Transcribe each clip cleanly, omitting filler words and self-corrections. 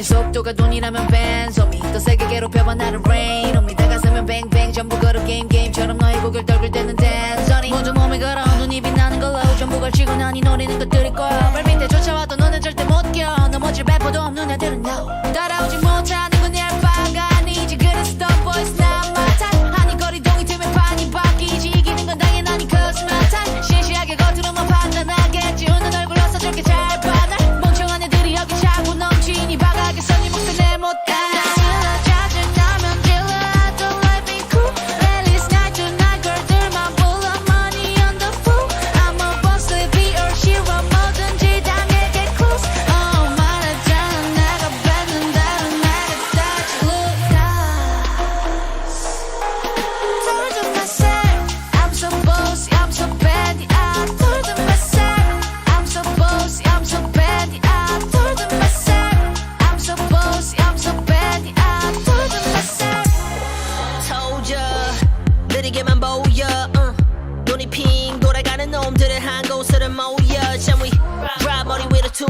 나의 속도가 돈이라면 벤소미 더 세게 괴롭혀봐 나를 rain on me 다가서면 뱅뱅 전부 걸어 게임처럼 너의 고개를 떨굴 때는 댄서니 모두 몸에 걸어 눈이 빛나는 걸로 전부 걸치고 나니 노리는 것들일 거야 발밑에 쫓아와도 너는 절대 못 껴 넘어질 배포도 없는 애들은 no 따라오지 못하는 건 내 알바가 아니지 그래서 the voice not my type 아니 거리동이 틈에 판이 바뀌지 이기는 건 당연하니 cause my type 시시하게 겉으로만 판단하겠지 웃는 얼굴로서 저렇게 잘 봐 날 멍청한 애들이 여기 차고 넘치니 바가겠어 네 몫을 내 못해 느리게만 보여 눈이 핑 돌아가는 놈들을 한 곳으로 모여 Shall we ride 머리 위로 투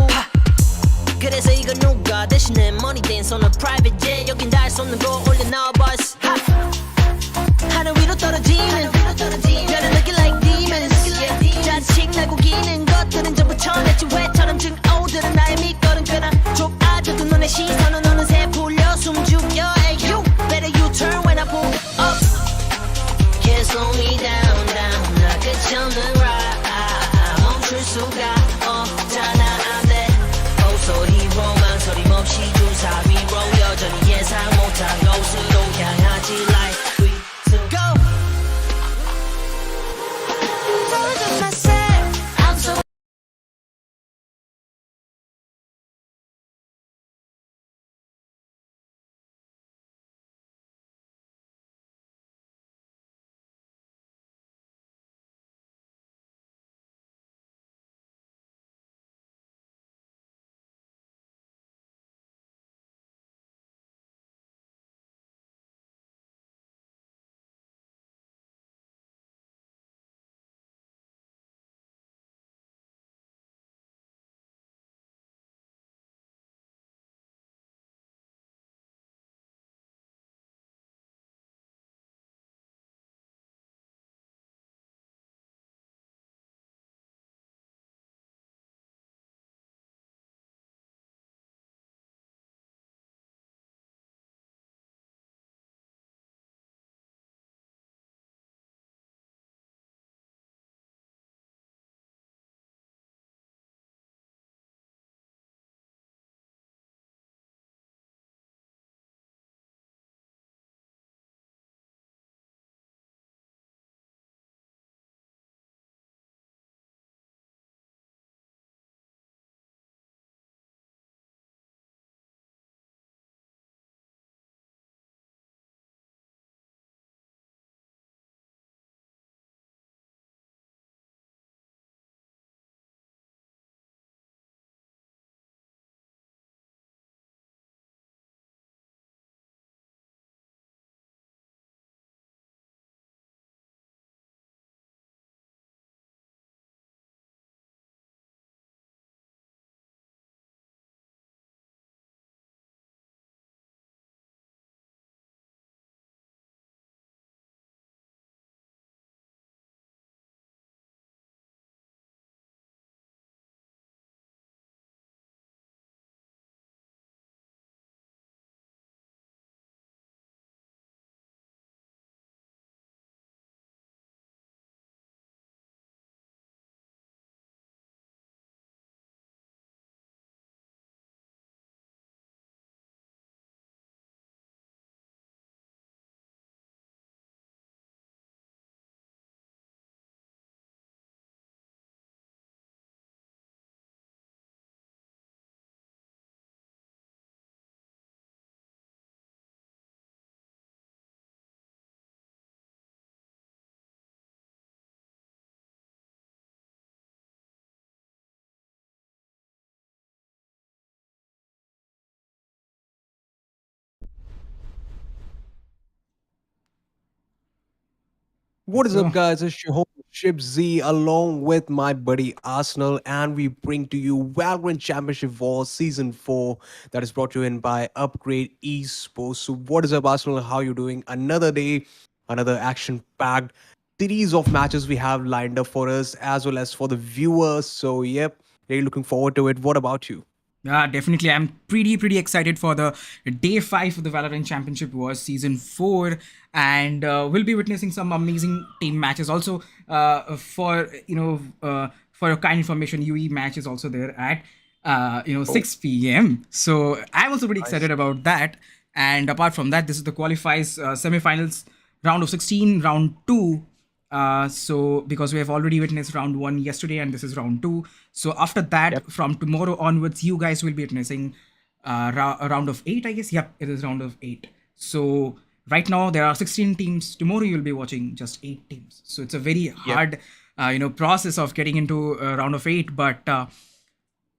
그래서 이거 누가 대신에 money dance on a private jet 여긴 닿을 수 없는 곳 올려 Noggis 하늘 위로 떨어지는 별을 느낄 like demons 자식 날고 기는 것들은 전부 천했지 왜처럼 증오들은 나의 밑거름 꽤나 좁아져도 눈에 시선은 어느새 풀려 숨죽여 Hey you better you turn when I pull up Can't slow me down, down 나 끝이 없는 ride 멈출 수가 없잖아 I'm that oh so hero 망설임 없이 주사 위로 여전히 예상 못한 곳으로 향하지 like What Let's is up, go. guys? It's your host Ship Z along with my buddy Arsenal, and we bring to you Valorant Championship War Season 4 that is brought to you in by Upgrade Esports. So, what is up, Arsenal? How you doing? Another day, another action-packed series of matches we have lined up for us as well as for the viewers. So, yep, really looking forward to it. What about you? Yeah, definitely. I'm pretty excited for the day 5 of the Valorant Championship Wars Season 4, and we'll be witnessing some amazing team matches. Also, for your kind information, UE match is also there at 6 p.m. So I'm also pretty excited about that. And apart from that, this is the qualifiers semifinals, round of 16, round 2. So because we have already witnessed round 1 yesterday and this is round 2, so after that, Yep. from tomorrow onwards, you guys will be witnessing a round of 8, I guess. Yep, it is round of 8. So right now there are 16 teams. Tomorrow you'll be watching just 8 teams. So it's a very hard process of getting into round of 8, but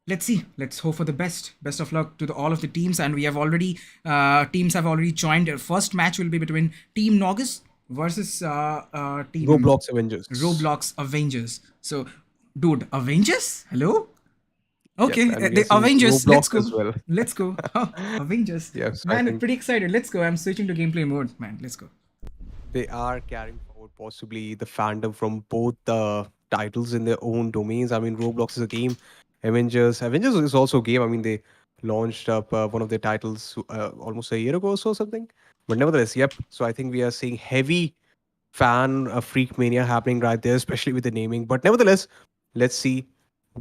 let's see. Let's hope for the best. Best of luck to all of the teams. And we have already teams have already joined. First match will be between Team Noggis versus Team Roblox Avengers. Roblox Avengers. So, dude, Avengers? Hello? Okay, and we are the seeing Avengers. Roblox Let's go. as well. Let's go. Avengers. Yes, I Man, think- pretty excited. Let's go. I'm switching to gameplay mode. Man, let's go. They are carrying forward possibly the fandom from both the titles in their own domains. I mean, Roblox is a game. Avengers is also a game. I mean, they launched up one of their titles almost a year ago or so, something. But nevertheless, yep. So I think we are seeing heavy fan freak mania happening right there, especially with the naming. But nevertheless, let's see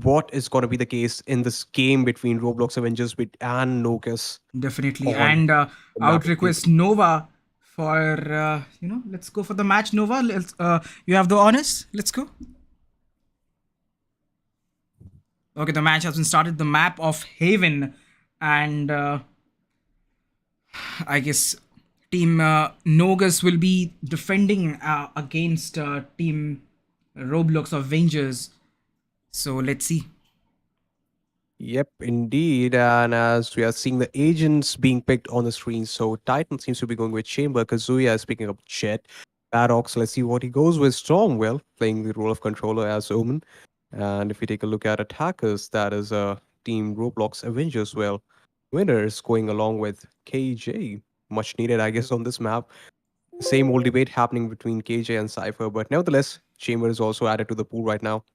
what is going to be the case in this game between Roblox Avengers and Noggis. Definitely. On And I map would request Nova for, let's go for the match. Nova, let's, you have the honors. Let's go. Okay, the match has been started. The map of Haven. And I guess Team Nogas will be defending against Team Roblox Avengers. So let's see. Yep, indeed. And as we are seeing the agents being picked on the screen, so Titan seems to be going with Chamber. Kazuya is picking up Jet. Paradox, let's see what he goes with. Stormwell playing the role of controller as Omen. And if we take a look at attackers, that is Team Roblox Avengers. Well, winners going along with KJ. Much needed, I guess, on this map. Same old debate happening between KJ and Cypher, but nevertheless, Chamber is also added to the pool right now.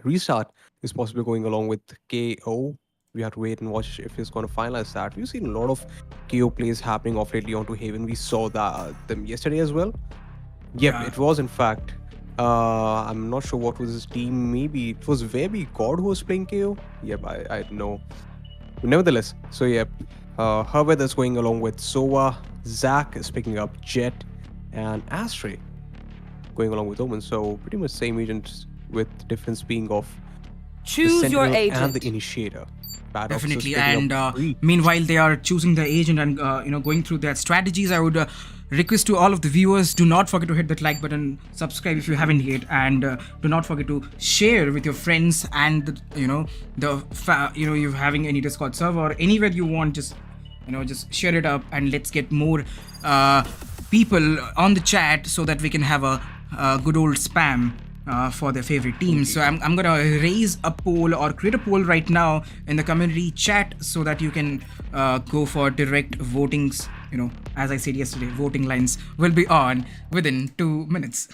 Restart is possibly going along with KO. We have to wait and watch if he's going to finalize that. We've seen a lot of KO plays happening off lately onto Haven. We saw them yesterday as well. Yep, Yeah. it was in fact. I'm not sure what was his team. Maybe it was Very God who was playing KO. Yep, I know. But nevertheless, so yep, Herbert is going along with Sova. Zach is picking up Jet, and Astray going along with Omen. So pretty much same agents, with the difference being of the Choose your Sentinel agent. and the Initiator. Paradox is Definitely. picking And up Breach. meanwhile, they are choosing the agent and going through their strategies. I would request to all of the viewers: do not forget to hit that like button, subscribe if you haven't yet, and do not forget to share with your friends and you're having any Discord server or anywhere you want. Just share it up and let's get more people on the chat so that we can have a good old spam for their favorite teams. So I'm gonna raise a poll or create a poll right now in the community chat so that you can go for direct votings. As I said yesterday, voting lines will be on within 2 minutes.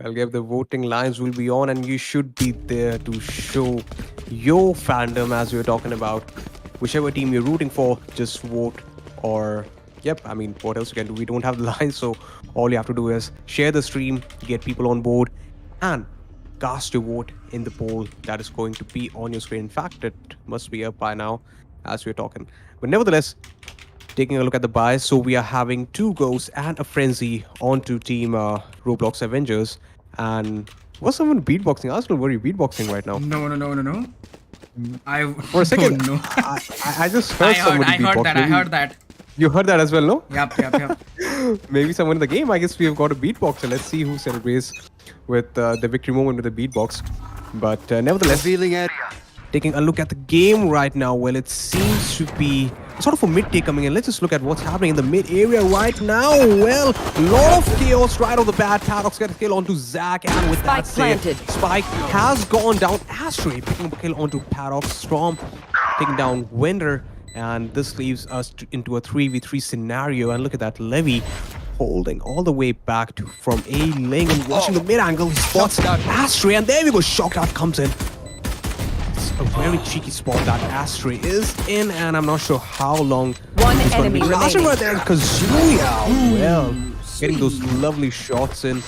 I'll give the voting lines will be on, and you should be there to show your fandom as we were talking about. Whichever team you're rooting for, just vote. Or, yep, I mean, what else you can do? We don't have the lines, so all you have to do is share the stream, get people on board, and cast your vote in the poll that is going to be on your screen. In fact, it must be up by now as we're talking. But nevertheless, taking a look at the buys, so we are having 2 Ghosts and a Frenzy onto Team Roblox Avengers. And was someone beatboxing? Arsenal, were you beatboxing right now? No. I For a second, don't know. I just heard somebody I heard beatbox. that. I Maybe- heard that. You heard that as well, no? Yep. Maybe someone in the game. I guess we have got a beatboxer. Let's see who celebrates with the victory moment with the beatbox. But nevertheless, taking a look at the game right now, well, it seems to be sort of a mid take coming in. Let's just look at what's happening in the mid area right now. Well, a lot of chaos right off the bat. Paradox gets a kill onto Zach, and with that said, Spike has gone down. Astray picking up a kill onto Paradox. Storm taking down Winder, and this leaves us into a 3v3 scenario. And look at that, Levy holding all the way back from A lane and watching the mid angle. He spots Astray, and there we go. Shocked out comes in. A very cheeky spot that Astray is in, and I'm not sure how long One it's going to enemy be. Last one remaining. right there, Kazuya. Well, getting those lovely shots in,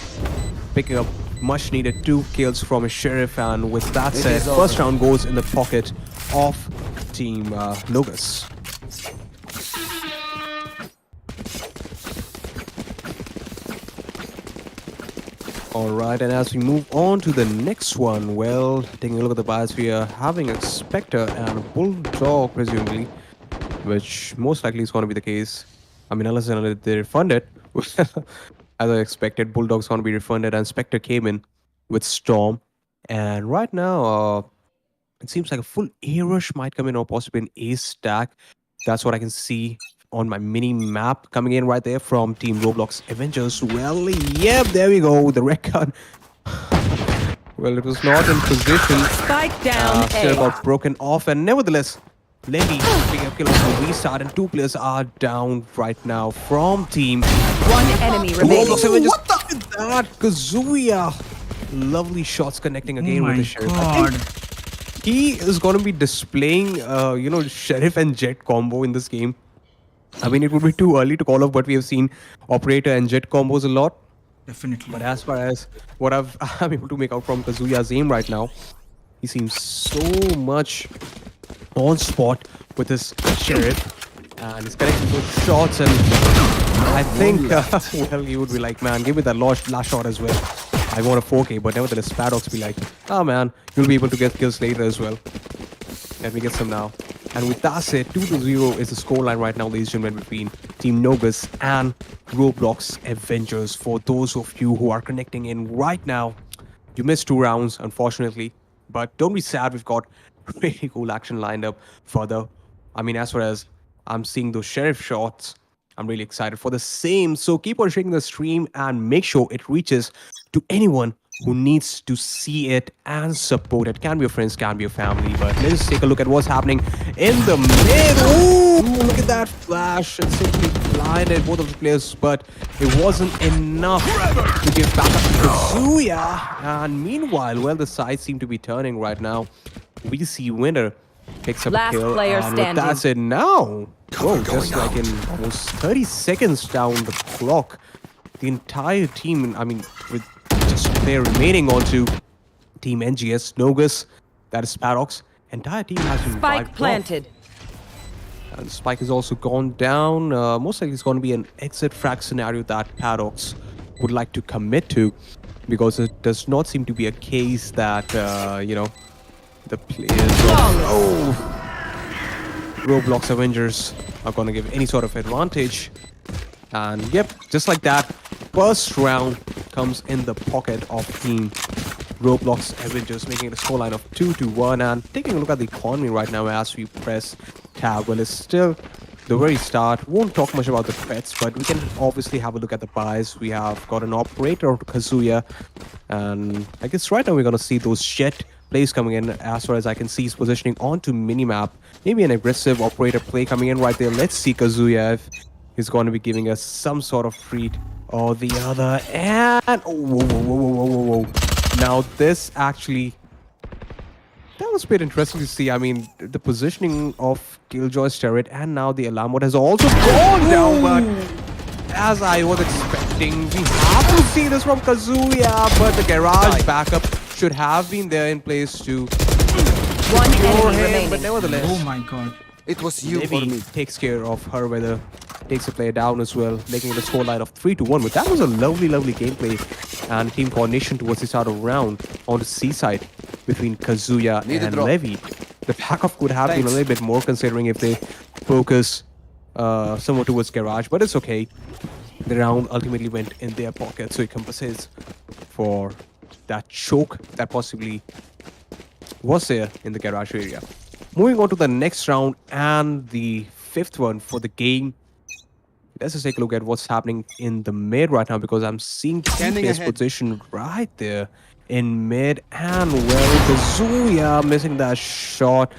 picking up much needed 2 kills from his Sheriff, and with that said, first round goes in the pocket of Team Noggis. Alright, and as we move on to the next one, well, taking a look at the bias, we are having a Spectre and a Bulldog, presumably, which most likely is going to be the case. I mean, unless they refund it. As I expected, Bulldog's going to be refunded, and Spectre came in with Storm. And right now, it seems like a full A rush might come in, or possibly an A stack. That's what I can see on my mini map coming in right there from Team Roblox Avengers. Well, yep, there we go. The red card. Well, it was not in position. Spike down Still A. got broken off, and nevertheless, Levy picking up kill on the restart, and 2 players are down right now from Team One enemy remaining. Roblox Avengers. What the that? Kazuya. Lovely shots connecting again with the Sheriff. I think he is going to be displaying, Sheriff and Jet combo in this game. I mean, it would be too early to call off, but we have seen Operator and Jet combos a lot. Definitely. But as far as what I'm able to make out from Kazuya's aim right now, he seems so much on spot with his Sheriff. And he's connecting those shots, and I think, well, he would be like, man, give me that last shot as well. I want a 4K, but nevertheless, Paradox be like, oh man, you'll be able to get kills later as well. Let me get some now. And with that said, 2-0 is the scoreline right now, ladies and gentlemen, between Team Noggis and Roblox Avengers. For those of you who are connecting in right now, you missed 2 rounds, unfortunately. But don't be sad, we've got really cool action lined up further. I mean, as far as I'm seeing those Sheriff shots, I'm really excited for the same. So keep on sharing the stream and make sure it reaches to anyone who needs to see it and support it. Can be your friends, can be your family. But let's take a look at what's happening in the mid. Ooh, look at that flash. It simply blinded both of the players, but it wasn't enough to give back up to Kazuya. And meanwhile, well, the sides seem to be turning right now. We see Winner picks up Last a kill. player And standing. that's it now. Whoa, just like in almost 30 seconds down the clock. The entire team, I mean, with just a player remaining onto Team NGS, Noggis, that is Paradox. Entire team has been Spike wiped planted. off. And Spike has also gone down. Most likely it's going to be an exit frag scenario that Paradox would like to commit to, because it does not seem to be a case that, the players of Roblox Avengers are going to give any sort of advantage. And yep, just like that, first round comes in the pocket of Team Roblox Avengers, making it a scoreline of 2-1. And taking a look at the economy right now as we press tab, well, it's still the very start. Won't talk much about the threats, but we can obviously have a look at the buys. We have got an Operator of Kazuya, and I guess right now we're going to see those Jet plays coming in. As far as I can see, he's positioning onto minimap. Maybe an aggressive Operator play coming in right there. Let's see Kazuya if he's going to be giving us some sort of treat or the other. And whoa. Now this actually, that was a bit interesting to see. I mean, the positioning of Killjoy's turret and now the alarm mode has also gone down, but as I was expecting, we have to see this from Kazuya, but the garage backup should have been there in place to One cure enemy him, remaining. but nevertheless, Oh my god. It was you or Levy me. takes care of her weather, takes the player down as well, making it a scoreline of 3-1. But that was a lovely gameplay and team coordination towards the start of round on the C side between Kazuya Need a and drop. Levy. The backup could have been a little bit more, considering if they focus somewhat towards garage, but it's okay. The round ultimately went in their pocket, so it compensates for that choke that possibly was there in the garage area. Moving on to the next round and the 5th one for the game. Let's just take a look at what's happening in the mid right now, because I'm seeing TP's position right there in mid. And well, the Zuya missing that shot.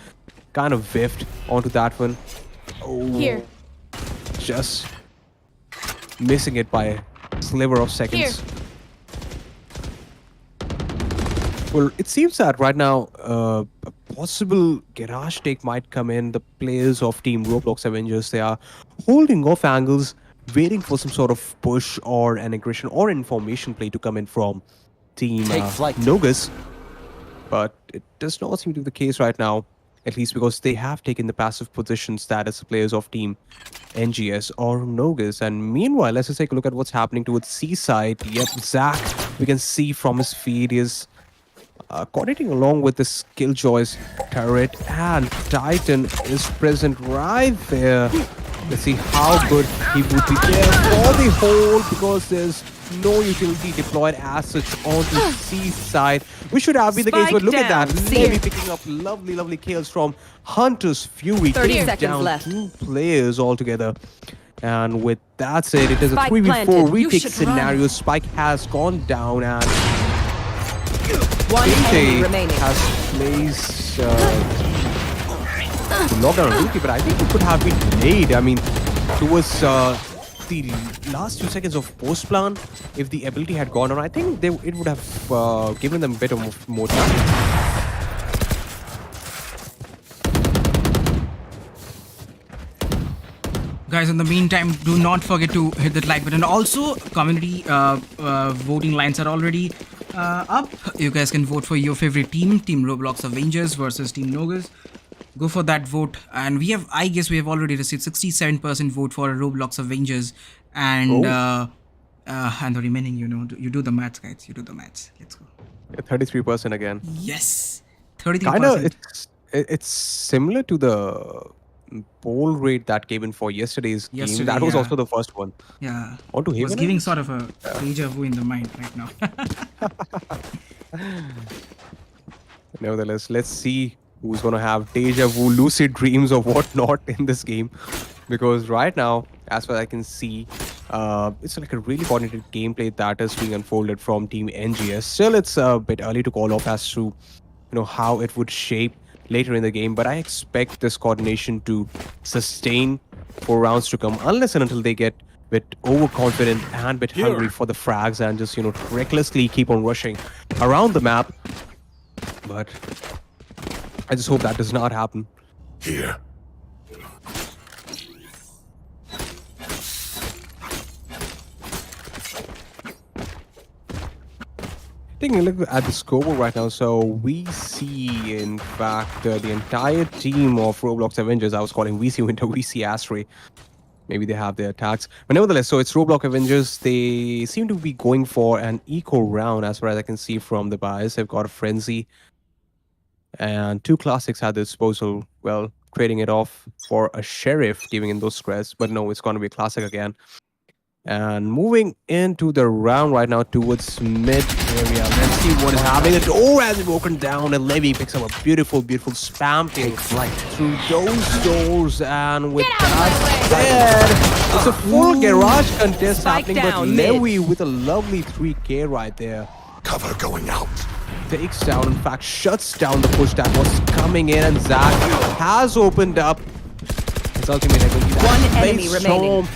Kind of whiffed onto that one. Oh, Here. just missing it by a sliver of seconds. Well, it seems that right now a possible garage take might come in. The players of Team Roblox Avengers, they are holding off angles, waiting for some sort of push or an aggression or information play to come in from Team Noggis. But it does not seem to be the case right now, at least because they have taken the passive position status, the players of Team NGS or Noggis. And meanwhile, let's just take a look at what's happening towards C-side. Yep, Zach, we can see from his feed, is coordinating along with the Killjoy's turret, and Titan is present right there. Let's see how good he would be there for the hole, because there's no utility deployed as such on the C side, which should have been the case. But look at that, Levi picking up lovely kills from Hunter's Fury, 30 taking seconds down left. 2 players altogether. And with that said, it is a Spike 3v4 planted. You retake should scenario. Spike has gone down, and One enemy KJ remaining. has placed lockdown on Rookie, but I think it could have been delayed. I mean, towards the last 2 seconds of post plan, if the ability had gone on, I think it would have given them a bit of more time. Guys, in the meantime, do not forget to hit that like button. Also, community voting lines are already up. You guys can vote for your favorite team, Team Roblox Avengers versus Team Noggis. Go for that vote. And I guess we have already received 67% vote for Roblox Avengers. And and the remaining, you do the maths, guys. You do the maths. Let's go. 33% again. Yes, 33%. Kind of, it's similar to the poll rate that came in for yesterday's game. That was also the first one. Yeah. On to I was Haven, giving sort of a deja vu in the mind right now. Nevertheless, let's see who's going to have deja vu, lucid dreams or whatnot in this game. Because right now, as far as I can see, it's like a really coordinated gameplay that is being unfolded from Team NGS. Still, it's a bit early to call off as to how it would shape later in the game, but I expect this coordination to sustain for rounds to come, unless and until they get a bit overconfident and a bit hungry for the frags and just recklessly keep on rushing around the map. But I just hope that does not happen. Here. Taking a look at the scoreboard right now, so we see, in fact, the entire team of Roblox Avengers. I was calling VC Winter, VC Astray. Maybe they have their attacks. But nevertheless, so it's Roblox Avengers. They seem to be going for an eco round, as far as I can see from the bias. They've got a Frenzy and 2 classics at their disposal. Well, trading it off for a Sheriff, giving in those squares. But no, it's going to be a classic again. And moving into the round right now towards mid area. Let's see what is happening. The door has been broken down, and Levy picks up a beautiful spam kill through those doors. And with that said, it's a full garage contest happening, but Levy with a lovely 3K right there. Cover going out. Takes down, in fact, shuts down the push that was coming in, and Zach has opened up his ultimate ability. One enemy remaining.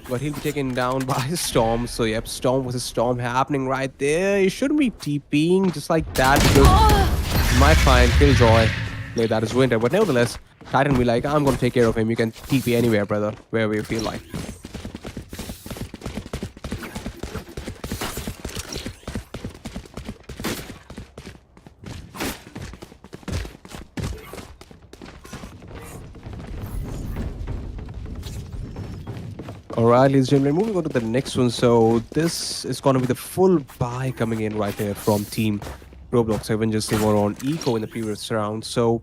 But he'll be taken down by Storm. So yep, Storm versus Storm happening right there. He shouldn't be TPing just like that, because he might find Killjoy play that as winter. But nevertheless, Titan will be like, I'm gonna take care of him. You can TP anywhere, brother, wherever you feel like. Alright, ladies and gentlemen, moving on to the next one. So this is going to be the full buy coming in right there from Team Roblox Avengers. They were on Eco in the previous round. So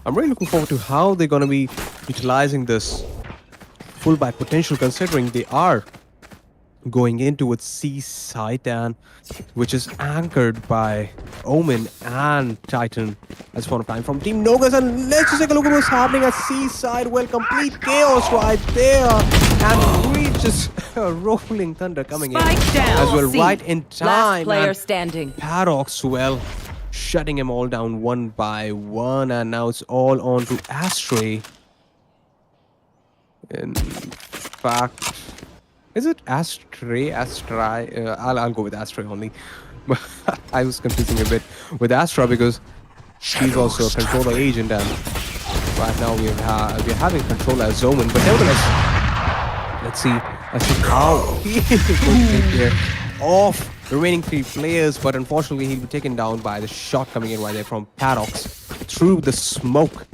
I'm really looking forward to how they're going to be utilizing this full buy potential, considering they are going into its seaside, and which is anchored by Omen and Titan as point of time from Team Nogas. And let's just take a look at what's happening at seaside. Well, complete chaos right there, and reaches Rolling Thunder coming in Spike down. as well, C. right in Last time. player And standing. Paradox, well, shutting them all down one by one, and now it's all on to Astray. In fact, is it Astray? I'll go with Astray only. But I was confusing a bit with Astra because she's also a controller agent, and right now we're having controller as Zoman. But nevertheless, let's see as to how he is going to take care of the remaining 3 players. But unfortunately, he'll be taken down by the shot coming in right there from Paradox through the smoke.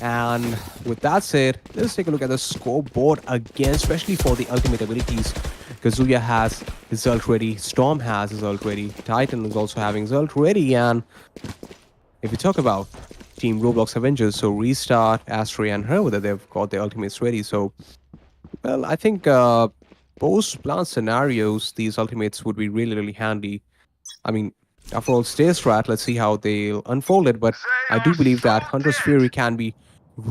And with that said, let's take a look at the scoreboard again, especially for the ultimate abilities. Kazuya has his ult ready, Storm has his ult ready, Titan is also having his ult ready. And if we talk about Team Roblox Avengers, so Restart, Astray, and Herwither, they've got their ultimates ready. So, well, I think post-plant scenarios, these ultimates would be really, really handy. I mean, after all, stay strat, let's see how they'll unfold it. But I do believe that Hunter's Fury can be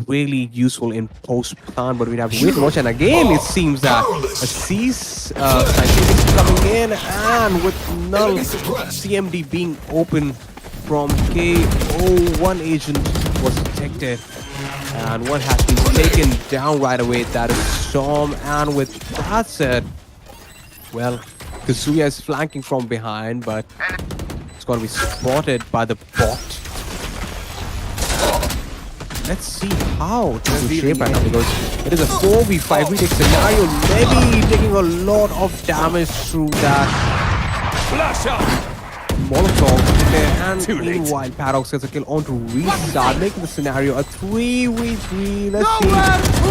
really useful in post-plant, but we'd have to wait and watch. And again, it seems that a Cease is coming in, and with null CMD being open from KO1 agent was detected, and one has been taken down right away. That is Storm. And with that said, well, Kazuya is flanking from behind, but it's going to be spotted by the bot. Let's see how this will shape right now, because it is a 4v5 retake scenario. Maybe taking a lot of damage through that Molotov in there. And meanwhile, Paradox gets a kill on to Restart, making the scenario a 3v3. Let's see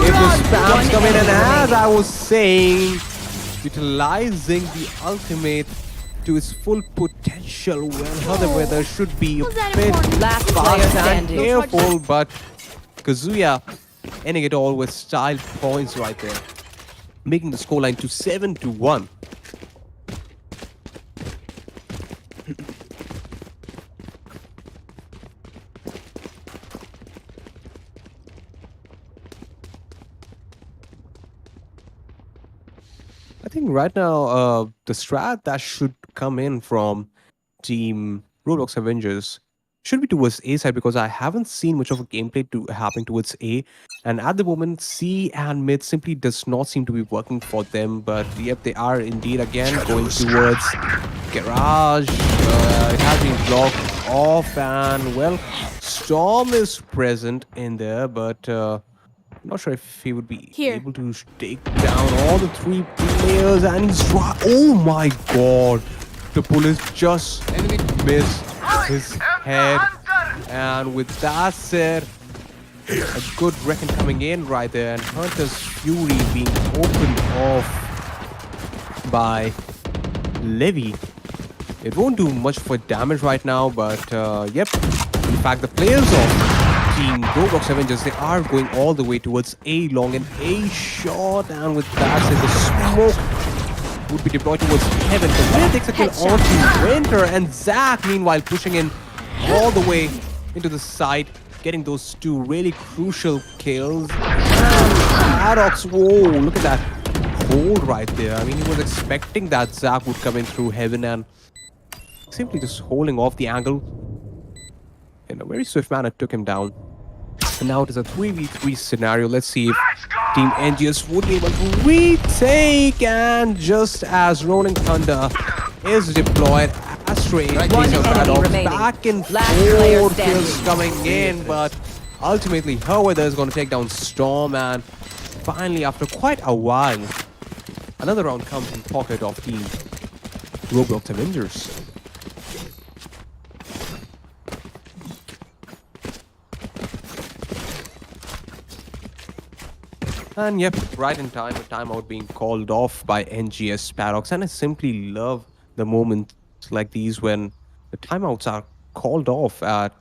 if the spams come in. And as I was saying, utilizing the ultimate to its full potential. Well, Herwither should be a bit Last player fast and standing. careful, but Kazuya ending it all with style points right there, making the scoreline to 7-1. I think right now, the strat that should come in from Team Roblox Avengers should be towards A side, because I haven't seen much of a gameplay to happening towards A. And at the moment, C and mid simply does not seem to be working for them. But yep, they are indeed again going towards Garage. It has been blocked off, and well, Storm is present in there, but I'm not sure if he would be able to take down all the 3 players. And he's oh my god, the bullet just missed his head. And with that said, a good reckon coming in right there, and Hunter's Fury being opened off by Levy. It won't do much for damage right now, but yep, in fact, the players of Team Roblox Avengers, they are going all the way towards A long, and A shot. And with that said, the smoke would be deployed towards Heaven. The player takes a kill onto Winter, and Zach meanwhile pushing in all the way into the side, getting those 2 really crucial kills. And Paradox, whoa, look at that hold right there. I mean, he was expecting that Zach would come in through Heaven, and simply just holding off the angle in a very swift manner took him down. And now it is a 3v3 scenario. Let's see if Team NGS would be able to retake. And just as Rolling Thunder is deployed, Astray takes out Paradox. Back and forth kills coming in, but ultimately Herwither is going to take down Storm. And finally, after quite a while, another round comes in pocket of Team Roblox Avengers. And yep, right in time, a timeout being called off by NGS Paradox. And I simply love the moments like these when the timeouts are called off at,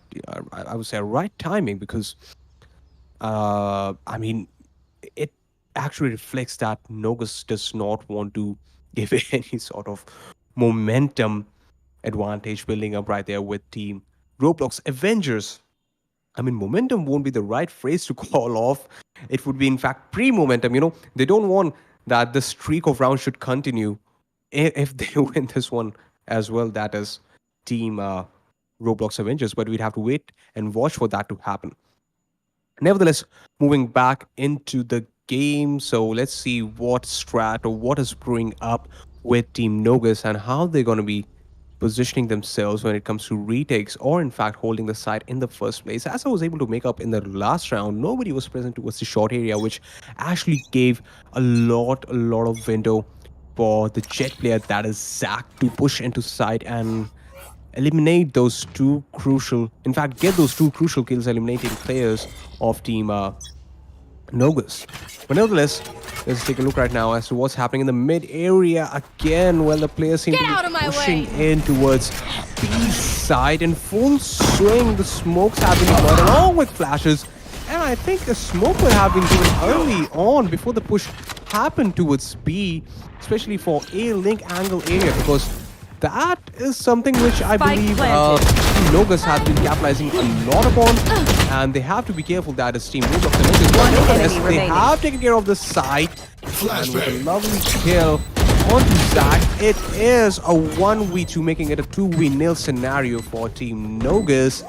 I would say, right timing, because, I mean, it actually reflects that Noggis does not want to give it any sort of momentum advantage building up right there with Team Roblox Avengers. I mean, momentum won't be the right phrase to call off. It would be, in fact, pre-momentum. You know, they don't want that the streak of rounds should continue. If they win this one as well, that is Team Roblox Avengers. But we'd have to wait and watch for that to happen. Nevertheless, moving back into the game, so let's see what strat or what is brewing up with Team Noggis and how they're going to be positioning themselves when it comes to retakes or in fact holding the side in the first place. As I was able to make up in the last round, nobody was present towards the short area, which actually gave a lot of window for the jet player, that is Zach, to push into side and eliminate those two crucial, in fact get those two crucial kills, eliminating players of Team Noggis. But nevertheless, let's take a look right now as to what's happening in the mid area again. Well, the players seem to be pushing in towards B side in full swing. The smokes have been deployed along with flashes, and I think the smoke will have been given early on before the push happened towards B, especially for A link angle area, because that is something which I believe Noggis has been capitalizing a lot upon, and they have to be careful that his team moves up the next. They have taken care of the side, and with a lovely kill onto Zach, it is a 1v2, making it a 2v0 scenario for Team Noggis,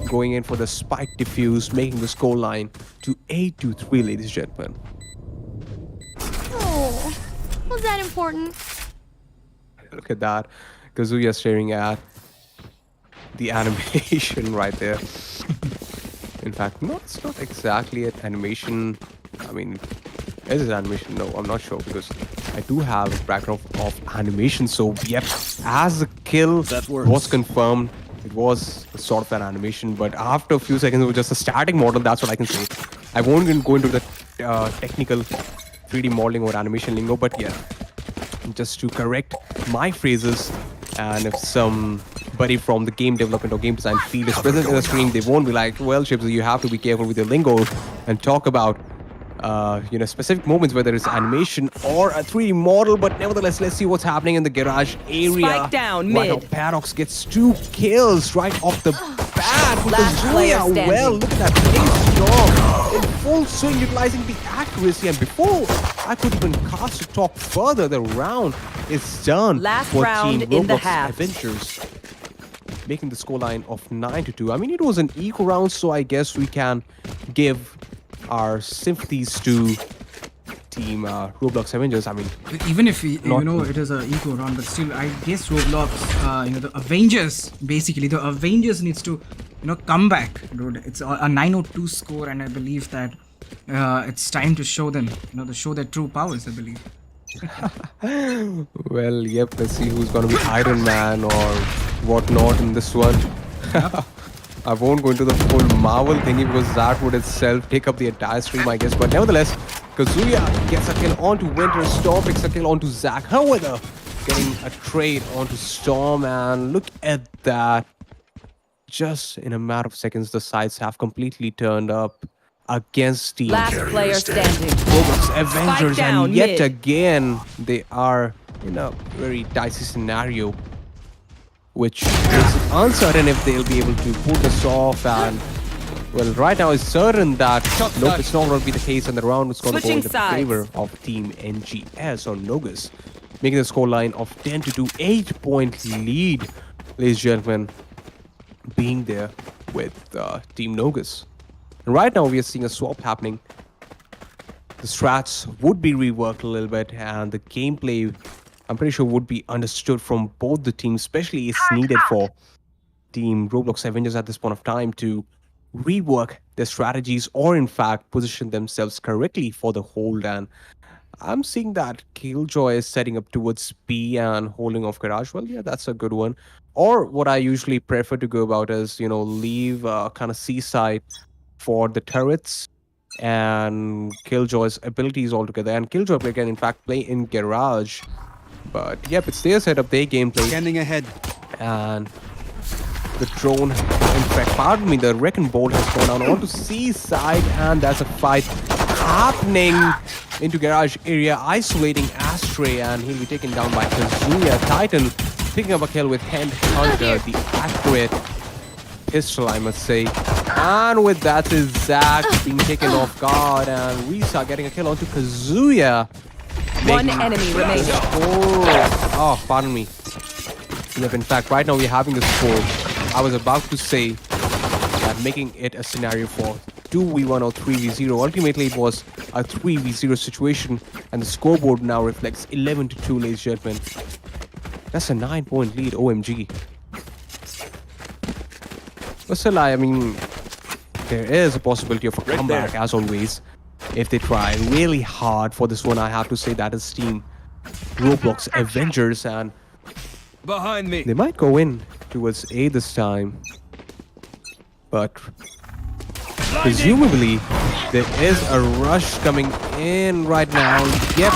going in for the spike defuse, making the score line to 8-3, ladies and gentlemen. Oh, was that important? Look at that. Kazuya staring at the animation right there. In fact, no, it's not exactly an animation. I mean, is it animation? No, I'm not sure, because I do have a background of animation. So, yep, as the kill was confirmed, it was a sort of an animation. But after a few seconds, it was just a static model. That's what I can say. I won't even go into the technical 3D modeling or animation lingo, but yeah, just to correct my phrases, and if somebody from the game development or game design field is present in the stream, they won't be like, well, Chips, you have to be careful with your lingo and talk about you know, specific moments, whether it's animation or a 3D model. But nevertheless, let's see what's happening in the garage area. Spike down mid. Paradox gets 2 kills right off the bat. Last player standing. Well, look at that ace job in full swing, utilizing the accuracy. And before I could even cast to talk further, the round is done. Last for round Team in the Roblox half. Avengers, making the scoreline of 9-2. I mean, it was an equal round, so I guess we can give our sympathies to Team Roblox Avengers. I mean, even if you know it is an equal round, but still, I guess Roblox, you know, the Avengers, basically the Avengers needs to, you know, come back, dude. It's a 902 score, and I believe that it's time to show them, you know, to show their true powers, I believe. well, yep, let's see who's gonna be Iron Man or whatnot in this one. I won't go into the full Marvel thingy, because that would itself take up the entire stream, I guess. But nevertheless, Kazuya gets a kill onto Winter, Storm picks a kill onto Zach. However, getting a trade onto Storm, and look at that. Just in a matter of seconds, the sides have completely turned up against Team Last player standing. Roblox Avengers, down and yet mid. again they are in a very dicey scenario, which is uncertain if they'll be able to pull this off. And well, right now it's certain that nope, it's not going to be the case, and the round is going to go in the favor of Team NGS or Noggis, making the scoreline of 10-2, 8-point lead, ladies and gentlemen, being there with Team Noggis. And right now we are seeing a swap happening. The strats would be reworked a little bit, and the gameplay, I'm pretty sure, would be understood from both the teams, especially it's needed for Team Roblox Avengers at this point of time to rework their strategies or in fact position themselves correctly for the hold. And I'm seeing that Killjoy is setting up towards B and holding off Garage. Well, yeah, that's a good one. Or what I usually prefer to go about is, you know, leave kind of C side for the turrets and Killjoy's abilities altogether. And Killjoy can in fact play in Garage. But yep, it's their setup, their gameplay. Scanning ahead. And the drone, in fact, pardon me, the Wrecking Bolt has gone down onto C side, and that's a fight happening into garage area, isolating Astray, and he'll be taken down by Kazuya. Titan picking up a kill with Hand Hunter, the accurate pistol, I must say. And with that is Zach being taken off guard, and Risa getting a kill onto Kazuya. One making enemy remaining. Oh, pardon me. Yep, in fact, right now we're having the score. I was about to say that making it a scenario for 2v1 or 3v0. Ultimately, it was a 3v0 situation, and the scoreboard now reflects 11-2, ladies and gentlemen. That's a 9-point lead, OMG. But still, I mean, there is a possibility of a comeback, as always, if they try really hard for this one. I have to say that is Team Roblox Avengers, and Behind me. they might go in towards A this time. But presumably, there is a rush coming in right now. Yep,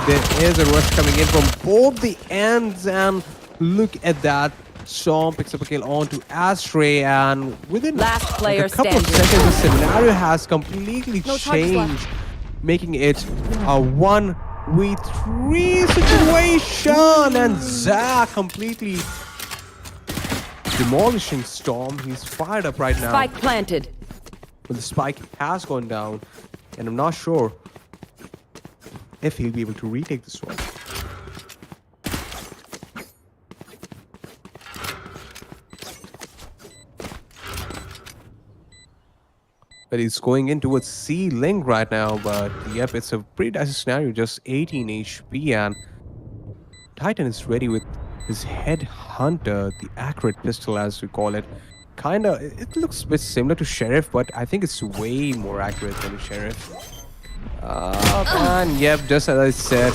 there is a rush coming in from both the ends, and look at that. Storm picks up a kill onto Astray, and within Last player a couple of standing. seconds, the scenario has completely No charges left. changed, making it a 1v3 situation, and Zach completely demolishing Storm. He's fired up right now, Spike planted. but the spike has gone down, and I'm not sure if he'll be able to retake this one. But he's going in towards C Link right now, but yep, it's a pretty dicey scenario, just 18 HP, and Titan is ready with his Head Hunter, the accurate pistol as we call it. Kinda, it looks a bit similar to Sheriff, but I think it's way more accurate than Sheriff. And yep, just as I said,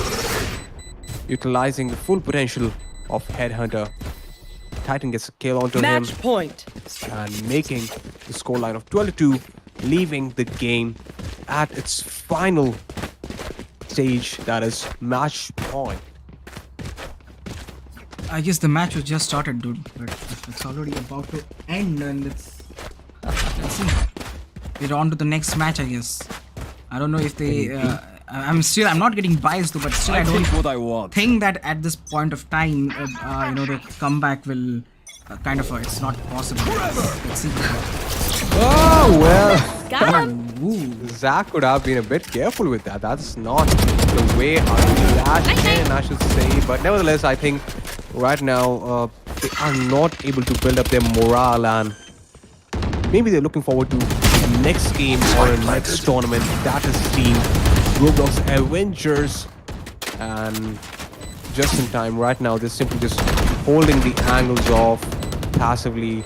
utilizing the full potential of Headhunter, Titan gets a kill onto him Match point. and making the scoreline of 12-2, leaving the game at its final stage, that is match point. I guess the match was just started, dude, but it's already about to end, and let's see. We're on to the next match, I guess. I don't know if they. I'm not getting biased though, but still, I don't what I want. think that at this point of time, the comeback will kind of. It's not possible. Let's see. Oh, well. Ooh. Zach could have been a bit careful with that. That's not the way how to dash in, I should say. But nevertheless, I think right now they are not able to build up their morale, and maybe they're looking forward to the next game or a next tournament. That is Team Roblox Avengers. And just in time right now, they're simply just holding the angles off passively.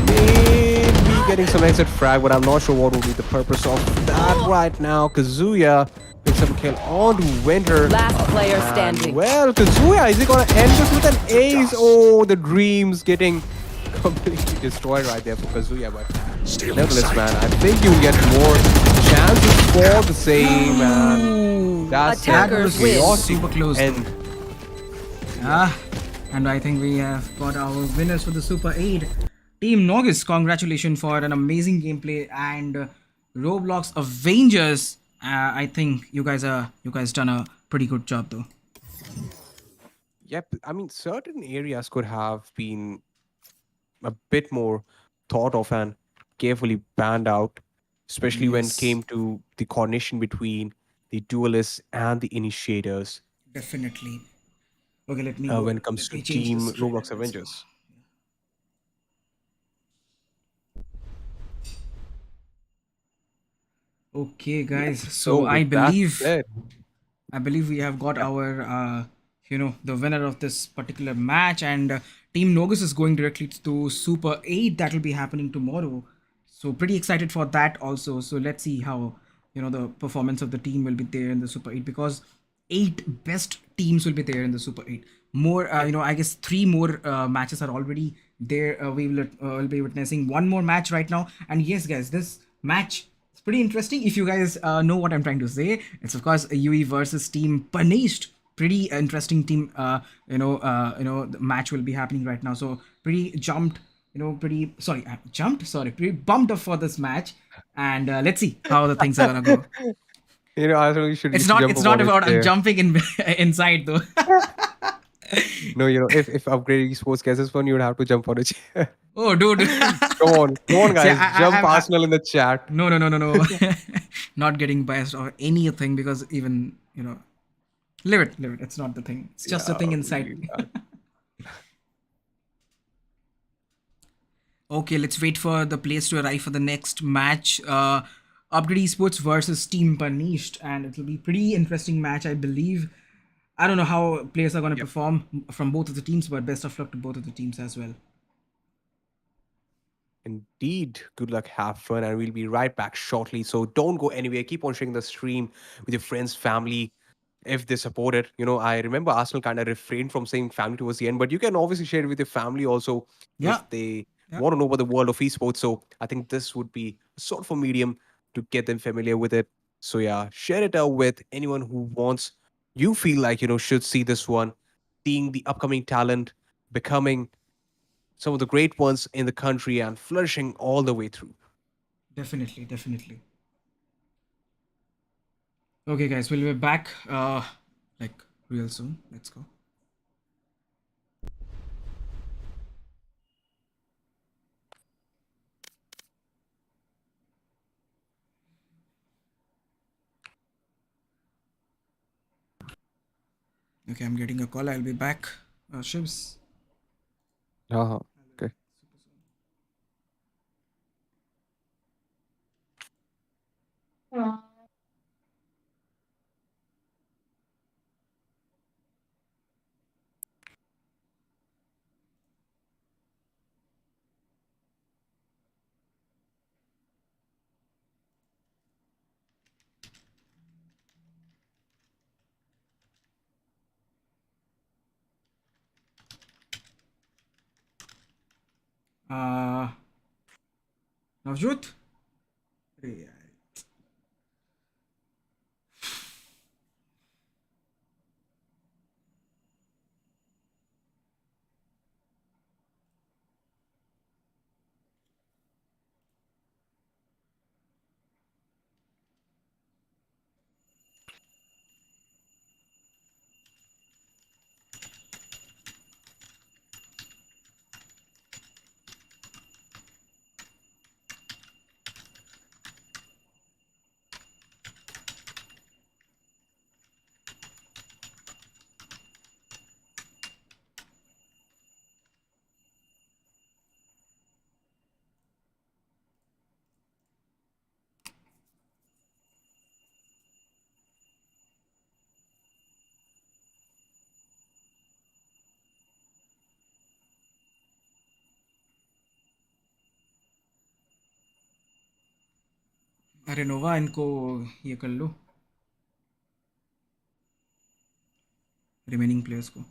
Maybe getting some exit frag, but I'm not sure what will be the purpose of that right now. Kazuya picks up a kill onto Winter. Last player And, standing. well, Kazuya, is he gonna end this with an ace? Oh, the dreams getting completely destroyed right there for Kazuya, but Still in nevertheless, sight. man, I think you will get more chances for the same, and that's Attackers win. Super close. And And I think we have got our winners for the Super 8. Team Noggis, congratulations for an amazing gameplay, and Roblox Avengers. I think you guys done a pretty good job though. yep, I mean, certain areas could have been a bit more thought of and carefully planned out, especially when it Yes. came to the coordination between the duelists and the initiators Definitely. Okay, let me. when it comes let to me change Team the screen. Roblox Avengers. Okay, guys. So with I that believe said, we have got our the winner of this particular match, and Team Noggis is going directly to Super 8. That will be happening tomorrow. So pretty excited for that also. So let's see how the performance of the team will be there in the Super 8, because 8 best teams will be there in the Super 8. More, I guess 3 more matches are already there. We will be witnessing one more match right now. And yes, guys, this match is pretty interesting. If you guys know what I'm trying to say, it's of course a UE versus Team Punished. Pretty interesting team. The match will be happening right now. So pretty jumped. Pretty bumped up for this match. and let's see how the things are gonna go. I think you It's should not jump it's up not on a about I'm chair. jumping in inside though. No, if Upgrade Esports gets this one, you would have to jump on a chair. Oh, dude. Come on, See, guys, jump Arsenal in the chat. no, no, no, no, no. Not getting biased or anything because even live it, live it. It's not the thing. It's just a Yeah, thing we inside. leave that. Okay, let's wait for the players to arrive for the next match. Upgrade Esports versus Team Punished, and it'll be pretty interesting match, I believe. I don't know how players are going to Yep. perform from both of the teams, but best of luck to both of the teams as well. Indeed. Good luck, have fun, and we'll be right back shortly. So don't go anywhere. Keep on sharing the stream with your friends, family, if they support it. I remember Arsenal kind of refrained from saying family towards the end, but you can obviously share it with your family also Yeah, if they yeah, want to know about the world of esports. So I think this would be a sort of a medium to get them familiar with it. So yeah, share it out with anyone who wants, you feel like, should see this one, seeing the upcoming talent becoming some of the great ones in the country and flourishing all the way through. definitely, definitely. Okay, guys, we'll be back like real soon. Let's go. Okay, I'm getting a call. I'll be back. Shivs. Uh-huh. Okay. Uh, Navjot? Yeah. अरे नोवा इनको ये कर लो remaining players को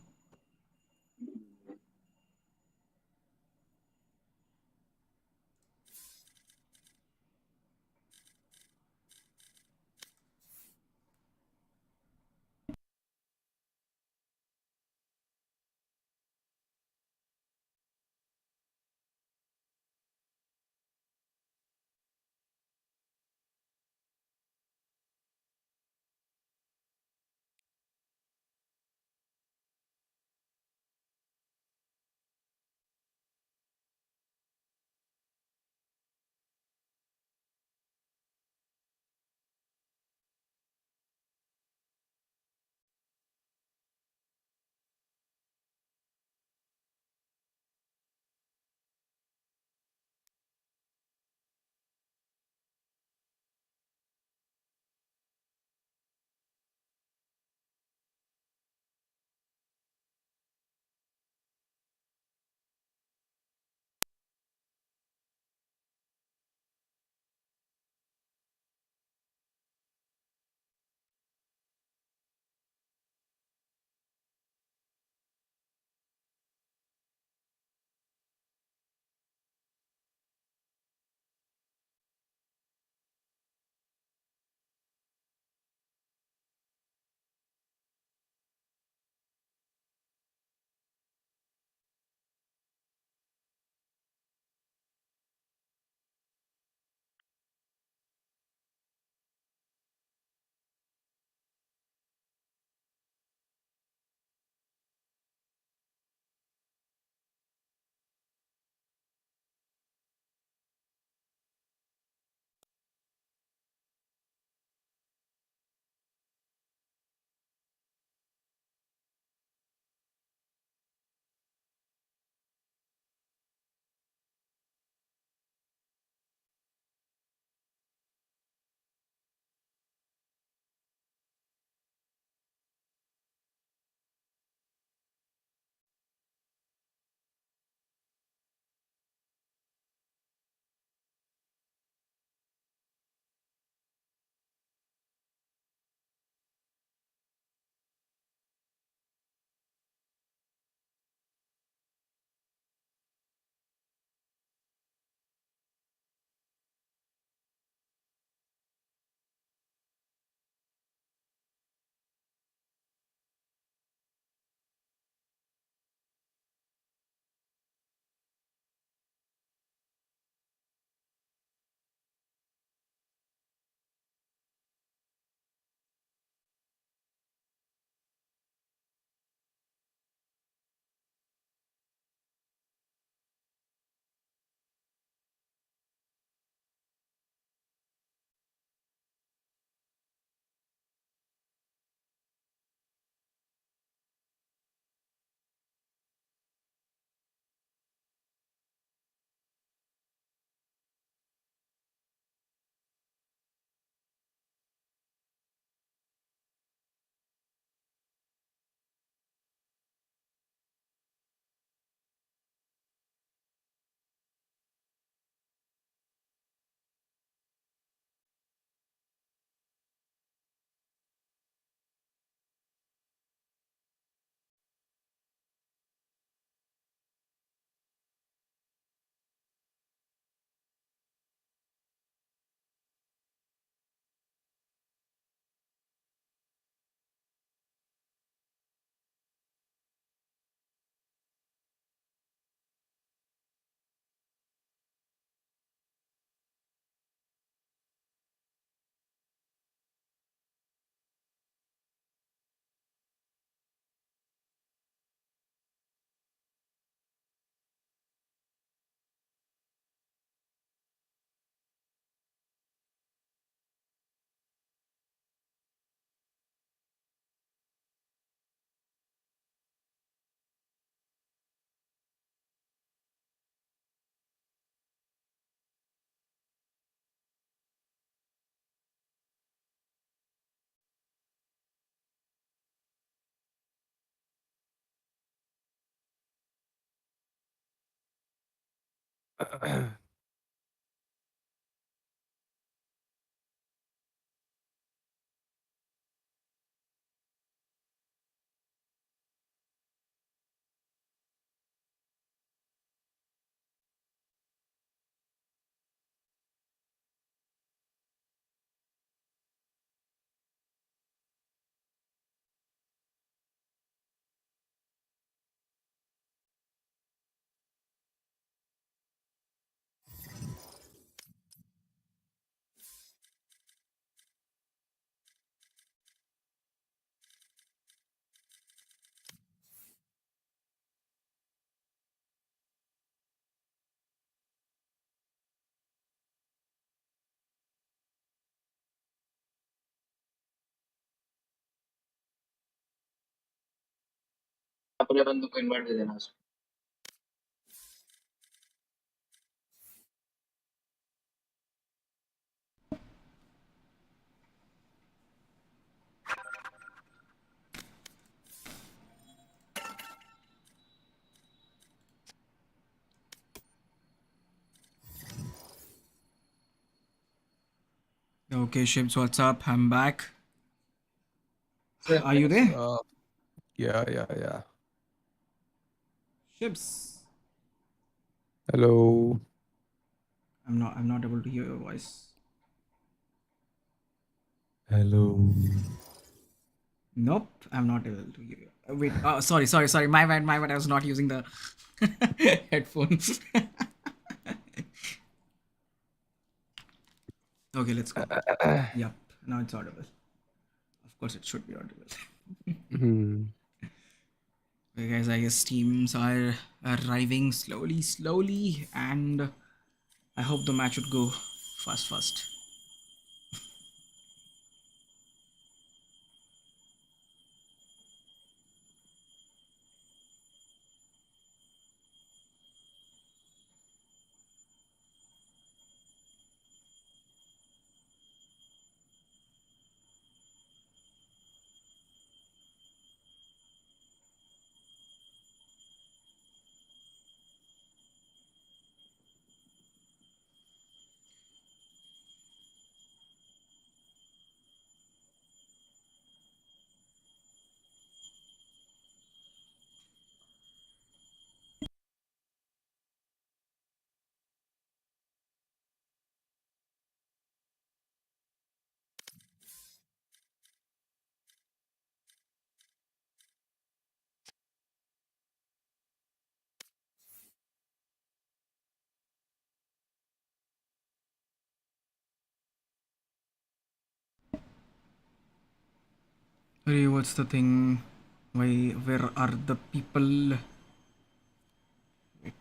अपने बंदों को invite दे देना उसको। Okay, Ships, what's up? I'm back. Are you there? Yeah. Ships. Hello. I'm not able to hear your voice. Hello. Nope, I'm not able to hear you. Wait, sorry. My bad. I was not using the headphones. Okay, let's go. Yep, now it's audible. Of course, it should be audible. Hmm. Okay, guys, I guess teams are arriving slowly, and I hope the match would go fast. Hey, what's the thing? Where are the people? Wait.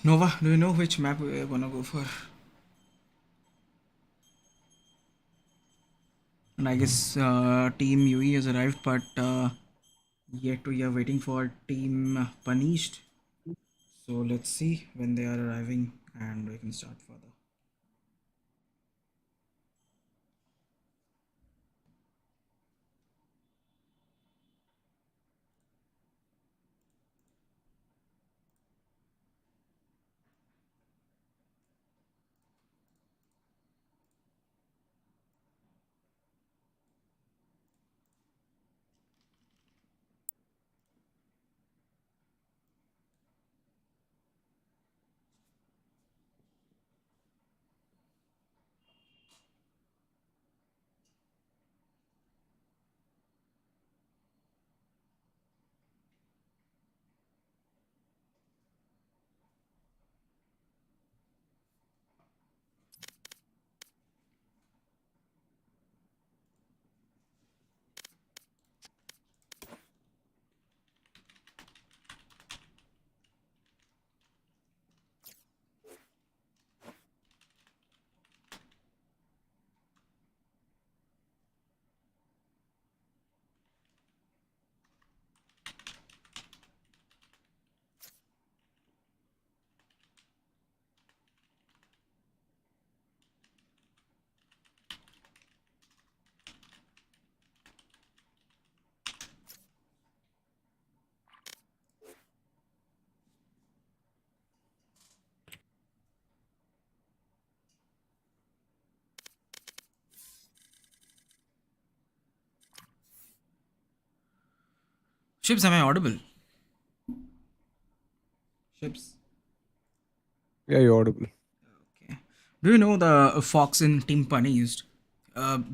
Nova, do you know which map we're gonna go for? And I guess Team UE has arrived, but yet we are waiting for Team Punished. So let's see when they are arriving, and we can start further. Ships, am I audible? Ships. Yeah, you're audible. Okay. Do you know the fox in Team Punished?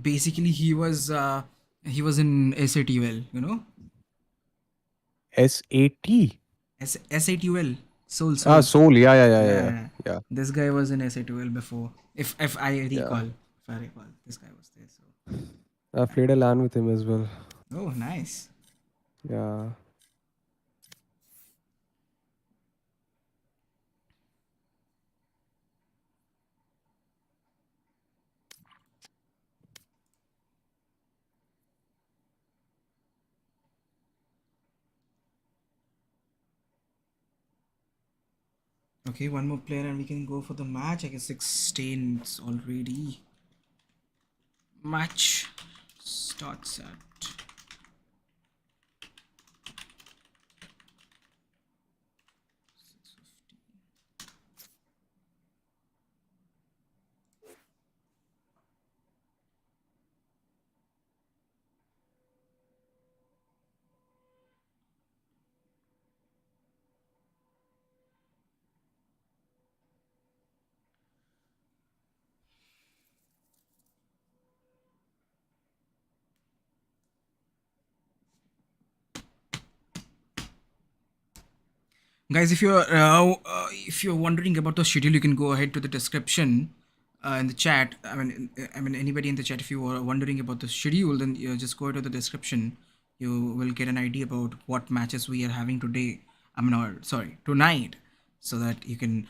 Basically, he was in SATUL. You know, SAT. SATUL. Soul Ah, Soul. Soul. Yeah, yeah, yeah, yeah, yeah. Yeah. Yeah. This guy was in SATUL before. If I Yeah. recall, this guy was there. So. I've played a LAN with him as well. Oh, nice. Yeah. Okay, one more player and we can go for the match. I guess 16 it's already. Match starts at. Guys, if you're wondering about the schedule, you can go ahead to the description in the chat. I mean anybody in the chat, if you are wondering about the schedule, then you just go to the description. You will get an idea about what matches we are having today. Or sorry, tonight, so that you can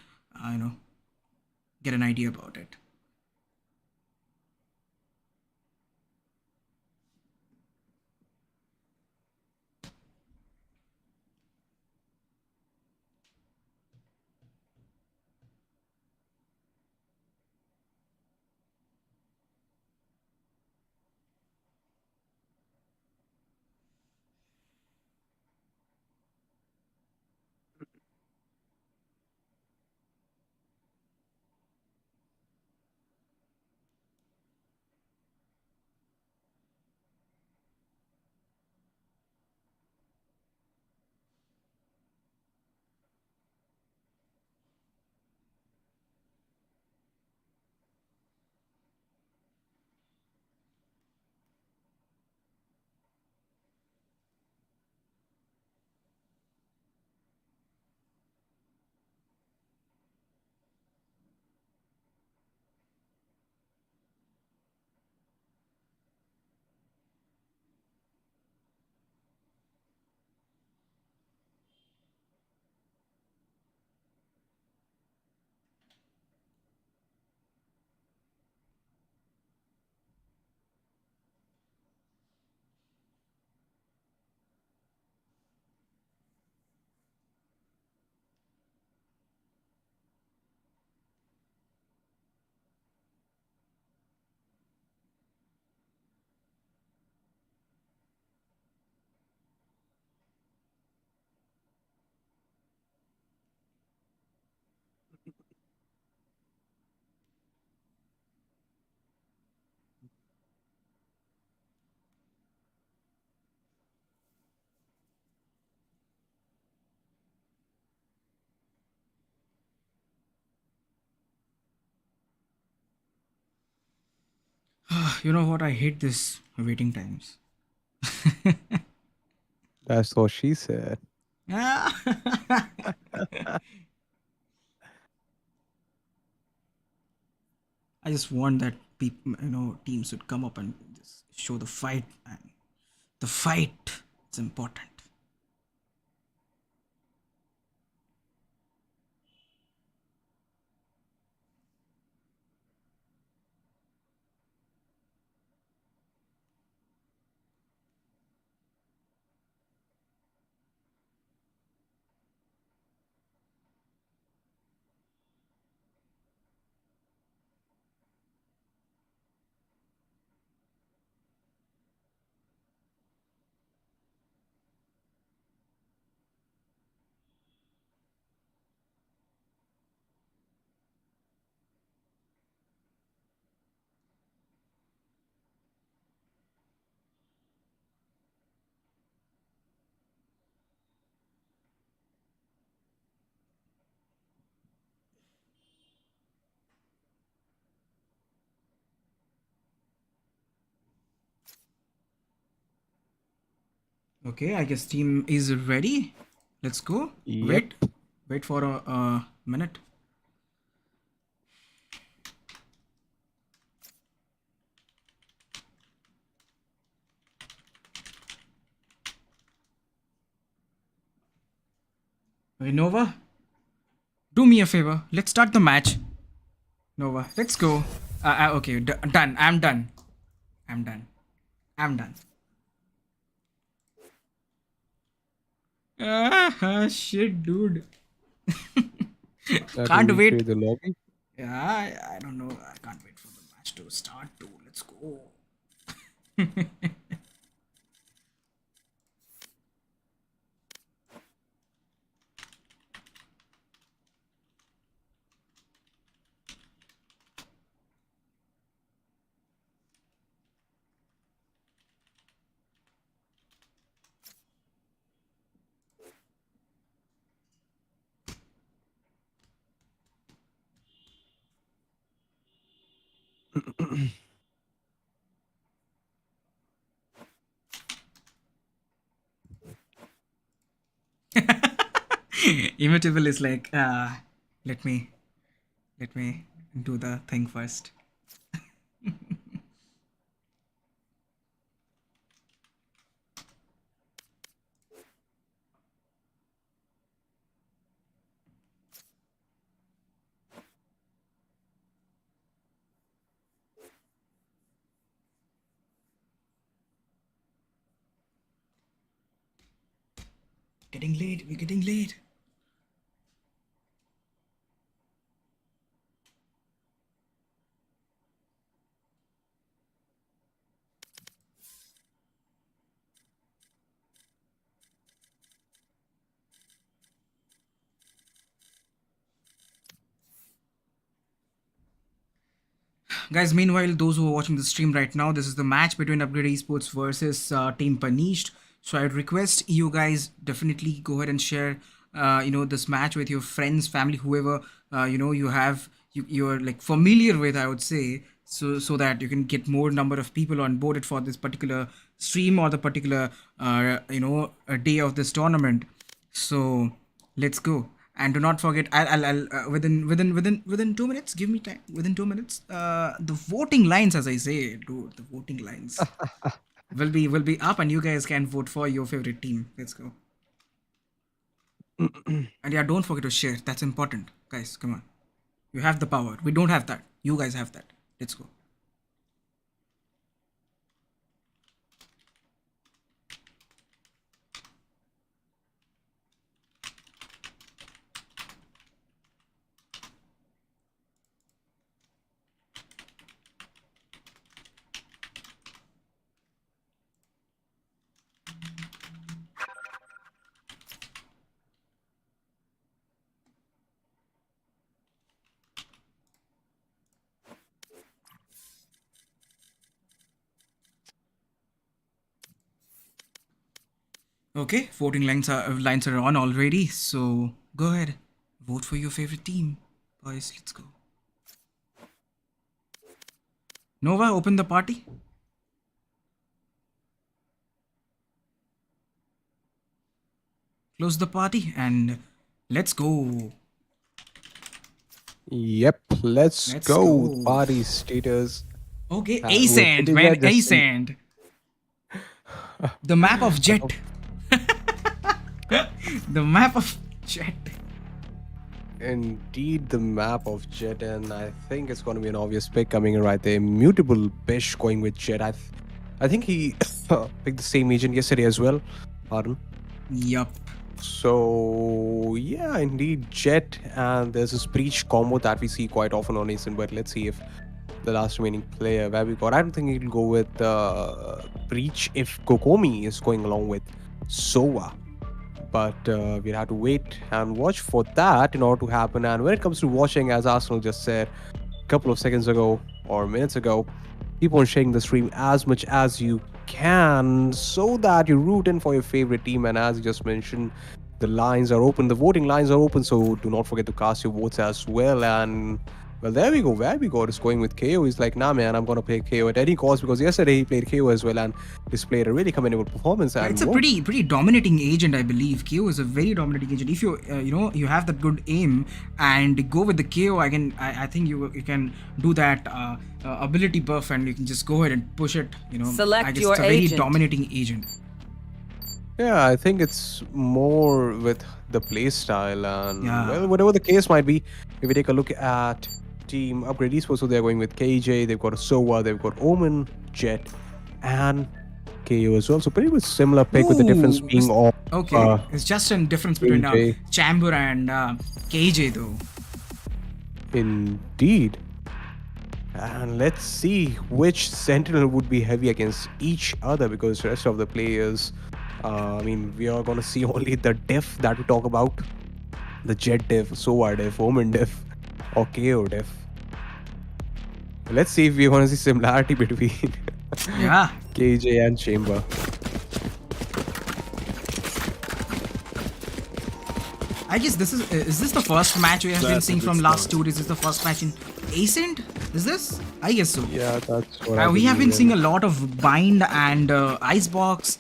get an idea about it. You know what? I hate this waiting times. That's what she said. I just want that people, teams would come up and just show the fight, and the fight is important. Okay, I guess team is ready. Let's go. Yep. Wait for a minute. Okay, Nova, do me a favor. Let's start the match. Nova, let's go. Okay, done. I'm done. I'm done. I'm done. Shit, dude. That Can't will wait. recreate the lobby. Yeah, I don't know. I can't wait for the match to start too. Let's go. Immutable is like, let me do the thing first. Getting late. We're getting late. Guys, meanwhile, those who are watching the stream right now, this is the match between Upgrade Esports versus Team Punished. So I'd request you guys definitely go ahead and share, this match with your friends, family, whoever you have you're like familiar with, I would say, so that you can get more number of people on boarded for this particular stream or the particular a day of this tournament. So let's go. And do not forget, I'll within 2 minutes. Give me time. Within 2 minutes, the voting lines, as I say, dude, the voting lines will be up, and you guys can vote for your favorite team. Let's go. And yeah, don't forget to share. That's important, guys. Come on, you have the power. We don't have that. You guys have that. Let's go. Okay, voting lines are on already, so go ahead, vote for your favorite team, boys. Let's go. Nova, open the party. Close the party and let's go. Yep, let's go. Party status. Okay, we're Ascent, getting man, there just in- Ascent. The map of Jet. The map of Jet. Indeed, the map of Jet, and I think it's going to be an obvious pick coming in right there. Immutable Bish going with Jet. I think he picked the same agent yesterday as well. Pardon. Yup. So yeah, indeed, Jet, and there's this breach combo that we see quite often on Ascent. But let's see if the last remaining player where we got. I don't think he'll go with breach if Kokomi is going along with Sova. But we'll have to wait and watch for that in order to happen. And when it comes to watching, as Arsenal just said a couple of seconds ago or minutes ago, keep on sharing the stream as much as you can so that you root in for your favorite team. And as you just mentioned, the lines are open, the voting lines are open, so do not forget to cast your votes as well. And Well, there we go. Where we go is going with KO. He's like, nah, man, I'm going to play KO at any cost because yesterday he played KO as well and displayed a really commendable performance. And It's a whoa. pretty dominating agent, I believe. KO is a very dominating agent. If you you have that good aim and go with the KO, I think you can do that ability buff and you can just go ahead and push it. Select I guess your it's a very agent. dominating agent. Yeah, I think it's more with the play style and Yeah. well, whatever the case might be. If we take a look at Team Upgrade Esports, so they're going with KJ, they've got a Sova, they've got Omen, Jet, and KO as well. So pretty much similar pick with the difference Ooh, being of Okay, it's just a difference between KJ. Chamber and KJ though. Indeed. And let's see which Sentinel would be heavy against each other because the rest of the players, I mean, we are going to see only the diff that we talk about. The Jet diff, Sova diff, Omen diff, or KO diff. Let's see if we're going to see similarity between Yeah. KJ and Chamber. I guess this is this the first match we have been That's a seeing good from last start. tour? Is this the first match in Ascent? Is this? I guess so. Yeah, that's what I We have been believe seeing in. a lot of bind and icebox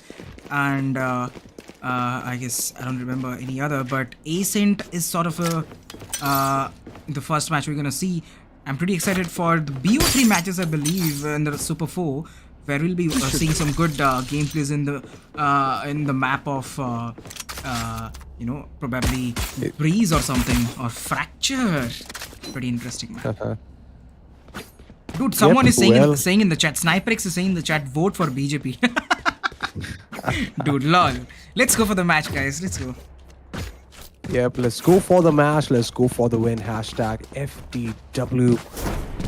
and I guess I don't remember any other, but Ascent is sort of the first match we're gonna see. I'm pretty excited for the BO3 matches, I believe, in the Super 4, where we'll be seeing some good gameplays in the map of probably Breeze or something, or Fracture. Pretty interesting, man. Dude, someone is saying in the chat, SniperX is saying in the chat, vote for BJP. Dude, lol. Let's go for the match, guys. Let's go. Yep, let's go for the match. Let's go for the win. Hashtag FTW.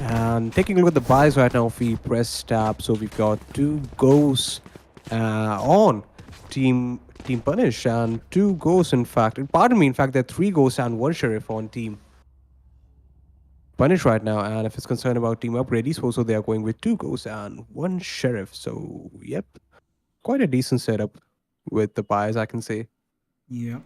And taking a look at the buys right now, if we press tab, so we've got 2 goes on Team Punish and 2 goes, in fact. Pardon me, in fact, there are 3 goes and 1 Sheriff on Team Punish right now. And if it's concerned about Team Upgrade Esports, so they are going with 2 goes and 1 Sheriff. So, yep, quite a decent setup with the buys, I can say. Yeah.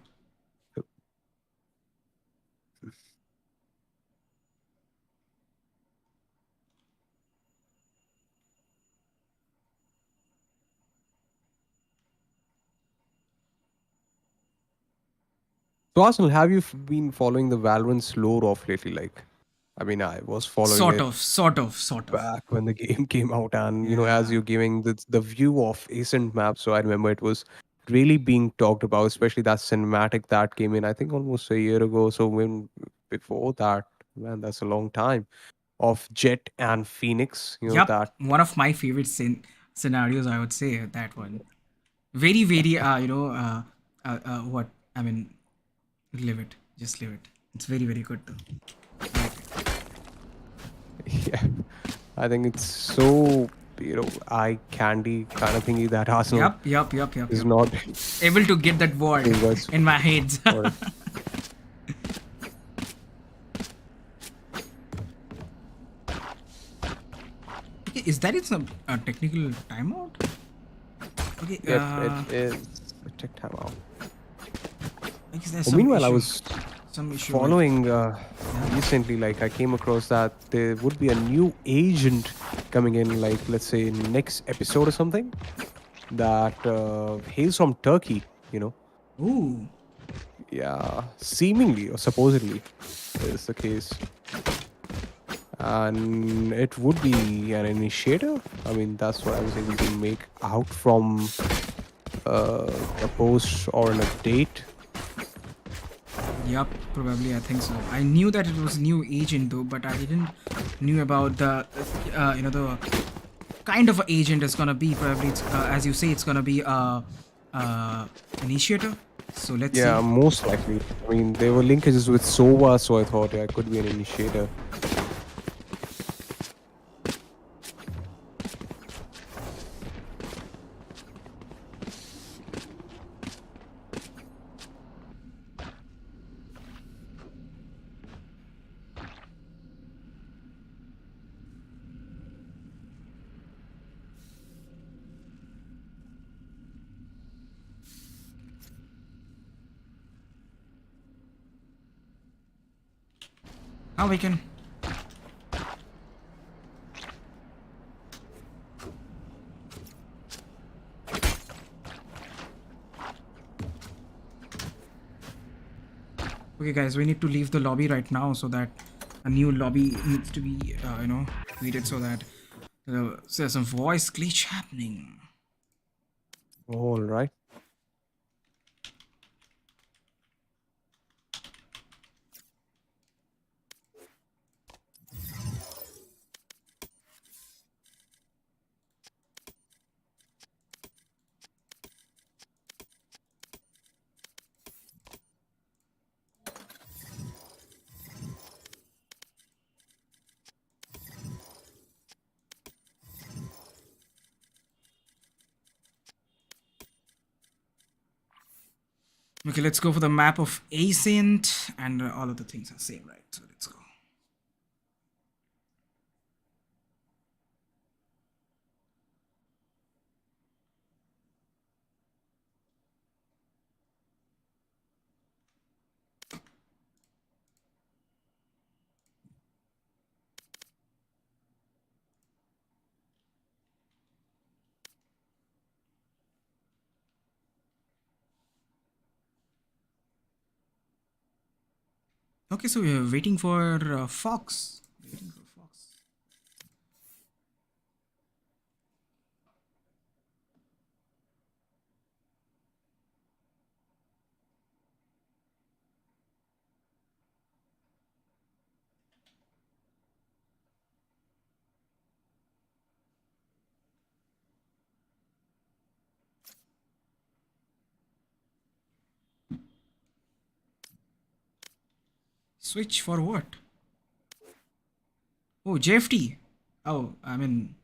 So Arsenal, have you been following the Valorant lore of lately? Like, I mean, I was following it Sort of. back when the game came out, and you know, as Yeah. you're giving the view of Ascent map, so I remember it was really being talked about, especially that cinematic that came in, I think almost a year ago. So when before that, man, that's a long time of Jet and Phoenix. You know Yep. that. One of my favorite scenarios, I would say, that one. Very, what? I mean, live it. Just live it. It's very, very good, though. I like it. Yeah, I think it's so eye candy kind of thingy that Arsenal Yup. is not. Able to get that word Fingers in my head. for- Okay, is that it's a technical timeout? Okay. Yep, it is. Check time out. I guess there's Well, some meanwhile, I issue- was some issue. following recently, like I came across that there would be a new agent coming in, like let's say next episode or something, that hails from Turkey. You know, Ooh. yeah, seemingly or supposedly is the case, and it would be an initiator. I mean, that's what I was able to make out from a post or an update. Yup, probably I think so. I knew that it was new agent though, but I didn't knew about the the kind of agent it's gonna be. Probably it's, as you say, it's gonna be initiator. So let's Yeah, see. most likely. I mean, there were linkages with Sova, so I thought yeah, it could be an initiator. Now we can Okay, guys, we need to leave the lobby right now so that a new lobby needs to be, created so that there's some voice glitch happening. All right. Okay, let's go for the map of Ascent, and all of the things are same, right? So let's go. Okay, so we're waiting for Fox. Waiting for Fox. Switch for what? Oh, JFT. Oh, I mean.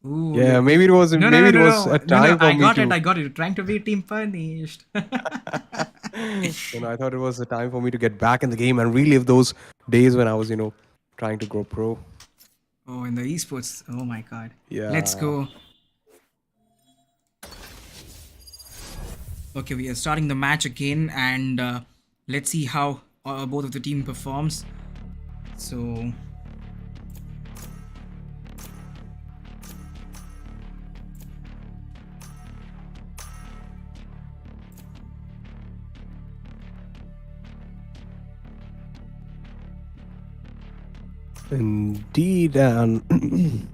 Ooh, Yeah, maybe it was. No, maybe no, it was no, a no, time for I me got to. it. I got it. You're trying to be team punished. I thought it was a time for me to get back in the game and relive those days when I was, trying to grow pro. Oh, in the esports. Oh my god. Yeah. Let's go. Okay, we are starting the match again, and let's see how both of the team performs. So. Indeed, and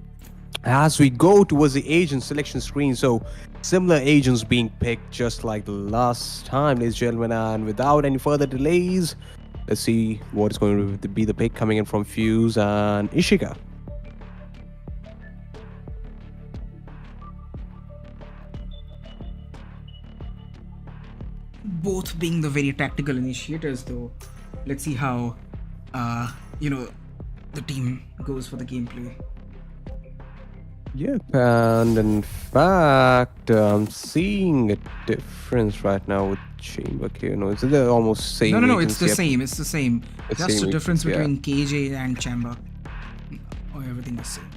as we go towards the agent selection screen, so similar agents being picked just like the last time, ladies and gentlemen, and without any further delays, let's see what is going to be the pick coming in from Fuse and Ishika. Both being the very tactical initiators, though. Let's see how, the team goes for the gameplay. Yep, and in fact, I'm seeing a difference right now with Chamber here. No, it's the almost same. No, it's agents, the yep. same. It's the same. It's Just same the difference agents, yeah. between KJ and Chamber. Oh, everything is same.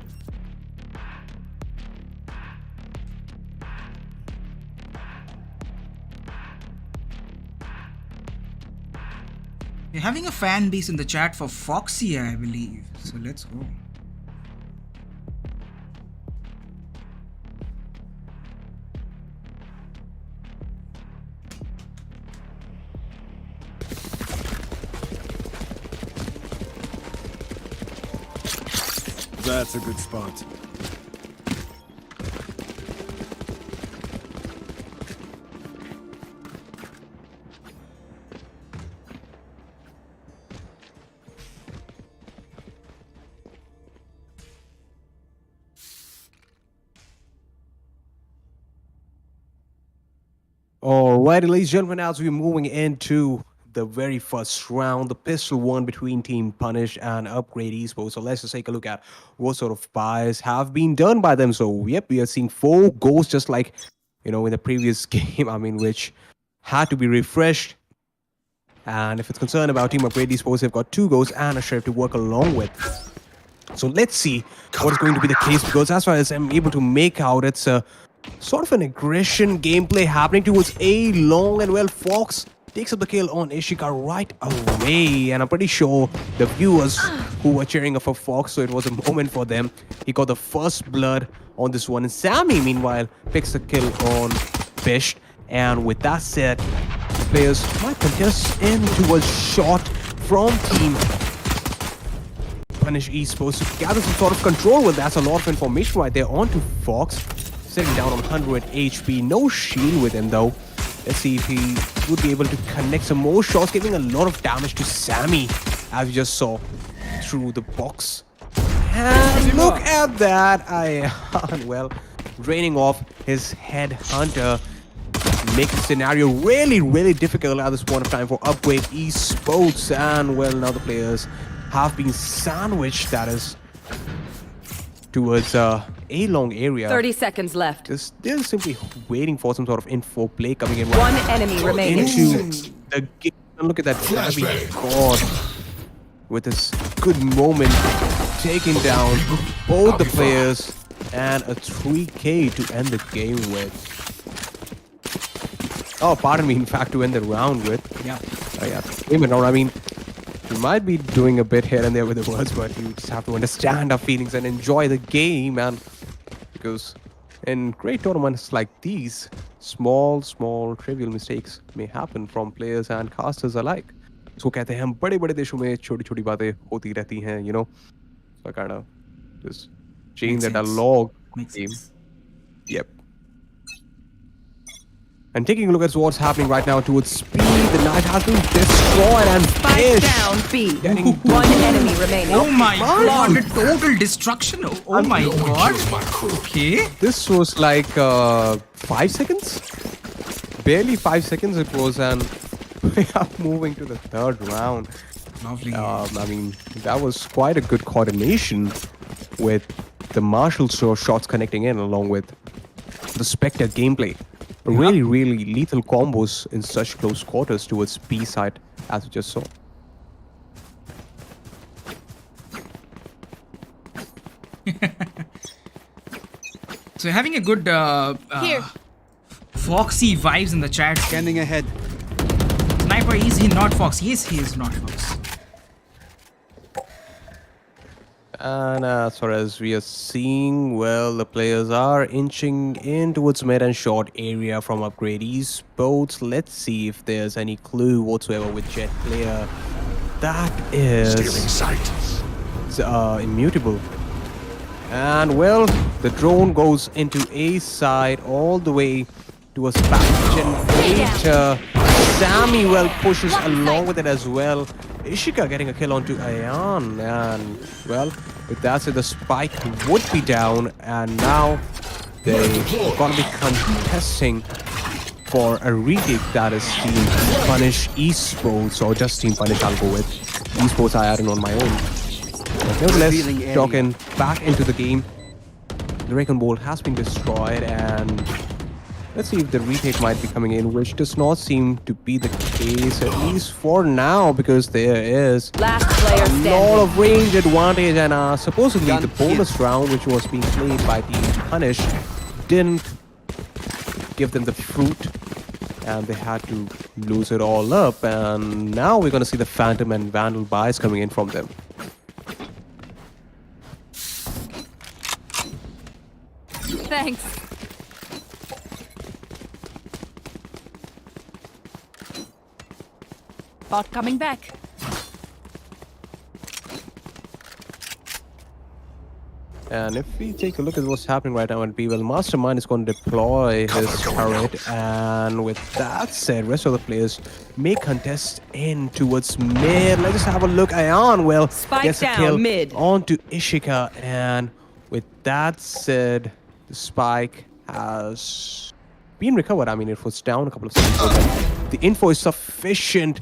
You're having a fan base in the chat for Foxy, I believe. So let's go. That's a good spot. Alrighty, ladies and gentlemen, as we're moving into the very first round, the pistol one between Team Punish and Upgrade Esports. So let's just take a look at what sort of buys have been done by them. So yep, we are seeing 4 goals just like, in the previous game, which had to be refreshed. And if it's concerned about Team Upgrade Esports, they've got 2 goals and a sheriff to work along with. So let's see what is going to be the case, because as far as I'm able to make out, it's a sort of an aggression gameplay happening towards A long, and well, Fox takes up the kill on Ishika right away, and I'm pretty sure the viewers who were cheering for Fox, so it was a moment for them. He got the first blood on this one, and Sammy meanwhile picks the kill on Bish. And with that said, the players might contest in towards shot from Team Punish Esports to gather some sort of control. Well, that's a lot of information right there. On to Fox, sitting down on 100 HP. No shield with him though. Let's see if he would be able to connect some more shots, giving a lot of damage to Sammy, as you just saw through the box. And look at that! Well, draining off his headhunter, making the scenario really difficult at this point of time for Upgrade Esports. And well, now the players have been sandwiched, that is, towards a long area. 30 seconds left. They're simply waiting for some sort of info play coming in. One enemy remaining. Into the game. And look at that heavy god with this good moment, taking down both the players, and a 3K to end the game with. Oh, pardon me, in fact, to end the round with. Yeah. Oh, yeah. Game round. I mean, you might be doing a bit here and there with the words, but you just have to understand our feelings and enjoy the game, man. Because in great tournaments like these, small trivial mistakes may happen from players and casters alike. So कहते हैं हम बड़े देशों में छोटी बातें होती रहती हैं, you know. So I kind of just change the dialogue. Makes game. sense. Yep. And taking a look at what's happening right now towards speed, the knight has been destroyed, and Spike Bish down B. getting One enemy remaining. Oh my god, the total destruction. Oh my god. Okay. This was like 5 seconds? Barely 5 seconds it was, and we are moving to the third round. Lovely. I mean, that was quite a good coordination with the martial shots connecting in along with the Spectre gameplay. Really lethal combos in such close quarters towards B side, as we just saw. So having a good Here. foxy vibes in the chat. Scanning ahead. Sniper, is he not Fox? Yes, he is not Fox. And as far as we are seeing, well, the players are inching in towards mid and short area from Upgrade Esports. Let's see if there's any clue whatsoever with Jet player. That Stealing is sight. immutable. And well, the drone goes into A side all the way to a back generator. Sammy well pushes along with it as well. Ishika getting a kill onto Ayan, and well, with that said, the spike would be down, and now they're gonna be contesting for a retake. That is Team Punish Esports, or just Team Punish. I'll go with Esports. I added on my own. But nevertheless, talking back into the game, the Wrecking Ball has been destroyed, and let's see if the retake might be coming in, which does not seem to be the case, at least for now, because there is Last player a standing. lot of range advantage, and supposedly the bonus round, which was being played by Team Punish, didn't give them the fruit, and they had to lose it all up, and now we're going to see the Phantom and Vandal buys coming in from them. Thanks. Bot coming back. And if we take a look at what's happening right now at B, well, Mastermind is going to deploy his turret, and with that said, rest of the players may contest in towards mid. Let's just have a look. Ayan, well, Spike gets a down, kill mid. onto Ishika, and with that said, the spike has been recovered. I mean, it was down a couple of seconds ago, but the info is sufficient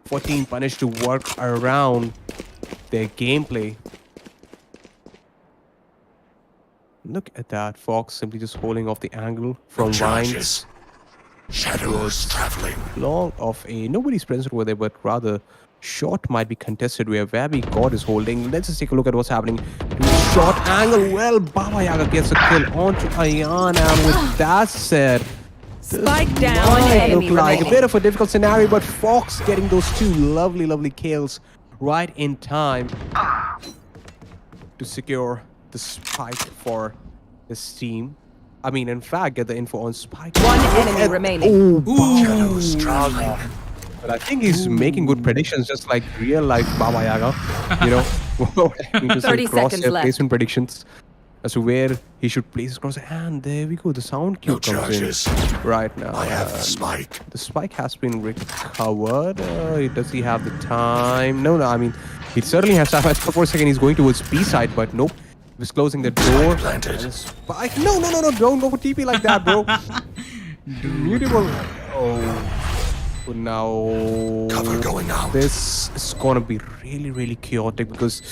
for Team Punish to work around their gameplay. Look at that, Fox simply just holding off the angle from Vines. Shadows traveling. Long of a nobody's present over there, but rather shot might be contested where Vabi God is holding. Let's just take a look at what's happening. Shot angle. Well, Baba Yaga gets a kill onto Ayan, and with that said, Spike down. might look Enemy like a remaining. bit of a difficult scenario, but Fox getting those two lovely kills right in time to secure the spike for his team. I mean, in fact, get the info on spike. One enemy remaining. But I think he's making good predictions, just like real life Baba Yaga. You know, 30 seconds left. placement predictions as to where he should place his crosshair. And there we go. The sound cue comes in right now. I have the spike. The spike has been recovered. Does he have the time? No. I mean, he certainly has time. For a second, he's going towards B side, but nope. He's closing the door. Planted. And spike. No. Don't go for TP like that, bro. Mutable. Oh. But now Cover going out. this is gonna be really chaotic because,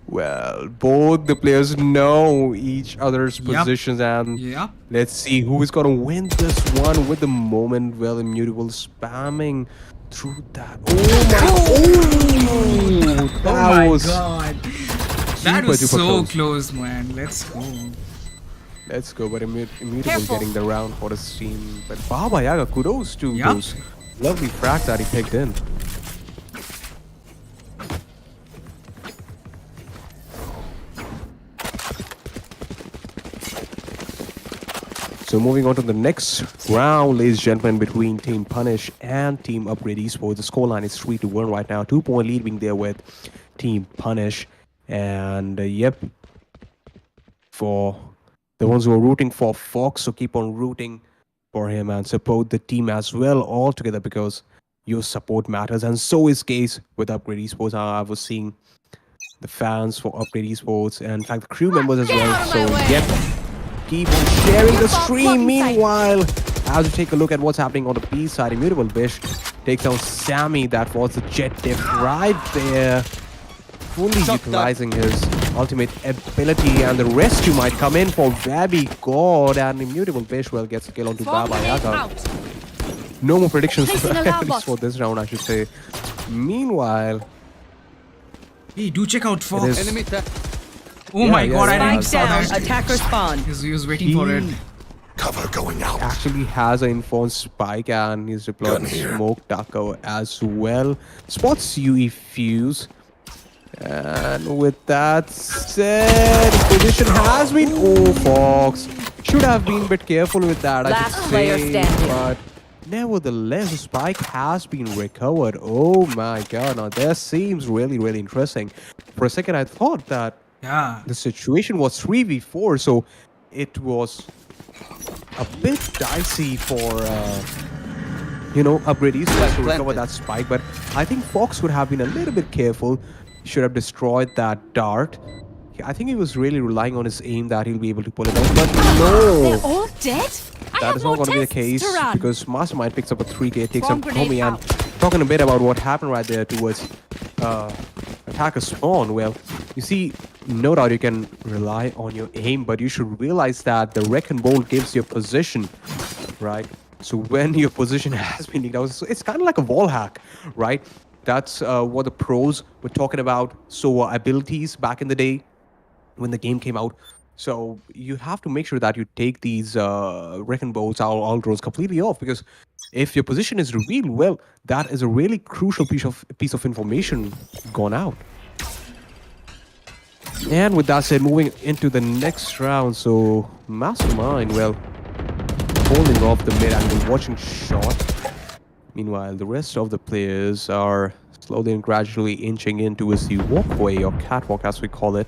well, both the players know each other's positions, and let's see who is gonna win this one with the moment. Well, Immutable spamming through that. Oh my was god. That was super so close. close, man. Let's go. Let's go, but Immutable getting the round for his team. But Baba Yaga, kudos to those lovely frags that he picked in. So moving on to the next round, ladies and gentlemen, between Team Punish and Team Upgrade Esports. The scoreline is 3-1 right now. 2-point lead being there with Team Punish. And yep, for the ones who are rooting for Fox, so keep on rooting for him and support the team as well all together, because your support matters, and so is case with Upgrade Esports. I was seeing the fans for Upgrade Esports and in fact the crew members as well. So yep, keep on sharing the stream. Meanwhile, as we take a look at what's happening on the B side, Immutable Bish takes out Sammy. That was the jet diff right there, fully utilizing his ultimate ability, and the rescue might come in for Vabi God, and Immutable Bish well gets a kill onto Baba Yaga. No more predictions at least for this round, I should say. Meanwhile, Hey, do check out Fox. Enemy Oh my god, I didn't Spike saw down. that. Attacker spawn. He was waiting for it. Cover going out. actually has an info on Spike, and he's deployed Gun here. Smoke Taco as well. Spots UE Fuse. And with that said, position has been... Oh, Fox. Should have been a bit careful with that, I Last should player say. standing. But nevertheless, the Spike has been recovered. Oh my god, now this seems really interesting. For a second, I thought that the situation was 3v4, so it was a bit dicey for, Upgrade Esports to recover that Spike. But I think Fox would have been a little bit careful. Should have destroyed that dart. I think he was really relying on his aim that he'll be able to pull it off, but no! They're all dead? That is not going to be the case, because Mastermind picks up a 3K, takes up Tourny, and talking a bit about what happened right there towards attacker spawn. Well, you see, no doubt you can rely on your aim, but you should realize that the Wreck and Bolt gives you a position, right? So when your position has been leaked out, it's kind of like a wall hack, right? That's what the pros were talking about. So abilities back in the day when the game came out. So you have to make sure that you take these Wrecking Bolts, all drones completely off, because if your position is revealed, well, that is a really crucial piece of information gone out. And with that said, moving into the next round, so Mastermind, well, holding off the mid-angle, watching shot. Meanwhile, the rest of the players are slowly and gradually inching in towards the walkway, or catwalk as we call it.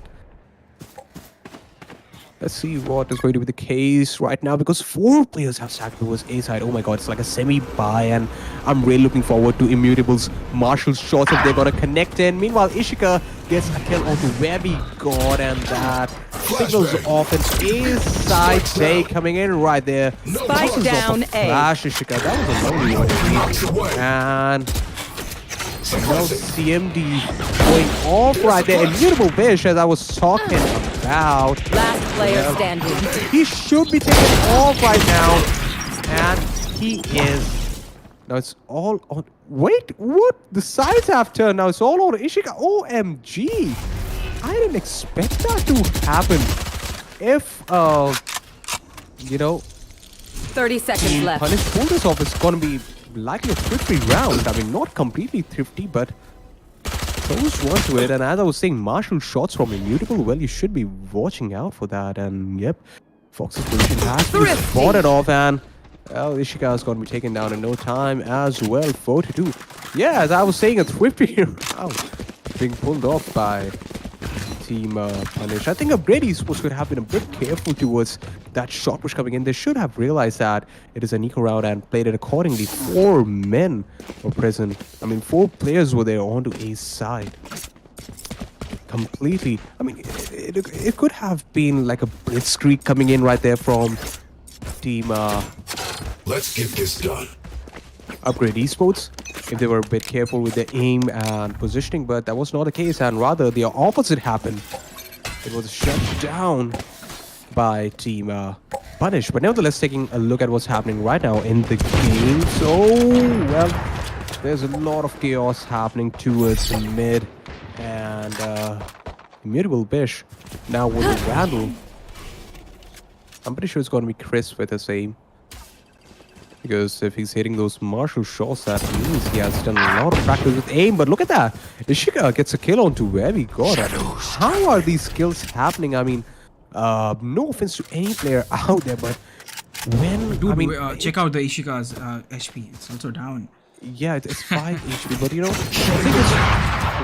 Let's see what is going to be the case right now, because 4 players have sacked towards A side. Oh my god, it's like a semi-buy, and I'm really looking forward to Immutable's martial shots if they're going to connect in. Meanwhile, Ishika gets a kill onto Webby God, and that signals offense. A side Tay coming in right there. Spike down A. Flash Ishika, that was a lovely one. And no CMD going off right there. Immutable Bish, as I was talking about. Last player standing. He should be taken off right now. And he is Now it's all on. Wait, what? The sides have turned. Now it's all on Ishika. OMG. I didn't expect that to happen. If, you know, 30 seconds left. Punish pull this off, it's going to be likely a thrifty round. I mean, not completely thrifty, but close one to it. And as I was saying, martial shots from Immutable, well, you should be watching out for that. And yep, Fox's position has to be spotted off. And well, Ishika is going to be taken down in no time as well. 4-2. Yeah, as I was saying, a thrifty round being pulled off by Team Punish. I think UpgradeEsports could have been a bit careful towards that shot push coming in. They should have realized that it is an eco round and played it accordingly. 4 men were present. I mean, 4 players were there onto A's side. Completely. I mean, it could have been like a blitzkrieg coming in right there from Team Let's get this done. UpgradeEsports, if they were a bit careful with their aim and positioning, but that was not the case, and rather the opposite happened. It was shut down by Team Punish. But nevertheless, taking a look at what's happening right now in the game. So, well, there's a lot of chaos happening towards the mid, and Immutable Bish now with the Vandal. I'm pretty sure it's going to be Chris with his aim. Because if he's hitting those martial shots, that means he has done a lot of practice with aim. But look at that. Ishika gets a kill onto where we got it. How are these kills happening? I mean, no offense to any player out there, but when... Dude, I mean, check out the Ishika's HP. It's also down. Yeah, it's 5 HP. But you know, the thing is,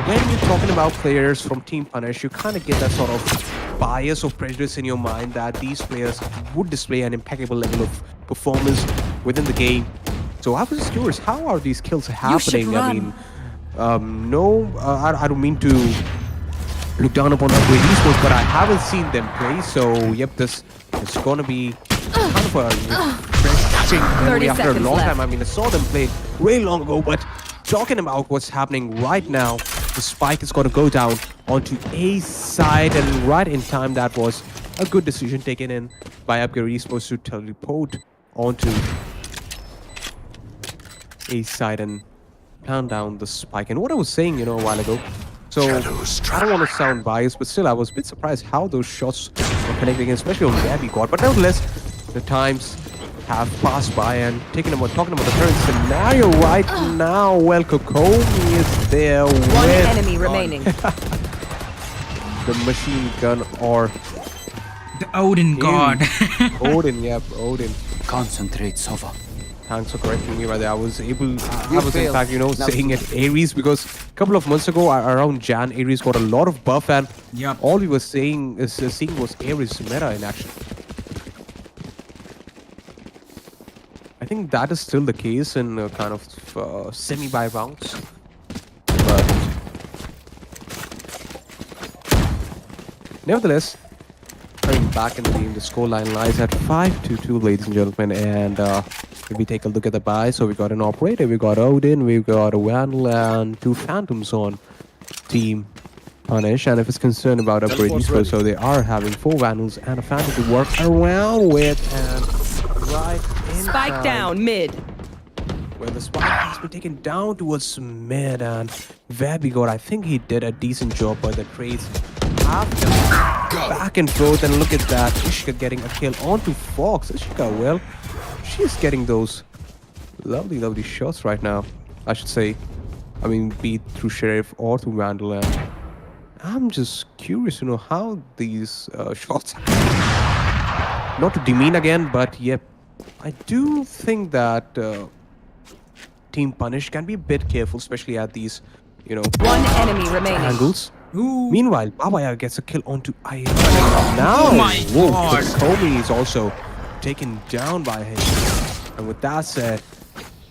when you're talking about players from Team Punish, you kind of get that sort of bias or prejudice in your mind that these players would display an impeccable level of performance within the game. So I was just curious, how are these kills happening? I mean, I don't mean to look down upon UpgradeEsports, but I haven't seen them play. So yep, this is gonna be kind of a refreshing memory after a long time. I mean, I saw them play way long ago, but talking about what's happening right now, the spike is going to go down onto A side, and right in time, that was a good decision taken in by UpgradeEsports to teleport onto A side and pound down the spike. And what I was saying, you know, a while ago, so I don't want to sound biased, but still I was a bit surprised how those shots were connecting, especially on where we got. But nevertheless, the times have passed by, and talking about the current scenario right now. Well, Kokomi is there with 1 enemy remaining. the machine gun, or The Odin god. Odin. Yep, Odin. Concentrate, Sova. Thanks for correcting me right there. I was in fact, you know, saying it Ares, because a couple of months ago, around Jan, Ares got a lot of buff, and all we were seeing was Ares meta in action. I think that is still the case in kind of semi-buy rounds. But nevertheless, coming back in the game, the scoreline lies at 5-2, ladies and gentlemen. And if we take a look at the buy, so we got an Operator, we got Odin, we got a Vandal, and 2 Phantoms on Team Punish. And if it's concerned about UpgradeEsports, so they are having 4 Vandals and a Phantom to work around with, and right in Spike down mid. Well, the spike has been taken down towards mid, and Vabigod, I think he did a decent job by the trades after back and forth. And look at that, Ishika getting a kill onto Fox. Ishika, well, she's getting those lovely shots right now, I should say. I mean, be it through Sheriff or through Vandal. And I'm just curious to know how these shots happen. Not to demean again, but yep, I do think that Team Punish can be a bit careful, especially at these, you know, 1 enemy remaining. angles. Ooh. Meanwhile, Babaya gets a kill onto Aya. Now, Oh my God. Kobe is also taken down by him. And with that said,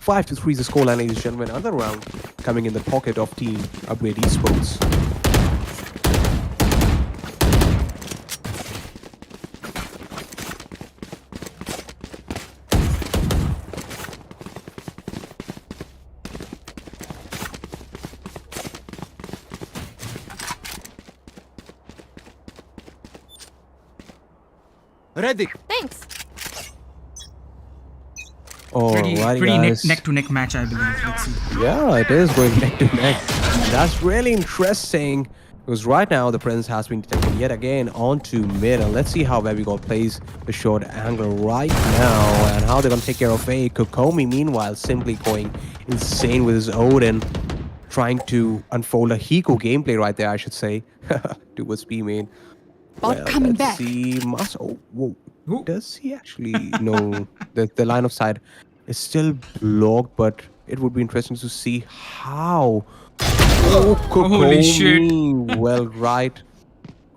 5-3 is the scoreline, ladies and gentlemen. Another round coming in the pocket of Team UpgradeEsports. Ready. Thanks. Alrighty, Pretty guys. neck to neck match, I believe. Let's see. Yeah, it is going neck to neck. That's really interesting. Because right now the presence has been detected yet again onto mid, and let's see how Babygol plays the short angle right now and how they're gonna take care of A. Kokomi meanwhile simply going insane with his Odin, trying to unfold a Hiko gameplay right there, I should say, towards B main. Bot coming let's back. see. Oh, whoa. Who? Does he actually know the line of sight is still blocked, but it would be interesting to see how. Oh, Holy shit. Kokomi. Well, right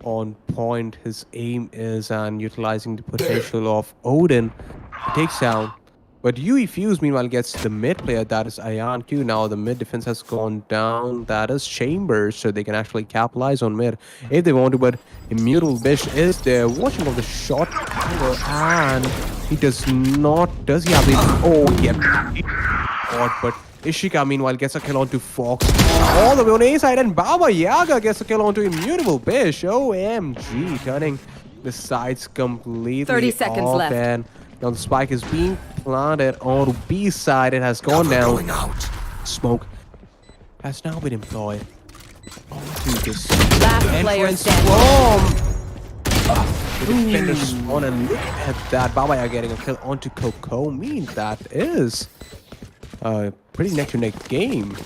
on point his aim is, and utilizing the potential of Odin, he takes down. But UE Fuse meanwhile gets the mid player, that is Ayan Q. Now the mid defense has gone down, that is Chambers, so they can actually capitalize on mid if they want to. But Immutable Bish is there, watching of the shot angle, and he does not. Does he have the? Oh, yep. But Ishika meanwhile gets a kill onto Fox all the way on A side, and Baba Yaga gets a kill onto Immutable Bish. OMG, turning the sides completely 30 seconds off, left. and now the spike is being planted on B side. It has gone down. Going out. Smoke has now been employed onto this Last player entrance standing. from the defender spawn, and look at that. Baba Yaga getting a kill onto Kokomi. That is a pretty neck-to-neck game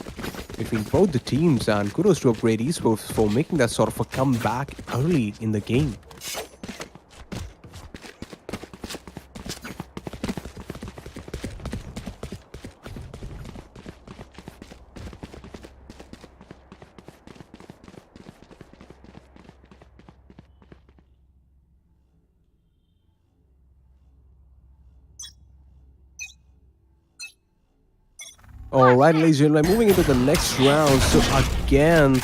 between both the teams, and kudos to UpgradeEsports for making that sort of a comeback early in the game. Alright, ladies and gentlemen, moving into the next round. So again,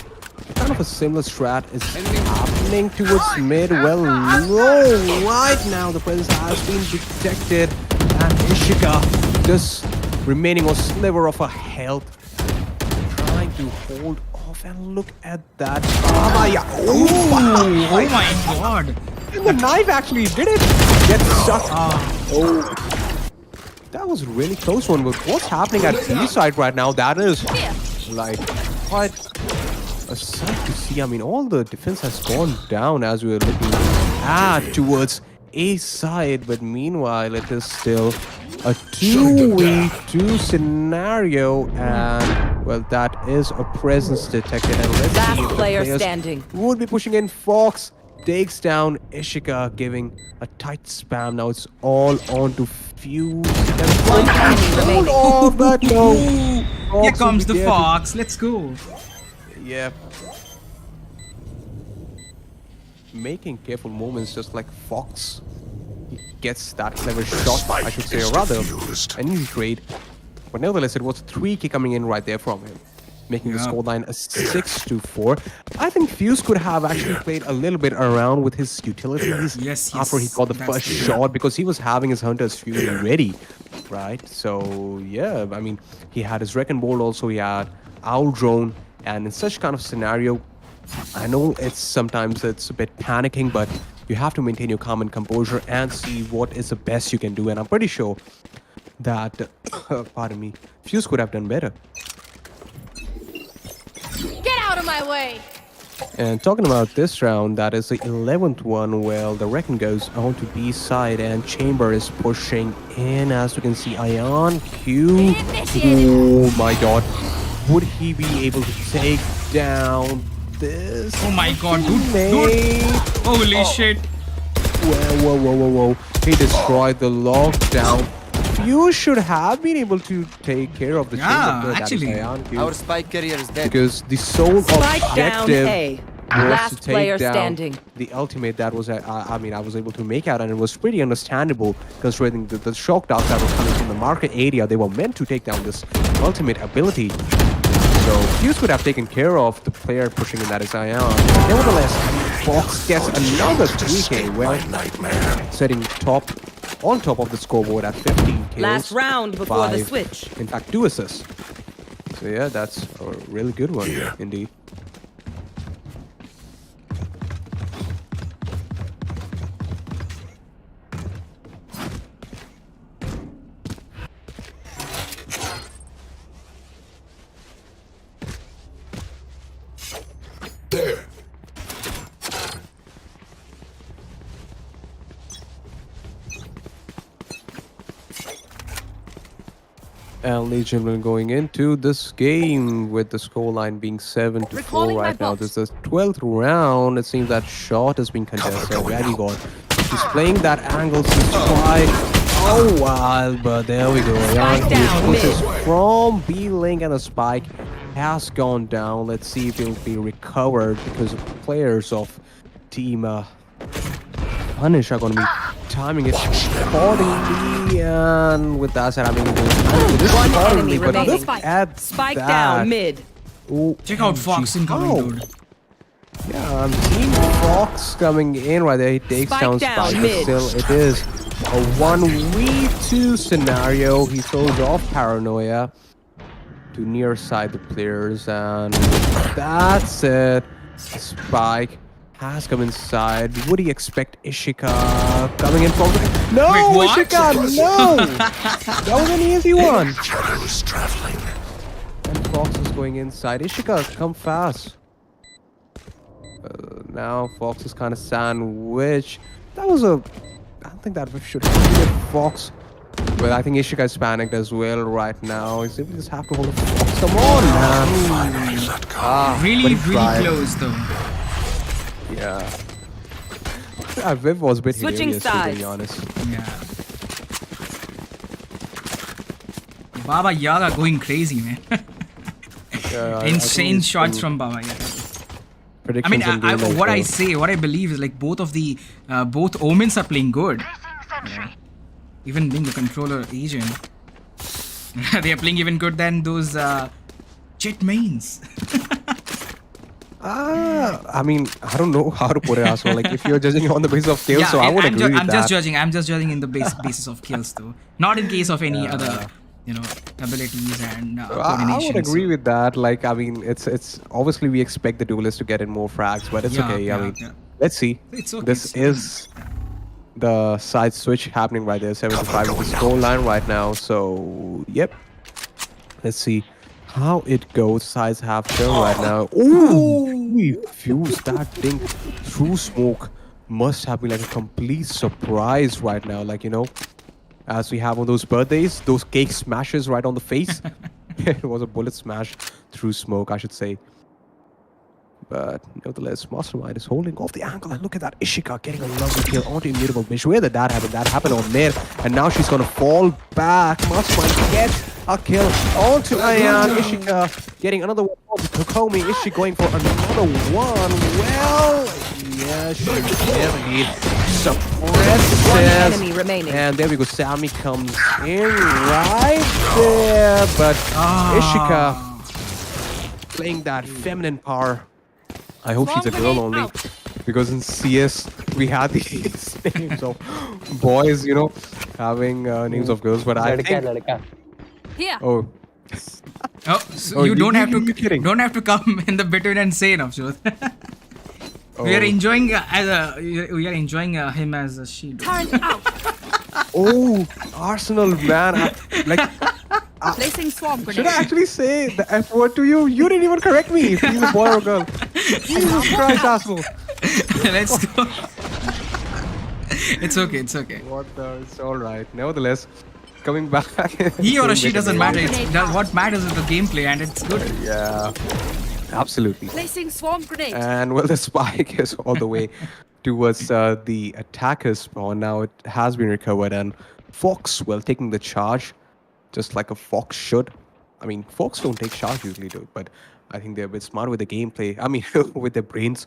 kind of a similar strat is happening towards mid. Well, no, right now the presence has been detected, and Ishika just remaining a sliver of a health, trying to hold off, and look at that. Oh my god. And the knife actually did it. Get stuck. Oh. That was a really close one. But what's happening at B side right now, that is like quite a sight to see. I mean, all the defense has gone down as we were looking at towards A side, but meanwhile it is still a 2v2 scenario, and well, that is a presence detected. And let's Last see if the player players standing. would be pushing in. Fox takes down Ishika, giving a tight spam. Now it's all on to Fuse. One enemy remaining. Oh, but no. Here Fox comes will the be there Fox. Let's go. Yep. Making careful movements, just like Fox. He gets that clever shot, I should say, or rather, an easy trade. But nevertheless, it was a 3K coming in right there from him, making the scoreline a 6-4. I think Fuse could have actually played a little bit around with his utilities Yes, after he got the that's first true. shot, because he was having his Hunter's Fury ready, right? So, yeah, I mean, he had his Wrecking Ball also, he had Owl Drone, and in such kind of scenario, I know sometimes it's a bit panicking, but you have to maintain your calm and composure and see what is the best you can do. And I'm pretty sure that, pardon me, Fuse could have done better. Get out of my way! And talking about this round, that is the 11th one. Well, the Wrecking goes on to B side, and Chamber is pushing in. As you can see, Ion Q. Oh my god. Would he be able to take down this? Oh my god, dude. teammate? Holy shit. Whoa. He destroyed the lockdown. You should have been able to take care of the Yeah, Chamber. actually. Our spy carrier is dead. Because the sole Spike down objective A. was Last to take player down standing. the ultimate. That was, I mean, I was able to make out, and it was pretty understandable considering the shock darts that were coming from the market area. They were meant to take down this ultimate ability. So Fuse could have taken care of the player pushing in, that is Ion. Nevertheless, Fox gets another 3K, well, setting on top of the scoreboard at 15 kills. Last round before the 5, switch. in fact, 2 assists. So yeah, that's a really good one, indeed. And ladies and gentlemen, going into this game with the scoreline being 7-4 Recalling my right now. box. This is 12th round. It seems that shot has been contested. Very good. He's playing that angle to strike. Oh, wow. But there we go. Spike down, Pushes from B-Link and the spike has gone down. Let's see if it'll be recovered because the players of Team Punish are going to be timing it accordingly. And with that said, I mean, this One accordingly, enemy but remaining. look at Spike that. down mid. Oh, Check out Fox geez. incoming, Oh, dude. yeah, I'm seeing Fox coming in right there. He takes Spike down down, Spike, but mid. still it is a 1v2 scenario. He throws off Paranoia to near side the players, and that's it. Spike has come inside. Would he expect Ishika coming in from the... No, Wait, what? Ishika, no! That was an easy one. Shadows traveling. And Fox is going inside. Ishika, come fast. Now Fox is kind of sandwiched. That was a... I don't think that should have been Fox. Well, I think Ishika is panicked as well right now. He's simply just have to hold the Fox. Come on, man. Finally let go. Really, but he really tried. close though. Yeah. Viv was a bit Switching hilarious, to be sides. honest. Yeah. Baba Yaga going crazy, man. Yeah, I Insane think shots some from Baba Yaga. I predictions mean, in game like what I that. say, what I believe is like both of the both Omens are playing good. Yeah. Even being the controller agent, they are playing even good than those Jet mains. I mean, I don't know how to put it as well. Like, if you're judging on the basis of kills, so I would agree with I'm that. just judging. I'm just judging in the basis of kills, though. Not in case of any other, you know, abilities and I coordination. would agree so- with that. Like, I mean, it's obviously we expect the duelist to get in more frags, but it's Yeah, okay. I yeah, mean, yeah. let's see. It's okay, This it's is the side switch happening right there, 7-5 with the score line right now. So, yep. Let's see how it goes. Sides have turn right now. Ooh, we fused that thing through smoke. Must have been like a complete surprise right now. Like, you know, as we have on those birthdays, those cake smashes right on the face. It was a bullet smash through smoke, I should say. But nevertheless, Mastermind is holding off the angle. And look at that, Ishika getting a lovely kill onto Immutable Bitch. Where did that happen? That happened on there. And now she's gonna fall back. Mastermind gets a kill onto Ayan. Ishika getting another one onto Kokomi. Is she going for another one? Well, yeah, she indeed suppresses. One enemy remaining. And there we go. Sammy comes in right there. But Ishika playing that feminine power. I hope she's a girl only, because in CS we had these names of boys, you know, having names of girls. But I think, Here. oh, Oh, so Oh, you don't have you're to kidding. don't have to come in the between and say enough, Jyoth. We are Oh. enjoying we are enjoying him as a she. Turn out. oh, Arsenal man, like. Placing swarm Should grenade. I actually say the F word to you? You didn't even correct me if he's a boy or girl. Jesus Christ, Arsenal. Let's go. It's okay. It's okay. What the? It's alright. Nevertheless, coming back. He or she doesn't matter. Grenade out. What matters is the gameplay, and it's good. Yeah, absolutely. Placing swarm grenade. And well, the spike is all the way towards the attacker's spawn. Now it has been recovered, and Fox, well, taking the charge, just like a Fox should. I mean, Fox don't take charge usually, dude, but I think they're a bit smart with the gameplay. I mean, with their brains.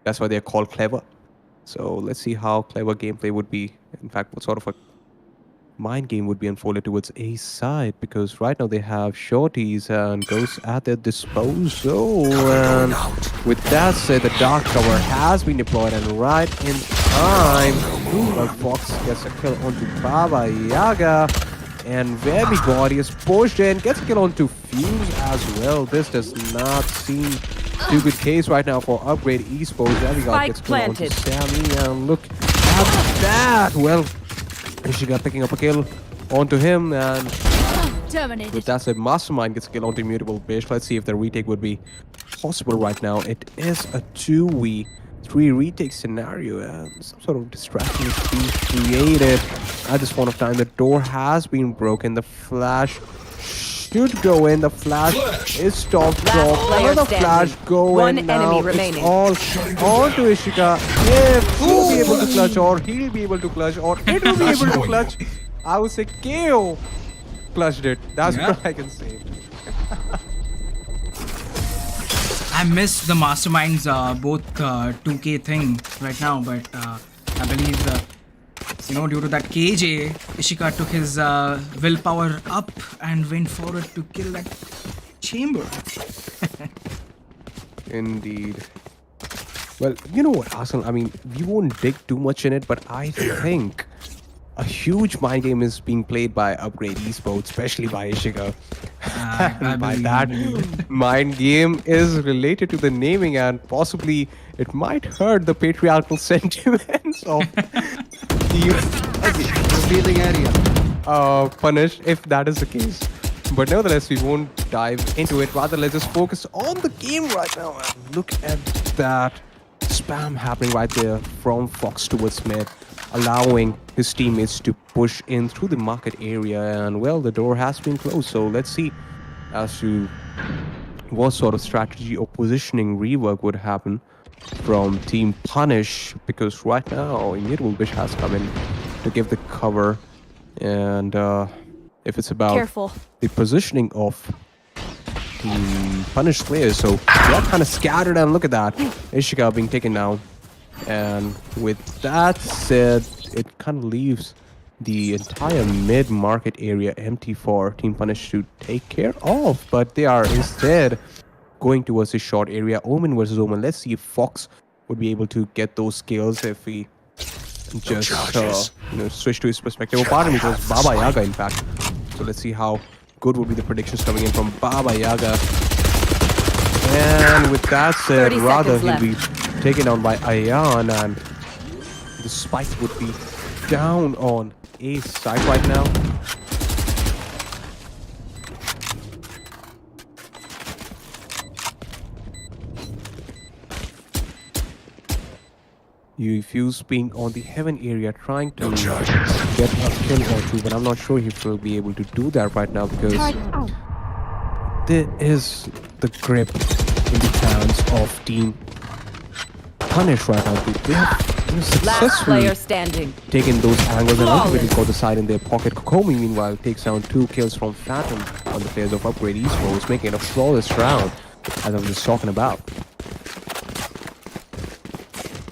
That's why they're called clever. So let's see how clever gameplay would be. In fact, what sort of a mind game would be unfolded towards A side, because right now they have shorties and ghosts at their disposal. And with that said, the dark cover has been deployed, and right in time, well, Fox gets a kill onto Baba Yaga, and very body is pushed in, gets a kill onto Fuse as well. This does not seem too good case right now for Upgrade Esports. There we go, Spike gets kill onto planted. Sammy, and look at that. Well, Ishika picking up a kill onto him, and Terminated. with that said, Mastermind gets a kill onto Immutable Bitch. Let's see if the retake would be possible right now. It is a 2v3 retake scenario, and some sort of distraction is being created at this point of time. The door has been broken. The flash should go in. The flash is stopped. Drop. player Another flash standing. going One now. enemy It's remaining. all on to Ishika. If he'll be able to clutch, or he'll be able to clutch, or it will be able to clutch. I would say KO clutched it. That's Yeah. what I can say. I missed the Masterminds both 2K thing right now, but I believe due to that KJ, Ishika took his willpower up and went forward to kill that chamber. Indeed. Well, you know what, Arsenal? I mean, we won't dig too much in it, but I think a huge mind game is being played by UpgradeEsports, especially by Ishika. I By believe- that, mind game is related to the naming, and possibly it might hurt the patriarchal sentiments of Team Revealing area. Punish, if that is the case. But nevertheless, we won't dive into it. Rather, let's just focus on the game right now. And look at that spam happening right there from Fox towards mid, allowing his teammates to push in through the market area. And well, the door has been closed. So let's see as to what sort of strategy or positioning rework would happen from Team Punish, because right now Immutable Bish has come in to give the cover. And if it's about Careful. the positioning of the Punish players, so they're kind of scattered, and look at that, Ishika being taken down. And with that said, it kind of leaves the entire mid-market area empty for Team Punish to take care of, but they are instead going towards the short area. Omen versus Omen. Let's see if Fox would be able to get those kills if we just charges. switch to his perspective. Oh, pardon me, it was Baba Yaga in fact. So let's see how good would be the predictions coming in from Baba Yaga. And with that said, 30 rather seconds he'll be taken down by Ayan, and the spike would be down on A's side right now. Ufuse being on the heaven area, trying to No charges. get a kill or two, but I'm not sure if we'll be able to do that right now, because there is the grip in the hands of Team Punish right now. They have Last successfully player standing. taken those angles and ultimately Flawless. got the side in their pocket. Kokomi, meanwhile, takes down 2 kills from Phantom on the players of UpgradeEsports, making it a flawless round, as I was just talking about.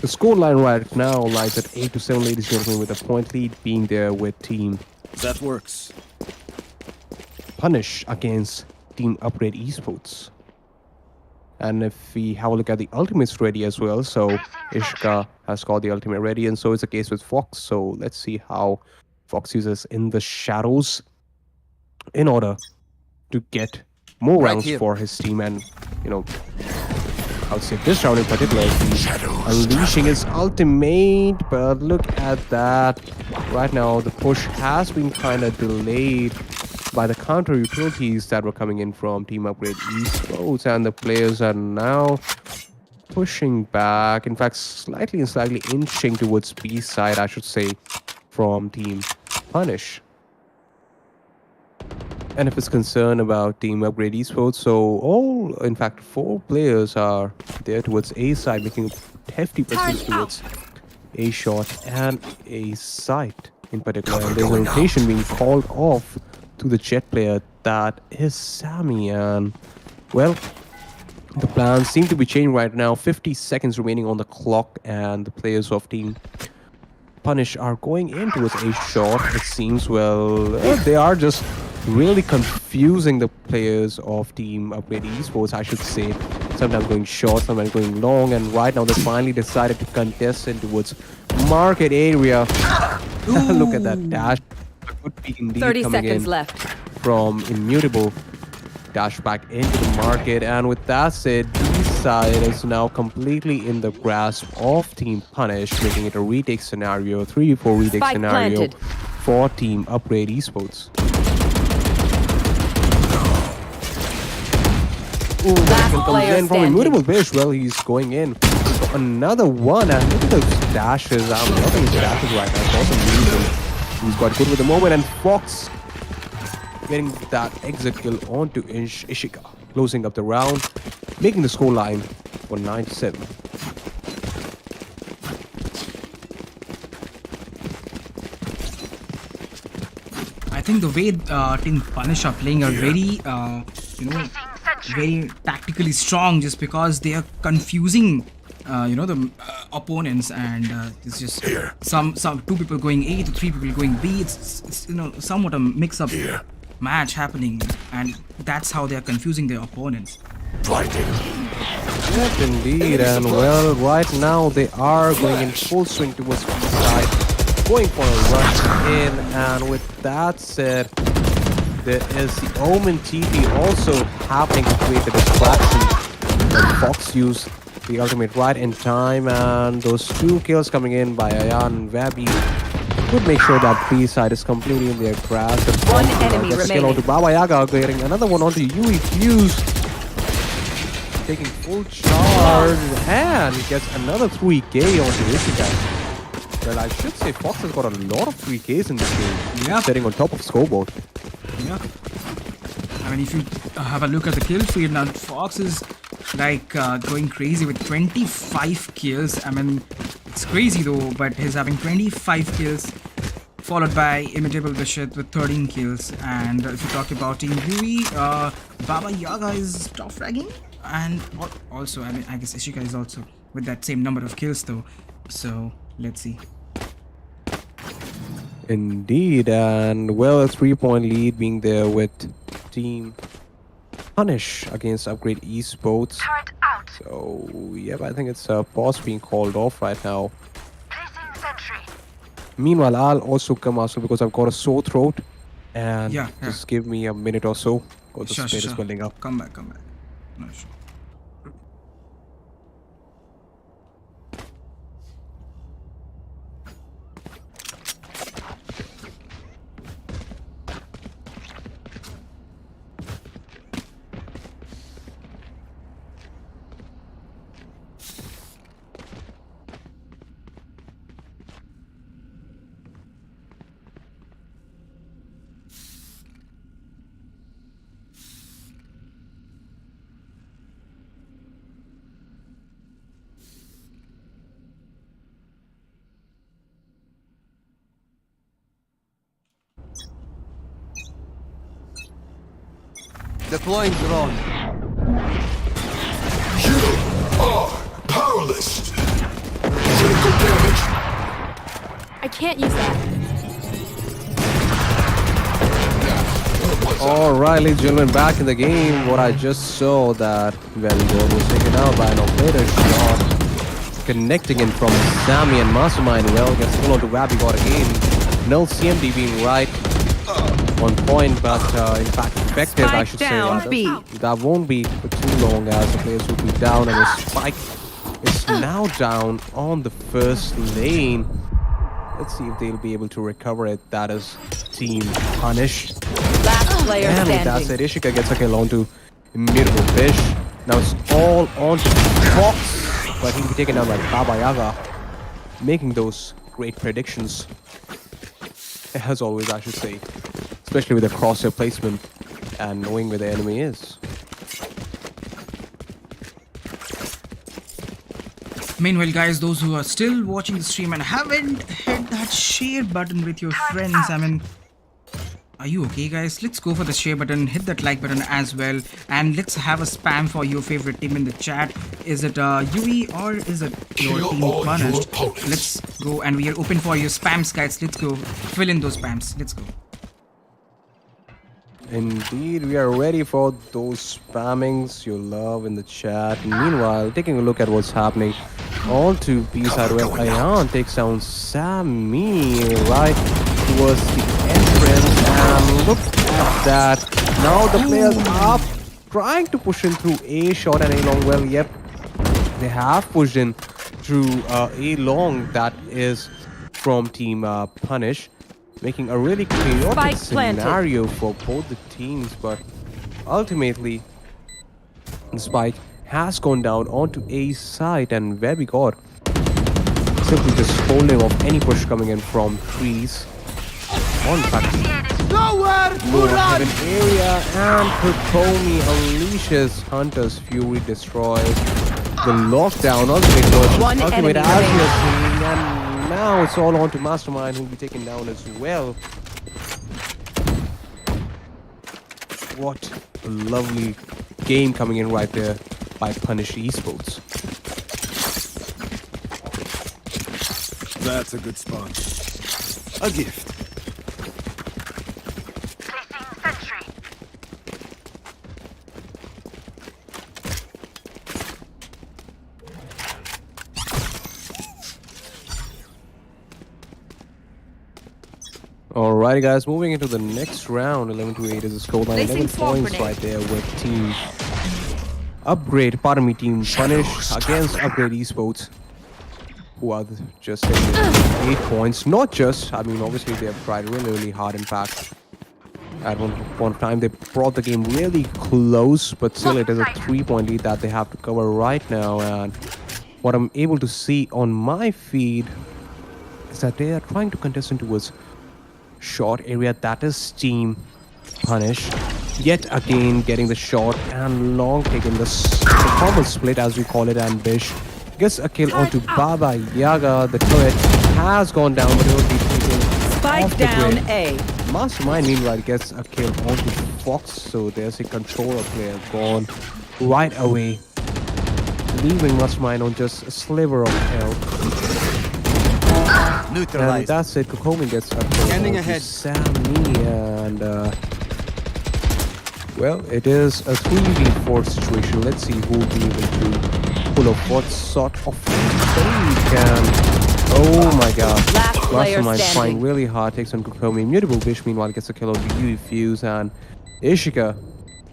The scoreline right now lies at 8-7, ladies and gentlemen, with a point lead being there with Team That works. Punish against Team UpgradeEsports. And if we have a look at the ultimates ready as well, so Ishka has got the ultimate ready, and so is the case with Fox. So let's see how Fox uses in the shadows in order to get more Right rounds here. for his team. And I would say this round in particular, he's unleashing his ultimate. But look at that. Right now, the push has been kind of delayed by the counter utilities that were coming in from Team UpgradeEsports, and the players are now pushing back. In fact, slightly inching towards B side, I should say, from Team Punish. And if it's concerned about Team UpgradeEsports, so in fact, 4 players are there towards A side, making a hefty presence towards A short and A site in particular. Cover And there's a going out. rotation being called off to the jet player, that is Sammy. And well, the plans seem to be changing right now. 50 seconds remaining on the clock, and the players of Team Punish are going in towards A short. It seems, well, they are just really confusing the players of Team UpgradeEsports, I should say. Sometimes going short, sometimes going long, and right now they finally decided to contest in towards market area. Look at that dash. A good peek indeed 30 coming seconds in left. from Immutable. Dash back into the market, and with that said, B side is now completely in the grasp of Team Punish, making it a retake scenario, 3v4 retake Spike scenario planted. for Team UpgradeEsports. Ooh, Last comes player in from standing. Immutable Bish. Well, he's going in for another one, and look at those dashes. I'm loving his dashes right now for some reason. He's got good with the moment, and Fox getting that exit kill onto Ishika, closing up the round, making the scoreline for 9-7. I think the way Team Punish are playing are very, very tactically strong, just because they are confusing, the opponents, and it's just some two people going A to 3 people going B. It's somewhat a mix-up match happening, and that's how they are confusing their opponents. Blinding. Yes, indeed, and well, right now they are going in full swing towards the side, going for a rush in, and with that said, there is the Omen TP also happening to create a distraction. But Fox used the ultimate right in time, and those 2 kills coming in by Ayan and Vabi would make sure that B side is completely in their grasp. One enemy gets skill remaining. onto Baba Yaga, getting another one onto Yui Fuse, taking full charge, and gets another 3K onto Ishika. Well, I should say Fox has got a lot of 3Ks in this game. Yeah. Sitting on top of scoreboard. Yeah. I mean, if you have a look at the kill feed now, Fox is like going crazy with 25 kills. I mean, it's crazy though, but he's having 25 kills, followed by Imitable Bishop with 13 kills. And if you talk about Team Yui, Baba Yaga is top fragging, and also, I mean, I guess Ishika is also with that same number of kills though. So let's see. Indeed, and well, a 3-point lead being there with Team Punish against UpgradeEsports. So, yep, I think it's a pause being called off right now. Meanwhile, I'll also come also because I've got a sore throat, and just give me a minute or so. Got the status building up. Come back. No, sure. Deploying drone. You are powerless. Critical damage. I can't use that. Alright, ladies and gentlemen, back in the game. What I just saw that Valorant was taken out by an operator shot, connecting in from Sammy and Mastermind. Well, gets full onto Wabi got again. Null CMD being right on point, but in fact effective, I should say. Down, B. That won't be for too long, as the players will be down, and the spike is now down on the first lane. Let's see if they'll be able to recover it. That is Team Punish. Last player And with that standing. said, Ishika gets a kill onto Immutable Fish. Now it's all onto Fox, but he'll be taken down by Baba Yaga, making those great predictions. As always, I should say. Especially with the crosshair placement and knowing where the enemy is. Meanwhile, guys, those who are still watching the stream and haven't hit that share button with your friends, I mean, are you okay, guys? Let's go for the share button, hit that like button as well, and let's have a spam for your favorite team in the chat. Is it Yui or is it your Kill team all Punished? your opponents. Let's go, and we are open for your spams, guys. Let's go. Fill in those spams. Let's go. Indeed, we are ready for those spammings you love in the chat. Meanwhile, taking a look at what's happening on to B side, where Ayan takes down Sammy right towards the entrance, and look at that. Now the players are trying to push in through A short and A long. Well, yep, they have pushed in through A long. That is from Team Punish, making a really chaotic Spike planted. scenario for both the teams, but ultimately the spike has gone down onto A side, and Webby got simply just holding off any push coming in from trees on factory. Nowhere to More run! heaven area, and Tourny unleashes Hunter's Fury, destroys the lockdown, ultimate version, One ultimate enemy as we remaining. are seeing, and now it's all on to Mastermind, who will be taken down as well. What a lovely game coming in right there by Punish Esports. That's a good spot. A gift. Alrighty guys, moving into the next round. 11-8 is the scoreline. 11 Placing swarm points grenade. right there with Team pardon me, Team Punish against Upgrade Esports, who are just getting 8 points. Not just, I mean, obviously they have tried really, really hard. In fact, at one point of time, they brought the game really close, but still it is a 3-point lead that they have to cover right now. And what I'm able to see on my feed is that they are trying to contest towards short area, that is Team Punish. Yet again getting the short and long, taking the common split as we call it, and Bish gets a kill onto Baba Yaga. The turret has gone down, but it will be taken Spike off the down grid. A. Mastermind meanwhile gets a kill onto Fox, so there's a controller player gone right away, leaving Mastermind on just a sliver of health. And Neutralized. that's it. Kokomi gets up Scanning onto ahead. Sammy, and well, it is a 3v4 situation. Let's see who will be able to pull off what sort of fake. And oh my god, Last player Mastermind trying standing. really hard, takes on Kokomi. Mutable Bish meanwhile gets a kill on UV Fuse, and Ishika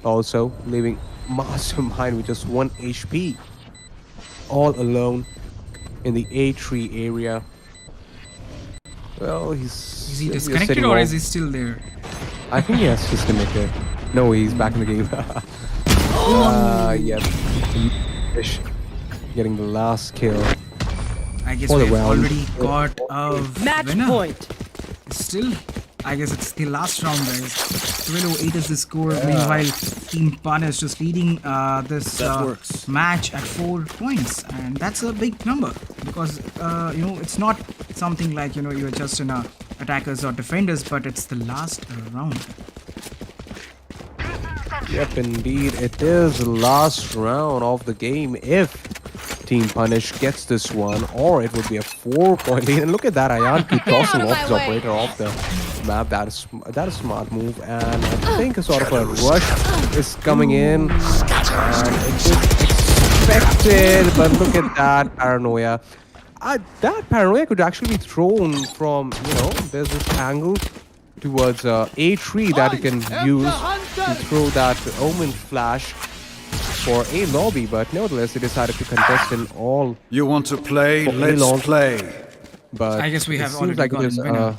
also leaving Mastermind with just 1 HP, all alone in the A3 area. Well, Is he just disconnected sitting or off. is he still there? I think he has disconnected. No, he's back in the game. Yep. Fish getting the last kill. I guess For the we've round. already got a Match winner. point. Still, I guess it's the last round, guys. 12-8 is the score. Meanwhile, Team Punish just leading this That works. match at 4 points, and that's a big number because you know, it's not something like, you know, you're just in a attackers or defenders, but it's the last round. Yep, indeed. It is the last round of the game if Team Punish gets this one, or it would be a 4-point lead. And look at that, Ayan keep tossing off his operator off the map. That is a smart move, and I think a sort of a rush is coming in, and it is expected. But look at that paranoia. That paranoia could actually be thrown from, you know, there's this angle towards A3 that you can use to throw that Omen flash for a lobby, but nevertheless they decided to contest in all. You want to play? For Let's Elon. play. But I guess we it have seems already like gotten it is winner.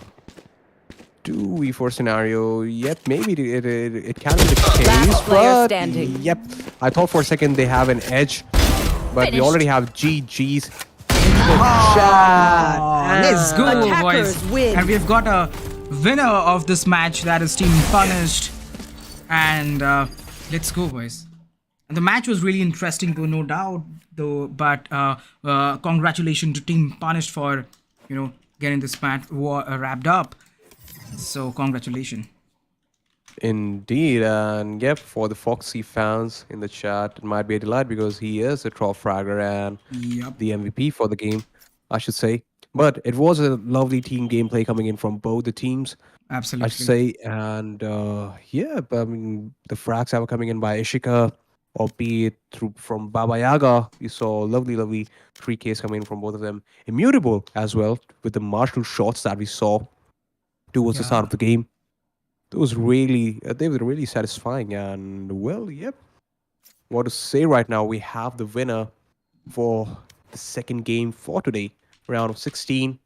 2v4 scenario. Yep, maybe it can be the case, Last player but standing. yep, I thought for a second they have an edge, but we already have GG's in the chat. Let's go, Attackers boys! win. And we've got a winner of this match, that is Team Punished. And let's go, boys. And the match was really interesting, though, no doubt, though. But congratulations to Team Punished for, you know, getting this match wrapped up. So congratulations. Indeed, and yep, for the Foxy fans in the chat, it might be a delight because he is a top fragger and Yep. the MVP for the game, I should say. But it was a lovely team gameplay coming in from both the teams, Absolutely. I should say. And yeah, but, I mean, the frags that were coming in by Ishika, albeit through from Baba Yaga, you saw lovely, lovely 3Ks coming in from both of them. Immutable as well with the martial shots that we saw towards the start of the game. It was really, they were really satisfying. And well, yep. What to say right now? We have the winner for the second game for today, round of 16.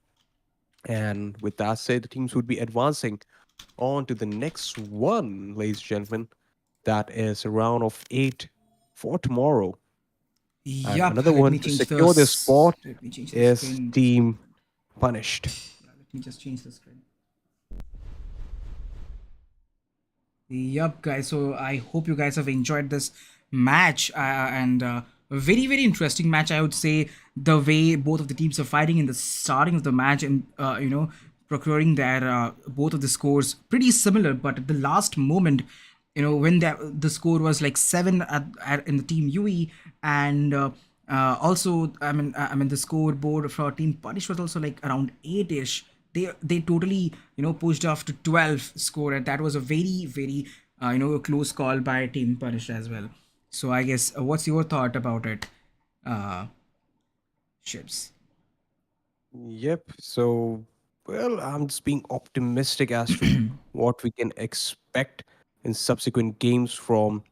And with that said, the teams would be advancing on to the next one, ladies and gentlemen. That is a round of 8 for tomorrow. And Yep. another let one me to change secure this spot let me change the is screen. Team Punished. Let me just change the screen. Yup, guys. So I hope you guys have enjoyed this match and a very, very interesting match. I would say the way both of the teams are fighting in the starting of the match and, procuring their both of the scores pretty similar. But at the last moment, when the score was like 7 in the team UE and also I mean the scoreboard for team Punish was also like around 8ish. They totally pushed off to 12 score, and that was a very, very close call by team Punish as well. So I guess what's your thought about it, uh Ships? Yep. So, well, I'm just being optimistic as to what we can expect in subsequent games from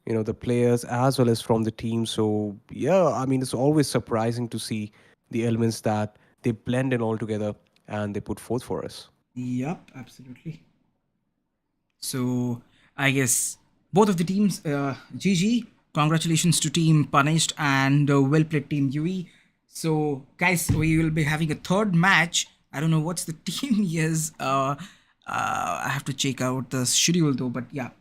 the players as well as from the team. So yeah, I mean, it's always surprising to see the elements that they blend in all together and they put forth for us. Yup, absolutely. So I guess both of the teams, GG. Congratulations to Team Punished and well played Team UE. So guys, we will be having a third match. I don't know what's the team is. I have to check out the schedule though. But yeah,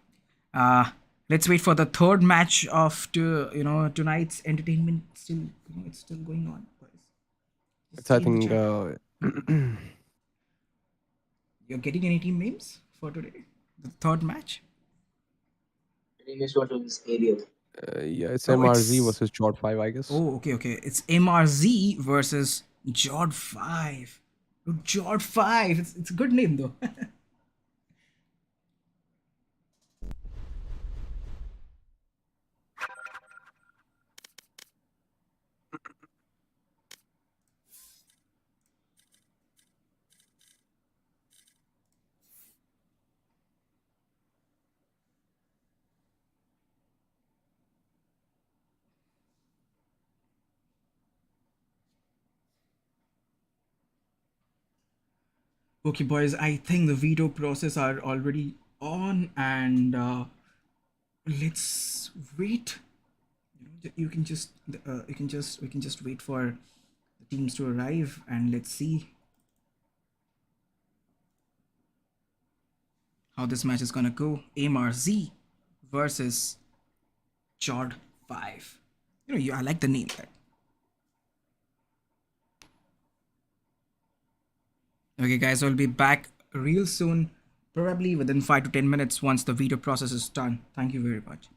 uh, let's wait for the third match of tonight's entertainment. Still, it's still going on. Guys. Just It's, I see in the think, chat. You're getting any team names for today? The third match? yeah, it's Oh, MRZ it's versus Jord 5, I guess. Oh, okay, okay. It's MRZ versus Jord 5. Oh, Jord 5. It's a good name though. Okay, boys. I think the veto process are already on, and let's wait. You can just we can just wait for the teams to arrive, and let's see how this match is gonna go. MRZ versus Jord 5. I like the name. Okay, guys, I'll be back real soon, probably within 5 to 10 minutes once the video process is done. Thank you very much.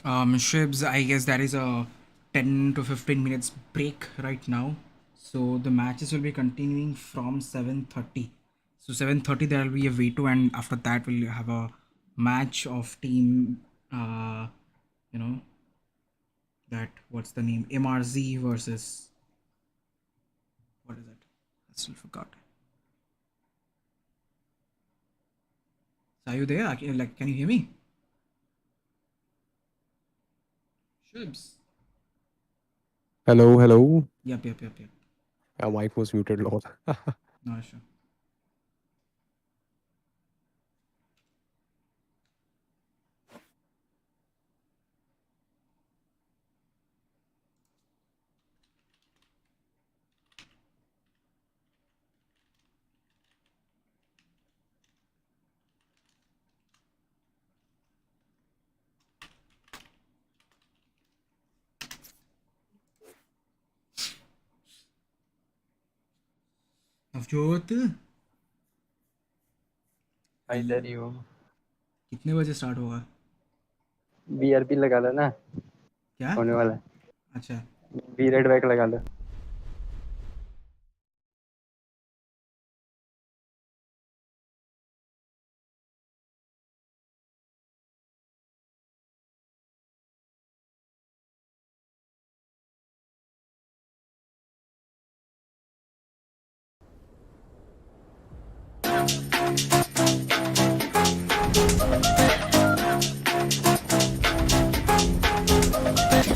Shibs, I guess that is a 10 to 15 minutes break right now. So the matches will be continuing from 7:30. So 7:30 there will be a V2, and after that we'll have a match of team, you know, that what's the name? MRZ versus what is it? I still forgot. Are you there? Can you hear me? Shibs. Hello, hello. Yep. Your mic was muted, Lord. No issue. Navjot इधर ही हूँ कितने बजे start होगा? BRP लगा लो ना क्या? होने वाला है अच्छा बी रेड बैक लगा लो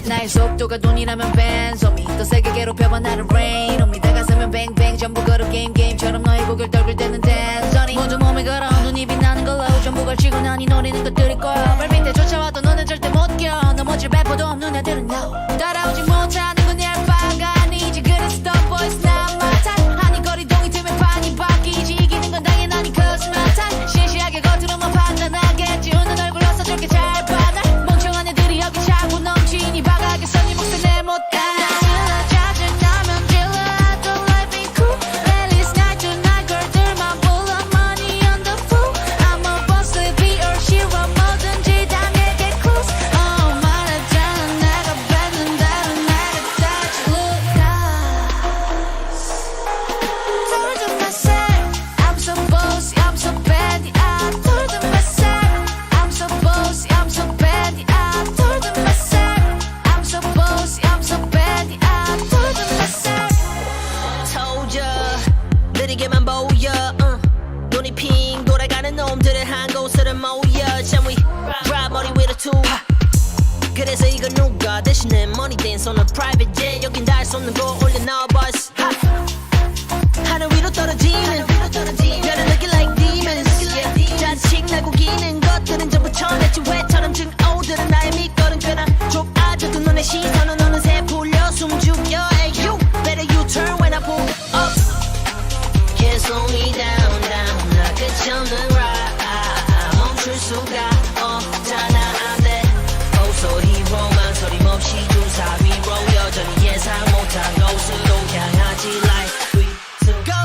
나의 속도가 돈이라면 벤소미 더 세게 괴롭혀봐 나를 rain on me 내 가슴은 뱅뱅 전부 걸어 게임처럼 너의 고개를 떨굴 때는 댄서니 모두 몸에 걸어 눈이 빛나는 걸로 전부 걸치고 난이 노리는 것들일 거야 발밑에 쫓아와도 너는 절대 못 껴 넘어질 배포도 없는 애들은 no 따라오지 못하는 건 얄빠가 아니지 그래서 the boys not my type 아니 거리동이 틈에 판이 바뀌지 이기는 건 당연하니 cause my type 시시하게 겉으로만 판단하겠지 웃는 얼굴로서 저렇게 잘 봐 날 멍청한 애들이 여기 차고 넘치니 바가게 선이 목세 내 못해 짜증나면 질러 I don't like being cool At least night to night girl들만 불러 money on the fool I'm a boss be or shiro 뭐든지 다 내게 cruise 말했잖아 내가 뱉는 대로 내가 다시 look nice Told them myself I'm so bossy I'm so bad I told them myself I'm so bossy I'm so bad I told them myself I'm so bossy I'm so bad I told them myself told ya 느리게만 보여 눈이 핑 돌아가는 놈들은 한 곳으로 모여 잠위 drop 머리 위로 투 그래서 이건 누가 대신에 money dance on a private jet 여긴 닿을 수 없는 거 올려 Noggis 하늘 위로 떨어지는 별을 looking like demons 자칭 나고 기는 것들은 전부 천했지 왜처럼 증오들은 나의 밑거름 꽤나 좁아져도 눈의 시선은 어느새 풀려 숨죽여 Hey you better you turn when I pull up Can't slow me down 나 끝이 없는 ride 멈출 수가 없잖아 I'm that oh so hero 망설임없이 주사 위로 여전히 예상 못한 곳으로 향하지 like 3, 2, go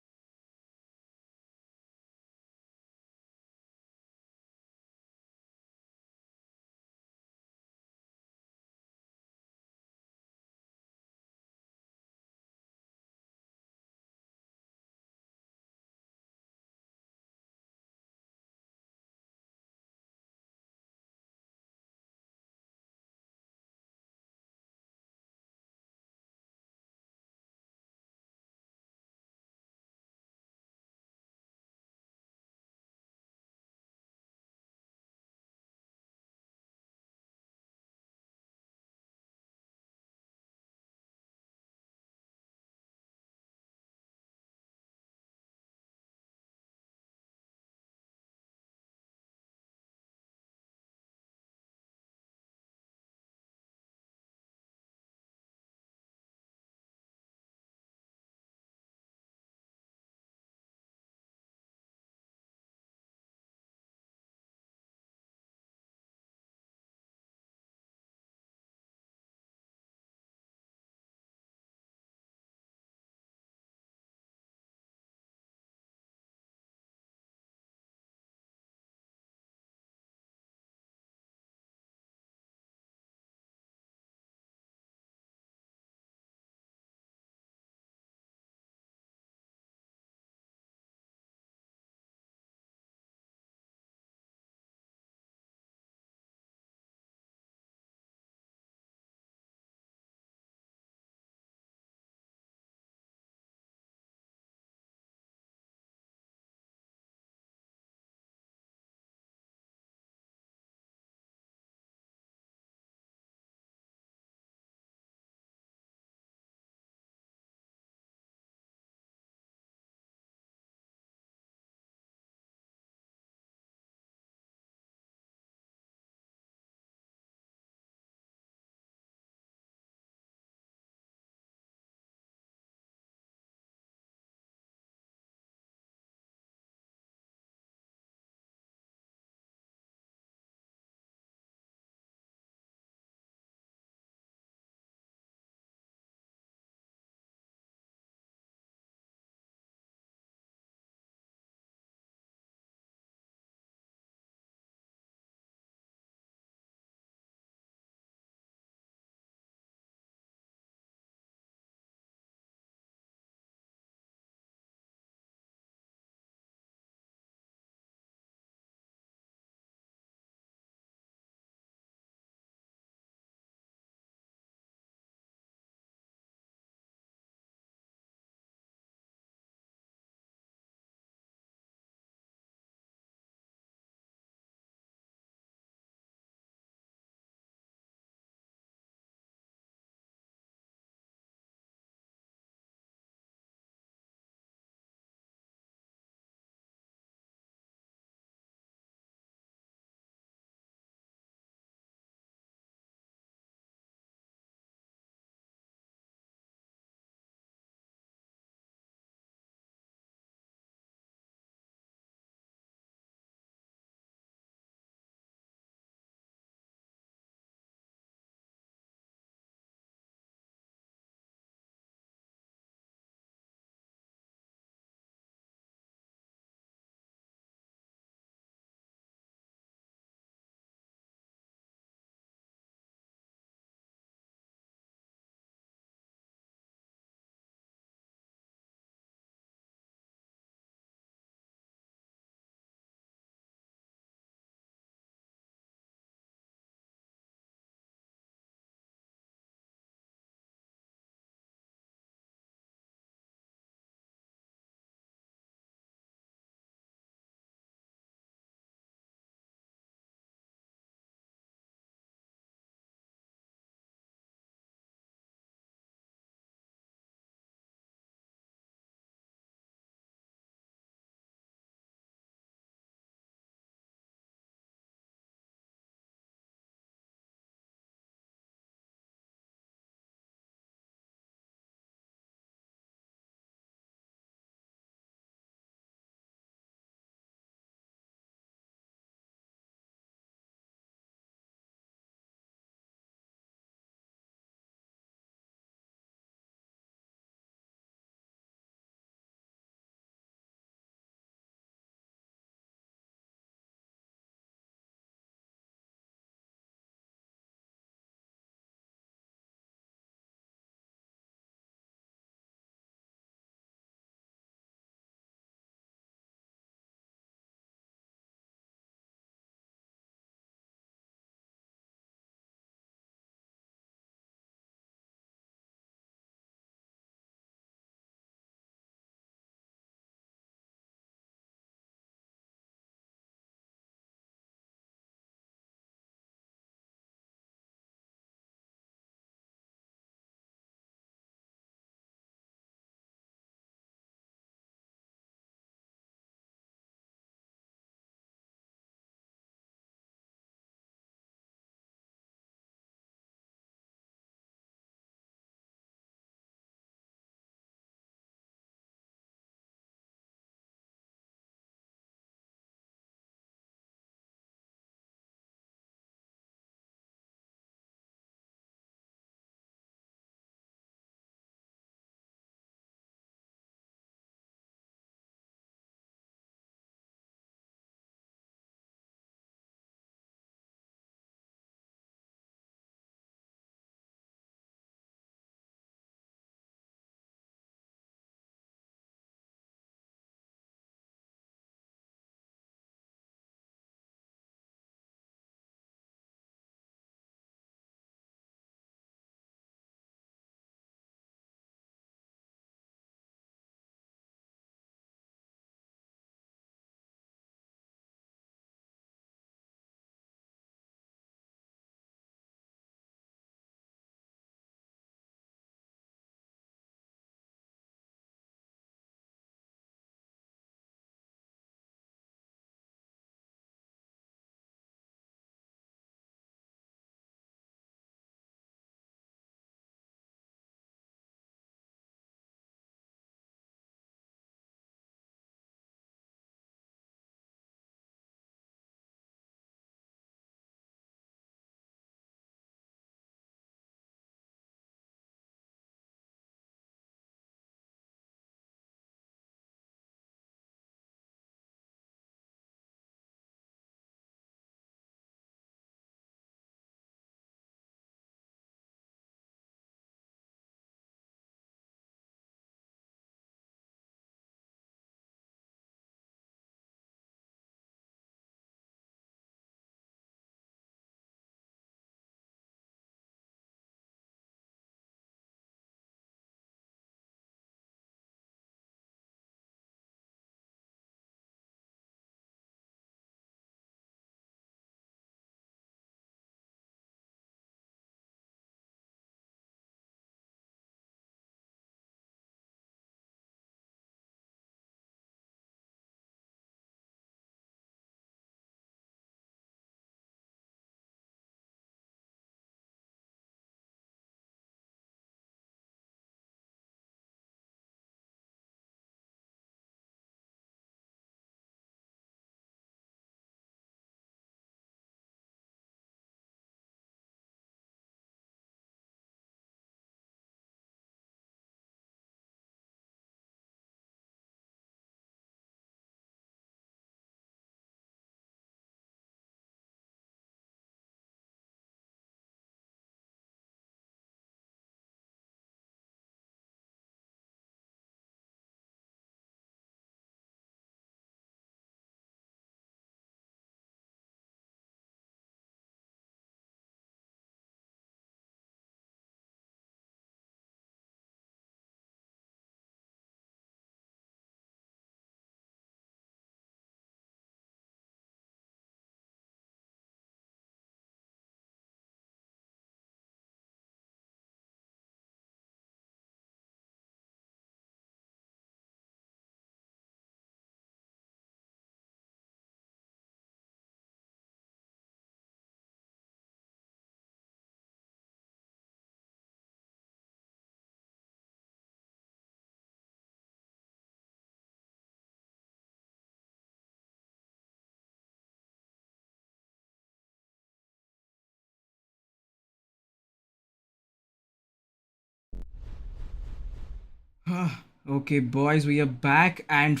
Okay, boys, we are back, and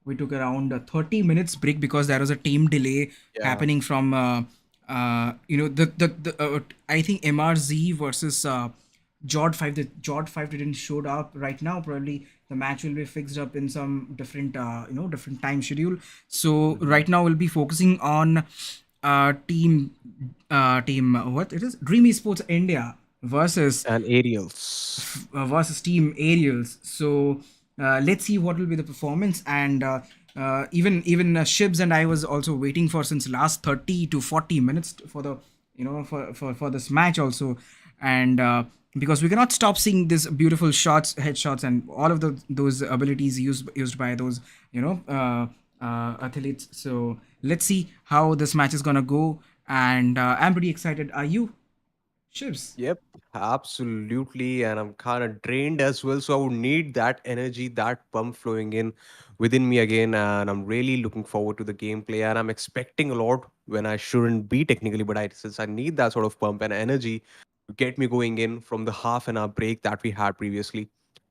we took around a 30 minutes break because there was a team delay Yeah. happening from I think MRZ versus Jod 5. The Jod 5 didn't showed up right now. Probably the match will be fixed up in some different different time schedule. So right now we'll be focusing on team what it is, Dream Esports India versus And aerials. Team Aerials. So let's see what will be the performance. And even Shibs and I was also waiting for since last 30 to 40 minutes for the for this match also. And because we cannot stop seeing these beautiful shots, headshots, and all of those abilities used by those athletes. So let's see how this match is gonna go. And I'm pretty excited. Are you, Shibs? Yep, absolutely. And I'm kind of drained as well. So I would need that energy, that pump flowing in within me again. And I'm really looking forward to the gameplay. And I'm expecting a lot when I shouldn't be technically, but since I need that sort of pump and energy to get me going in from the half an hour break that we had previously.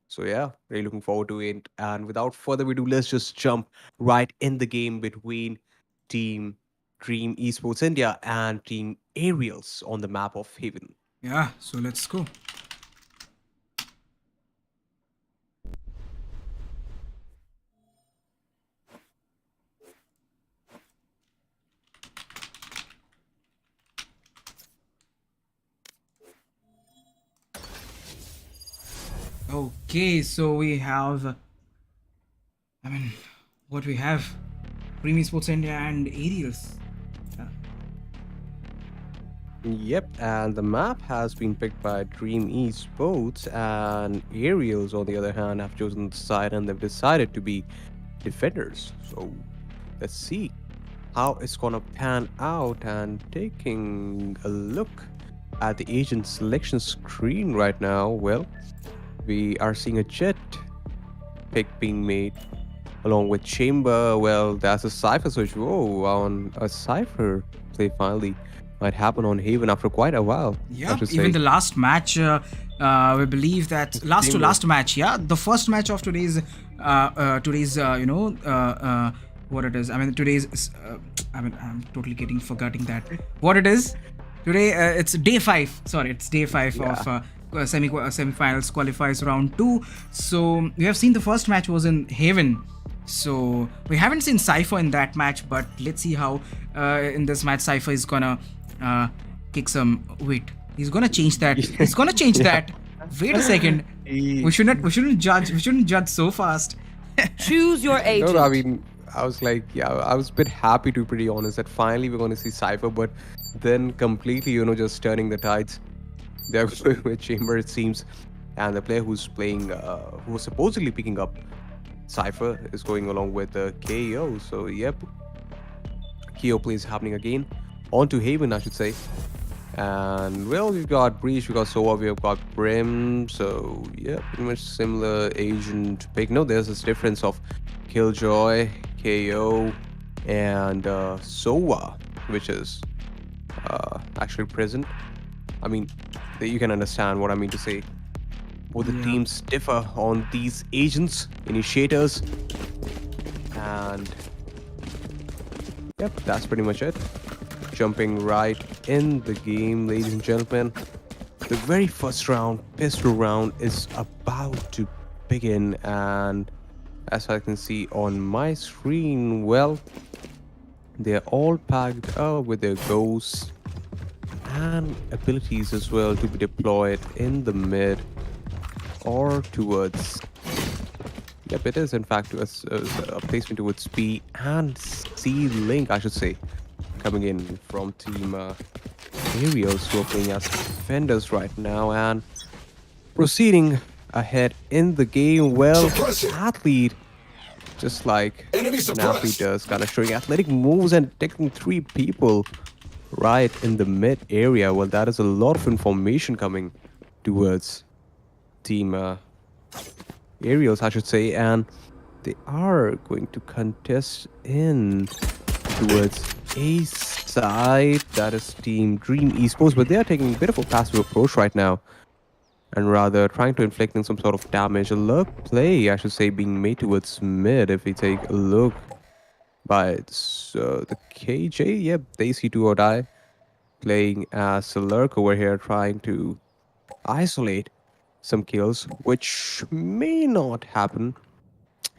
So yeah, really looking forward to it. And without further ado, let's just jump right in the game between Team Dream Esports India and Team Aerials on the map of Haven. Yeah, so let's go. Okay, so we have, I mean, what we have, Dream Esports India and Aerials. Yep, and the map has been picked by Dream Esports, and Aerials, on the other hand, have chosen the side and they've decided to be defenders. So let's see how it's gonna pan out. And taking a look at the agent selection screen right now, well, we are seeing a Jet pick being made along with Chamber. Well, that's a Cypher switch. Whoa, on a Cypher play finally might happen on Haven after quite a while. Yeah, even the last match, we believe that last match, yeah, the first match of today's what it is. I mean, today's, I'm totally forgetting that what it is. Today, it's day 5. Sorry, it's day 5 of semi-finals qualifiers round 2. So we have seen the first match was in Haven. So we haven't seen Cypher in that match, but let's see how in this match Cypher is gonna kick some weight. He's gonna change that. He's gonna change that. Wait a second. We shouldn't judge so fast. Choose your agent. No, I mean, I was like, yeah, I was a bit happy, to be pretty honest, that finally we're going to see Cypher, but then completely, just turning the tides. They're going with Chamber, it seems, and the player who's playing, who was supposedly picking up Cypher, is going along with KO. So yep, KO play is happening again. On to Haven, I should say. And well, we've got Breach, we've got Sova, we've got Brim. So yeah, pretty much similar agent pick. No, there's this difference of Killjoy, KO, and Sova, which is actually present. I mean, you can understand what I mean to say. Both the teams differ on these agents, initiators, and yep, that's pretty much it. Jumping right in the game, ladies and gentlemen. The very first round, pistol round, is about to begin, and as I can see on my screen, well, they're all packed up with their ghosts and abilities as well to be deployed in the mid or towards, yep, it is in fact a placement towards B and C link, I should say, coming in from team Aerials, who are playing as defenders right now and proceeding ahead in the game. Well, athlete, just like an athlete does, kind of showing athletic moves and detecting 3 people right in the mid area. Well, that is a lot of information coming towards team Aerials, I should say, and they are going to contest in towards A side, that is team Dream Esports, but they are taking a bit of a passive approach right now. and rather trying to inflict some sort of damage. A lurk play, I should say, being made towards mid. If we take a look by the KJ, yep, they see do or die, playing as a lurk over here, trying to isolate some kills, which may not happen.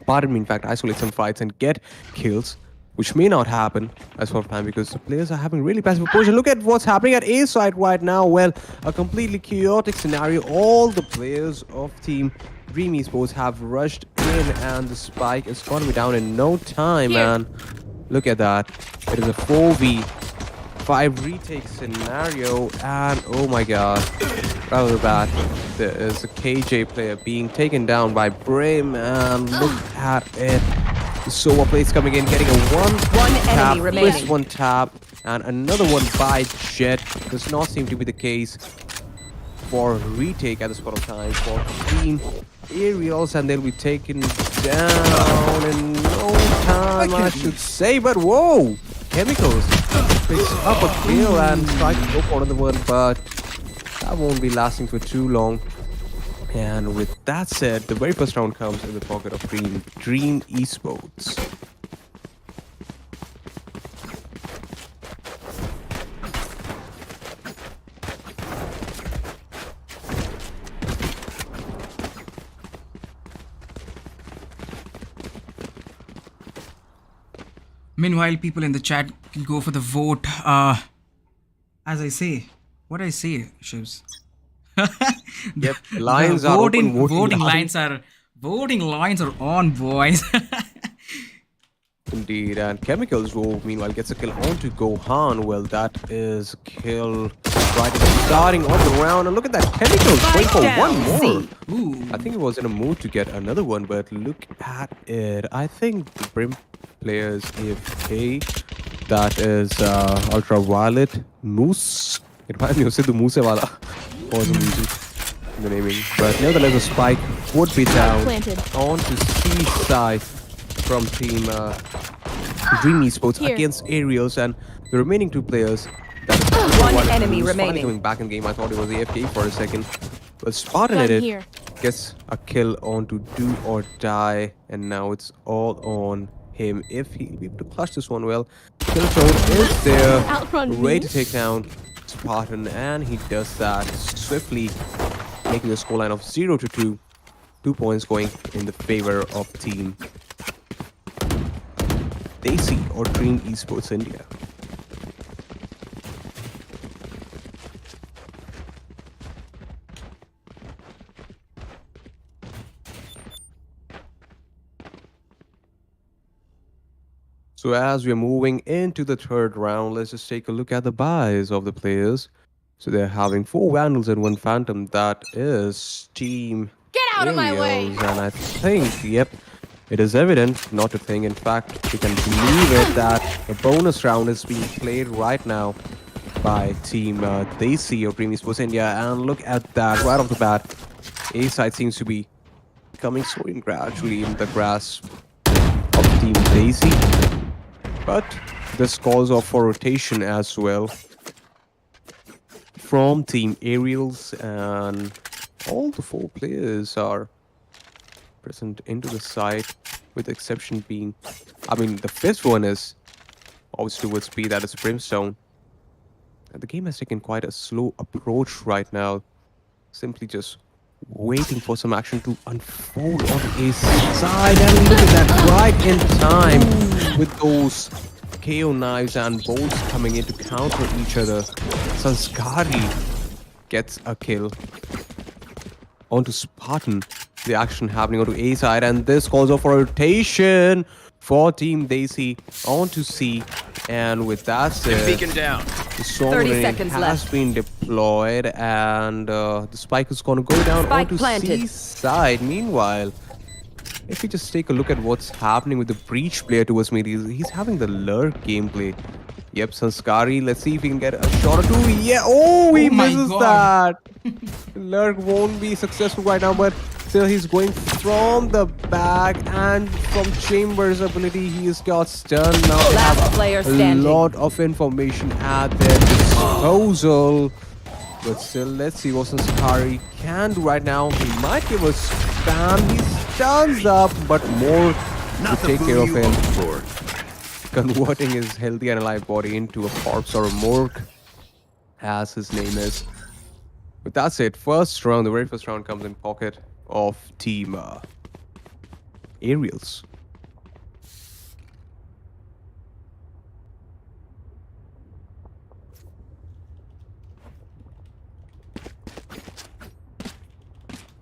Pardon me, in fact, isolate some fights and get kills, which may not happen as for time because the players are having really passive approach. And look at what's happening at A side right now. Well, a completely chaotic scenario. All the players of Team Reaming Esports have rushed in, and the spike is going to be down in no time, man. Look at that. It is a 4v5 retake scenario, and oh my god, rather bad. There is a KJ player being taken down by Brim, and look at it. The Sova plays coming in, getting a one tap, enemy remaining. missed one tap, and another one by Jet. Does not seem to be the case for retake at this point of time for Team Aerials, and they'll be taken down in no time, I should say. But whoa, Chemicals picks up a kill and tries to go for another one, but that won't be lasting for too long. And with that said, the very first round comes in the pocket of Dream Esports. Meanwhile, people in the chat can go for the vote. As I say, what I say, Shivs. Yep, lines are voting, open, voting lines are on, boys. Indeed, and Chemicals will meanwhile gets a kill onto Gohan. Well, that is a kill right at the starting of the round. And look at that, Chemicals going for one more. Ooh. I think he was in a mood to get another one, but look at it. I think the Brim players AFK. That is Ultraviolet Moose. It reminds me of Sidhu Moosewala for some reason in the naming. But nevertheless, the spike would be down Planted. onto C side from Team Dream Esports against Aerials, and the remaining two players. That is One enemy who's finally remaining. coming back in game. I thought it was AFK for a second, but Spartan Gun it here. gets a kill onto Do or Die, and now it's all on him. If he'll be able to clutch this one well, Killzone is there, Outrun ready me. to take down Spartan, and he does that swiftly, making a scoreline of 0-2. 2 points going in the favor of Team Desi or Dream Esports India. So as we're moving into the third round, let's just take a look at the buys of the players. So they're having 4 Vandals and 1 Phantom. That is Team Get out of my way! Aerials. And I think, yep, it is evident, not to think. In fact, we can believe it that the bonus round is being played right now by Team Desi or Dream Esports India. And look at that, right off the bat. A side seems to be coming slowly and gradually in the grasp of Team Desi. But this calls off for rotation as well from Team Aerials, and all the 4 players are present into the side, with the exception being, I mean, the 5th one is obviously towards B, that is Brimstone. And the game has taken quite a slow approach right now, simply just waiting for some action to unfold on the A side. And look at that, right in time with those KO knives and bolts coming in to counter each other. Sanskari gets a kill onto Spartan. The action happening onto A side, and this calls off for rotation for Team Desi onto C. And with that said, Beacon down. the storm 30 grenade seconds has left. been deployed, and the spike is going to go down Spike onto planted. C side. Meanwhile, if we just take a look at what's happening with the Breach player towards me, he's having the lurk gameplay. Yep, Sanskari, let's see if he can get a shot or 2. Yeah, oh, he Oh my misses God. that. Lurk won't be successful right now, but still he's going from the back, and from Chamber's ability, he's got stunned. Now they Last have player a standing. lot of information at their disposal. But still, let's see what Sakari can do right now. He might give us spam. He stands up, but more to take care of him. Converting his healthy and alive body into a corpse or a morgue, as his name is. But that's it. First round, the very first round comes in pocket of Team Aerials.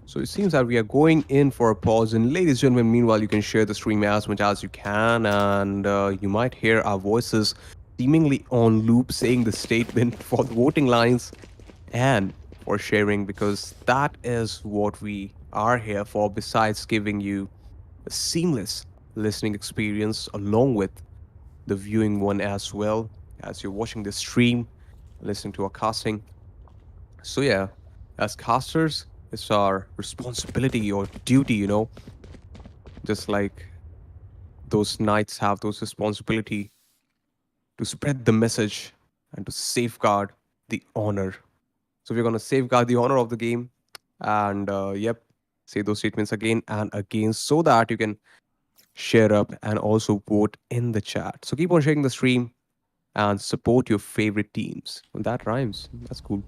So it seems that we are going in for a pause. And ladies and gentlemen, meanwhile, you can share the stream as much as you can. And you might hear our voices seemingly on loop saying the statement for the voting lines and for sharing, because that is what we are here for, besides giving you a seamless listening experience along with the viewing one as well, as you're watching the stream, listening to our casting. So yeah, as casters, it's our responsibility or duty, you know, just like those knights have those responsibility to spread the message and to safeguard the honor. So we're going to safeguard the honor of the game and yep, say those statements again and again so that you can share up and also vote in the chat. So keep on sharing the stream and support your favorite teams. Well, that rhymes. That's cool.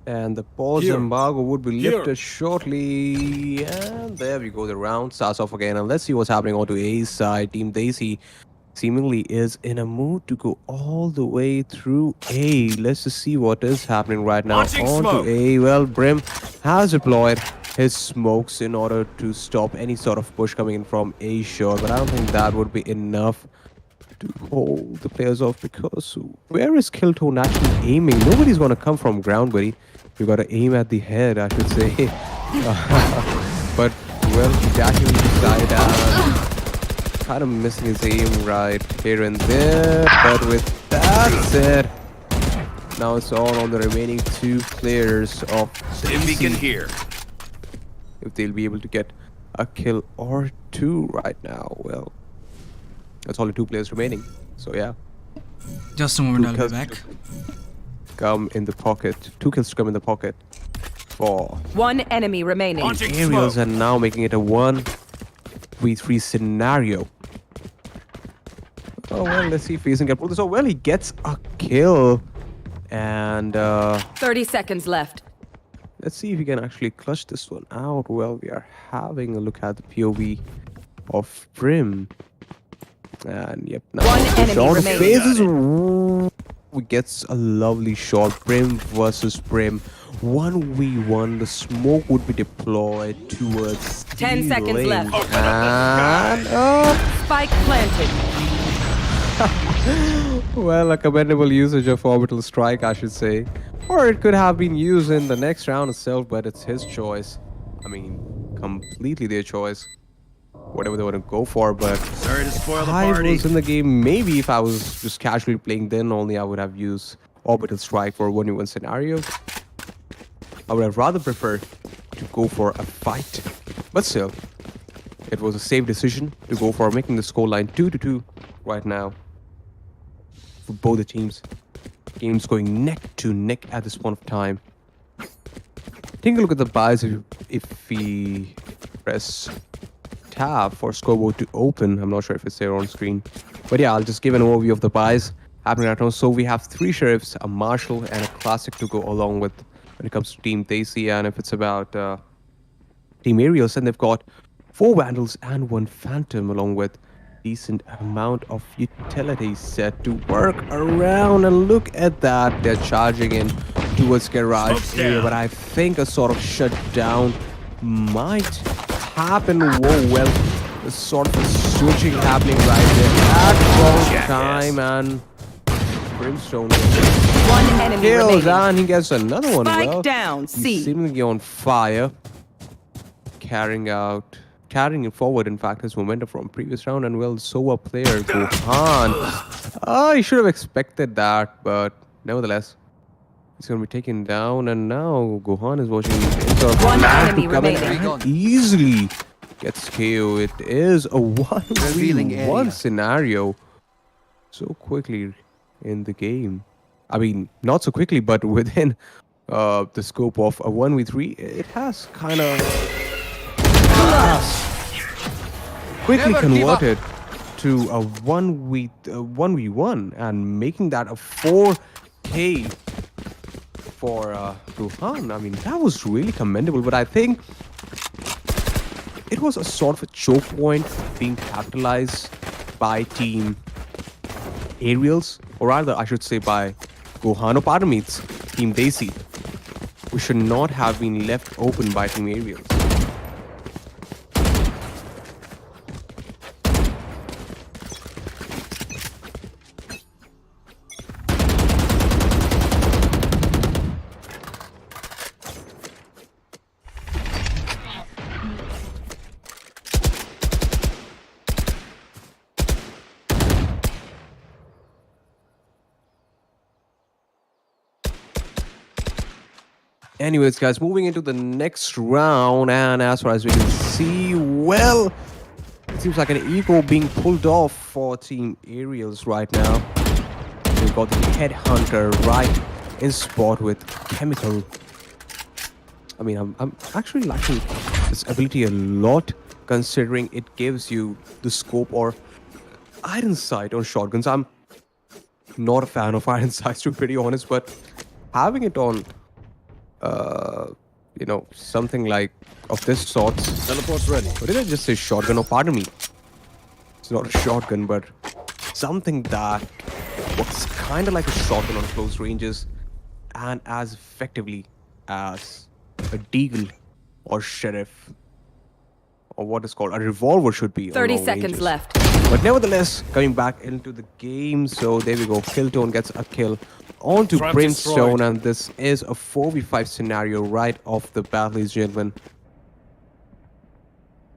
And the pause embargo would be lifted shortly. And there we go. The round starts off again. And let's see what's happening onto A's side. Team Daisy seemingly is in a mood to go all the way through A. Let's just see what is happening right now. Onto A. Well, Brim has deployed his smokes in order to stop any sort of push coming in from A shore. But I don't think that would be enough to hold the players off, because where is Killtone actually aiming? Nobody's going to come from ground, buddy. You got to aim at the head, I should say. But, well, he's actually decided kind of missing his aim right here and there. But with that said, now it's all on the remaining two players of Beacon here. If they'll be able to get a kill or two right now, well, there's only two players remaining. So yeah. Just a moment, I'll be back. Come in the pocket. 2 kills to come in the pocket for One enemy remaining. Aerials, and now making it a 1v3 scenario. Oh well, let's see if Faison can pull this off. Well, he gets a kill. And 30 seconds left. let's see if we can actually clutch this one out. Well, we are having a look at the POV of Brim. And yep, now One enemy shot remaining. phases. We gets a lovely shot. Brim versus Brim. 1v1. The smoke would be deployed towards 10 the seconds lane. left. And Spike planted. well, a commendable usage of orbital strike, I should say. Or it could have been used in the next round itself, but it's his choice. I mean, completely their choice. Whatever they want to go for, but Sorry to spoil the I party. was in the game. Maybe if I was just casually playing, then only I would have used orbital strike for a 1v1 scenario. I would have rather preferred to go for a fight, but still, it was a safe decision to go for making the scoreline 2-2 right now for both the teams. Games going neck to neck at this point of time. Take a look at the buys if we press tab for scoreboard to open. I'm not sure if it's there on screen, but yeah, I'll just give an overview of the buys happening right now. So we have 3 sheriffs, a marshal, and a classic to go along with when it comes to Team Daisy. And if it's about Team Aerials, and they've got 4 vandals and 1 phantom, along with decent amount of utility set to work around. And look at that, they're charging in towards garage area, but I think a sort of shutdown might happen. Whoa, well, There's sort of a switching happening right there at wrong time, and Brimstone One enemy kills, remaining. and he gets another one. Spike Well, down. he's C. seemingly on fire, carrying it forward, in fact, his momentum from previous round. And well, so a player, Gohan. I should have expected that, but nevertheless, he's going to be taken down. And now Gohan is watching One plan enemy to come in remaining. and easily gets KO. It is a 1v1 scenario. So quickly in the game. I mean, not so quickly, but within the scope of a 1v3, it has kind of quickly converted to a 1v1 and making that a 4K for Gohan. I mean, that was really commendable, but I think it was a sort of a choke point being capitalized by Team Aerials, or rather, I should say by Gohan. Pardon me, it's Team Desi, who should not have been left open by Team Aerials. Anyways, guys, moving into the next round, and as far as we can see, well, it seems like an eco being pulled off for Team Aerials right now. They've got the Headhunter right in spot with Chemical. I mean, I'm actually liking this ability a lot, considering it gives you the scope or iron sight on shotguns. I'm not a fan of iron sights, to be pretty honest, but having it on you know, something like of this sort. Teleport's ready. What did I just say? Shotgun? Oh, pardon me. It's not a shotgun, but something that works kind of like a shotgun on close ranges and as effectively as a deagle or sheriff or what is called a revolver should be. 30 on long seconds ranges. left. But nevertheless, coming back into the game, so there we go. Killtone gets a kill onto Front Brimstone, destroyed. and this is a 4v5 scenario right off the bat, ladies and gentlemen.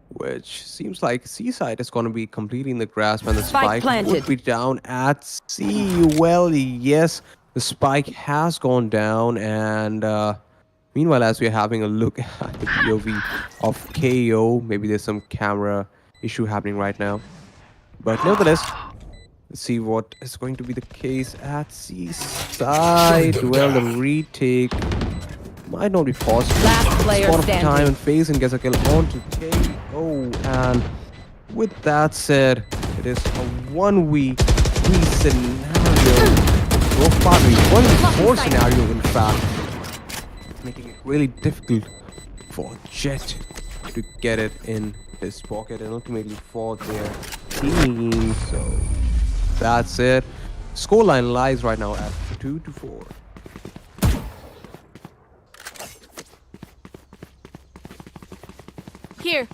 Which seems like Seaside is going to be completing the grasp, and the Spike spike planted. would be down at C. Well, yes, the spike has gone down, and meanwhile, as we're having a look at the POV of KO, maybe there's some camera issue happening right now. But nevertheless, let's see what is going to be the case at Seaside. Well, the retake might not be possible. Last player Spot of standing. time, and Faison gets a kill onto KO. And with that said, it is a 1v3 scenario. Well, pardon me, 1v4 scenario, in fact. Making it really difficult for Jet to get it in his pocket and ultimately for their team. So that's it. Scoreline lies right now at 2-4. Here.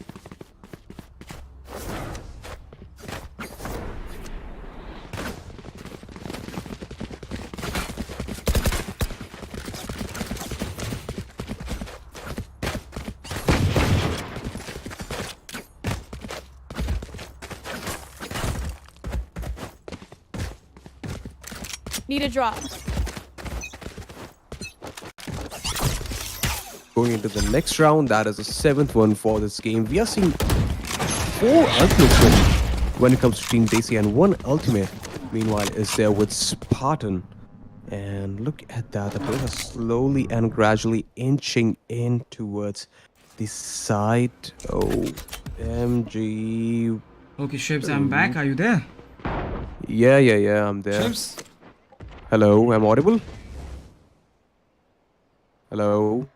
Need a drop. Going into the next round, that is the 7th one for this game. We are seeing 4 ultimates when it comes to Team Daisy, and 1 ultimate, meanwhile, is there with Spartan. And look at that, the players are slowly and gradually inching in towards the side. Oh, MG. Okay, Shibs, I'm back. Are you there? Yeah, I'm there. Shibs? Hello, I'm audible? Hello?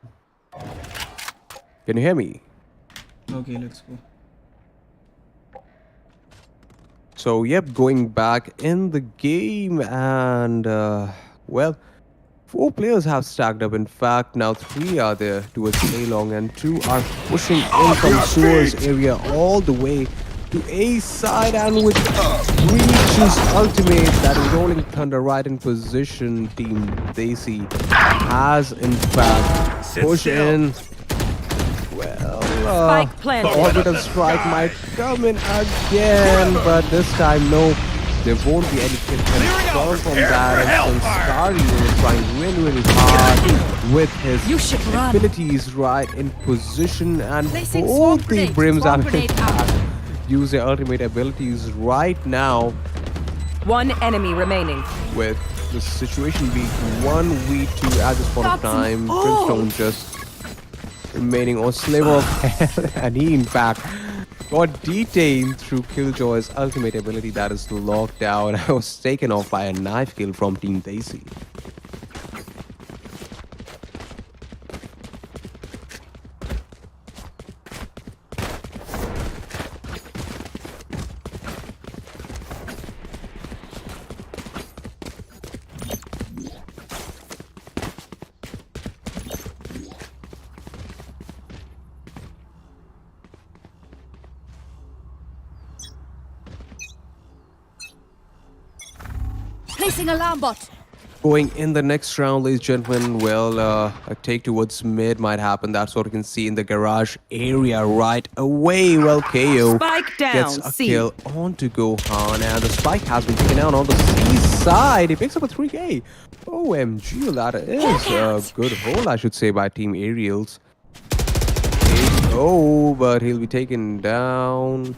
Can you hear me? Okay, let's go. So, yep, going back in the game, and, well, 4 players have stacked up. In fact, now 3 are there towards A-Long, and 2 are pushing in from Sewers area all the way to A side, and with Breach's ultimate, that is rolling thunder right in position. Team Desi has in fact pushed in. Well, Spike planted. orbital strike might come in again, but this time no. There won't be any kill confirmed from that. And Scary was trying really hard with his You should run. abilities right in position, and Placing swarm both the grenade. brims Swarm are grenade out. use their ultimate abilities right now, One enemy remaining. with the situation being 1v2 at this point of time. Brimstone just remaining on sliver of hell, and he in fact got detained through Killjoy's ultimate ability that is locked down. I was taken off by a knife kill from Team Daisy. Placing alarm bot. Going in the next round, ladies and gentlemen, well, a take towards mid might happen. That's what you can see in the garage area right away. Well, KO Spike down. gets a C. kill onto Gohan, and the spike has been taken out on the C side. He picks up a 3K. OMG, that is a good hold, I should say, by Team Aerials. Oh, but he'll be taken down.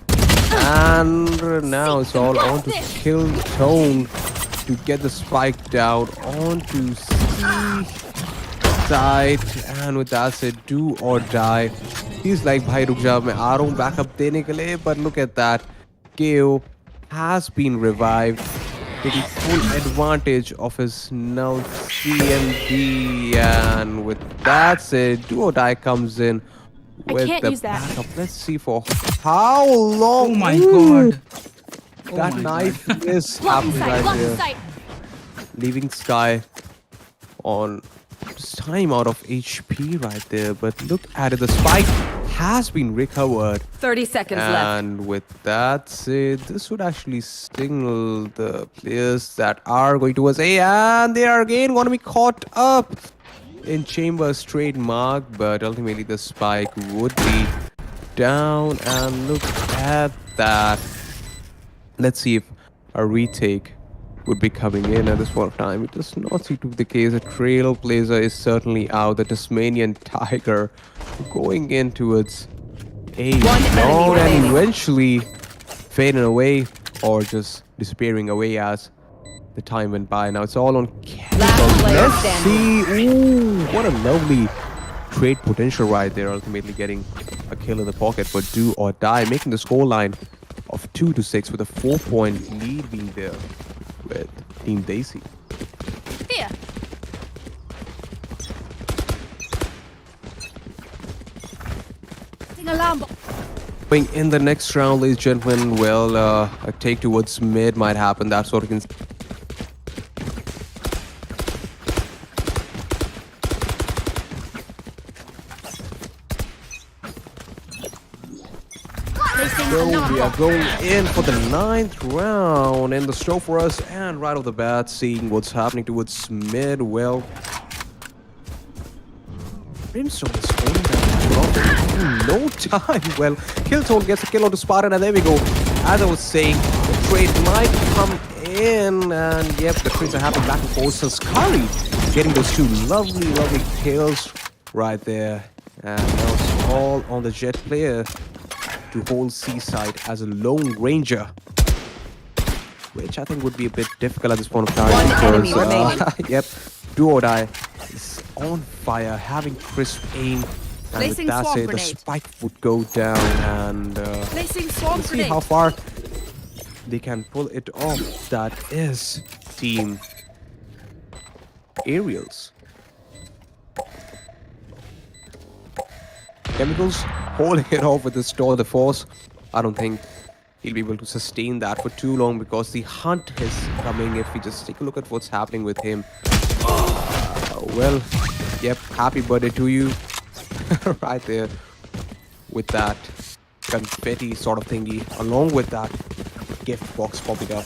And now it's all on to Kill Tone to get the spike down onto C side. And with that said, do or die. He's like, bhai ruk ja, main aa raha hoon backup dene ke liye. But look at that. KO has been revived, taking full advantage of his null CMD. And with that said, do or die comes in with can't the use that. backup. Let's see for how long. Oh my Ooh, god. Oh that my knife is Blocking happening sight, right blocking there. sight. Leaving Sky on just time out of HP right there. But look at it, the spike has been recovered. 30 seconds left. And with that said, this would actually signal the players that are going towards A, and they are again going to be caught up in Chamber's trademark, but ultimately the spike would be down. And look at that. Let's see if a retake would be coming in at this point of time. It does not seem to be the case. A trailblazer is certainly out. The Tasmanian Tiger going in towards A One enemy zone and remaining. eventually fading away or just disappearing away as the time went by. Now it's all on Last player Let's standing. see. Ooh, what a lovely trade potential right there. Ultimately getting a kill in the pocket for do or die, making the scoreline of 2-6 with a 4-point lead being there with Team Daisy. Here. Placing alarm bot. Going in the next round, ladies and gentlemen, well, a take towards mid might happen. That's what we can. So we are going in for the 9th round in the show for us, and right off the bat, seeing what's happening towards mid. Well, Brimstone is holding that no time. Well, Killtone gets a kill on the spot, and there we go. As I was saying, the trade might come in, and yep, the trades are happening back and forth. So Scary getting those two lovely kills right there, and now it's all on the Jet player to hold Seaside as a lone ranger, which I think would be a bit difficult at this point of time. One enemy Yep, do or die is on fire, having crisp aim, and with Placing that swarm said, the grenade. spike would go down, and Placing swarm let's see grenade. how far they can pull it off. That is Team Aerials. Chemicals holding it off with the Store the Force. I don't think he'll be able to sustain that for too long because the hunt is coming. If we just take a look at what's happening with him. Well, yep, happy birthday to you. Right there with that. confetti sort of thingy, along with that gift box popping up.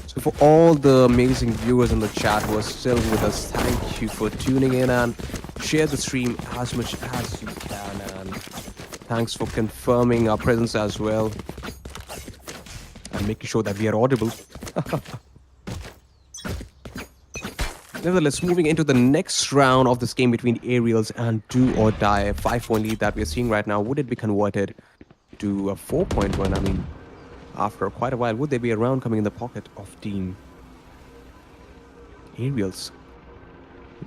So for all the amazing viewers in the chat who are still with us, thank you for tuning in and share the stream as much as you can. And thanks for confirming our presence as well and making sure that we are audible. Nevertheless, moving into the next round of this game between Aerials and Do or Die, a 5-point lead that we're seeing right now, would it be converted to a 4-point one? I mean, after quite a while, would there be a round coming in the pocket of Team Aerials?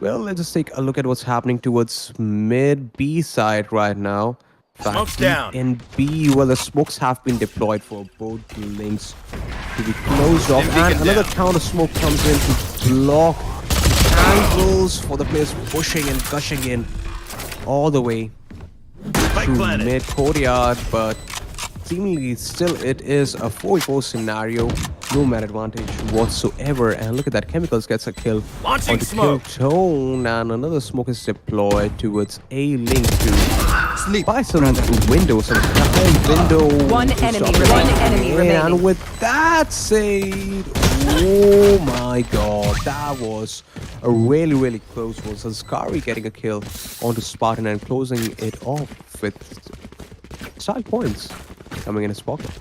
Well, let's just take a look at what's happening towards mid B side right now. Smoke's down. In B, well, the smokes have been deployed for both links to be closed off, and another counter smoke comes in to block angles for the players pushing and gushing in all the way to mid courtyard, but seemingly still it is a 4v4 scenario, no man advantage whatsoever. And look at that, Chemicals gets a kill Launching on the smoke. kill tone, and another smoke is deployed towards A link to buy some window, some window. One to enemy stop remaining. it. Enemy remaining. And with that said, oh my god, that was a really close one. So Skari getting a kill onto Spartan and closing it off with style points coming in his pocket.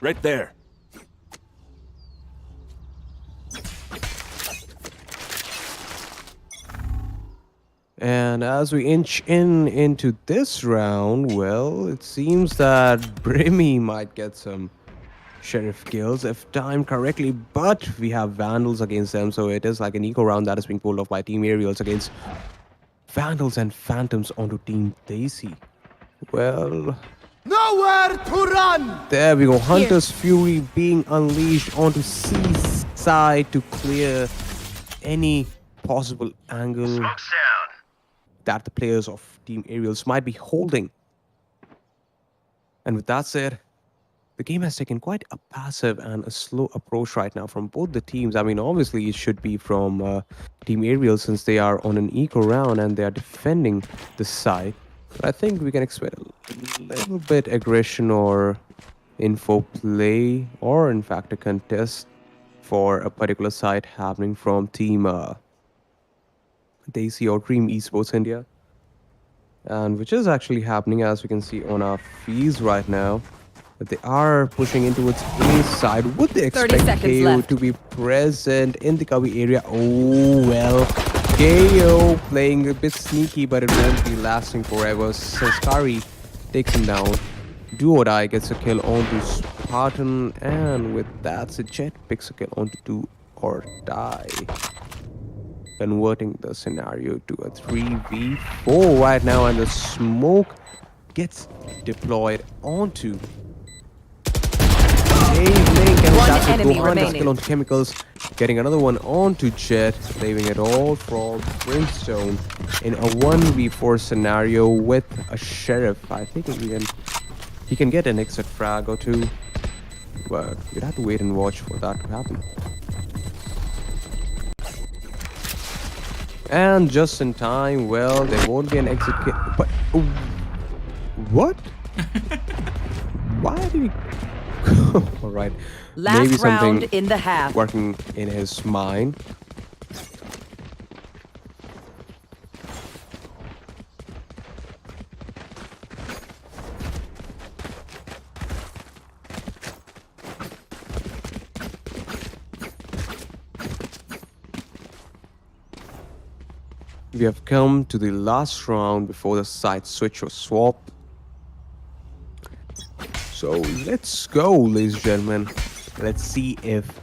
Right there. And as we inch into this round, well, it seems that Brimmy might get some sheriff kills if timed correctly, but we have Vandals against them, so it is like an eco round that is being pulled off by Team Aerials against Vandals and Phantoms onto Team Daisy. Well, Nowhere to run! there we go. Hunter's Fury being unleashed onto C side to clear any possible angle that the players of Team Aerials might be holding. And with that said, the game has taken quite a passive and a slow approach right now from both the teams. I mean, obviously it should be from Team Aerials since they are on an eco round and they are defending the side. But I think we can expect a little bit aggression or info play, or in fact a contest for a particular side happening from Team Daisy or Dream Esports India, and which is actually happening as we can see on our feeds right now. But they are pushing in towards A side. Would they 30 expect seconds KO left. to be present in the Kavi area? Oh well, KO playing a bit sneaky, but it won't be lasting forever. Saskari takes him down. Do or Die gets a kill onto Spartan, and with that, Jet picks a kill onto Do or Die, converting the scenario to a 3v4 right now, and the smoke gets deployed onto A link, and One that's a enemy Gohan remaining. skill onto Chemicals, getting another one onto Jet, leaving it all for Brimstone in a 1v4 scenario with a Sheriff. I think he can get an exit frag or two, but you'd have to wait and watch for that to happen. And just in time, well, there won't be an exit kit, but what? Why did he? All right, Last maybe round something in the half. working in his mind. We have come to the last round before the side switch or swap. So let's go, ladies and gentlemen. Let's see if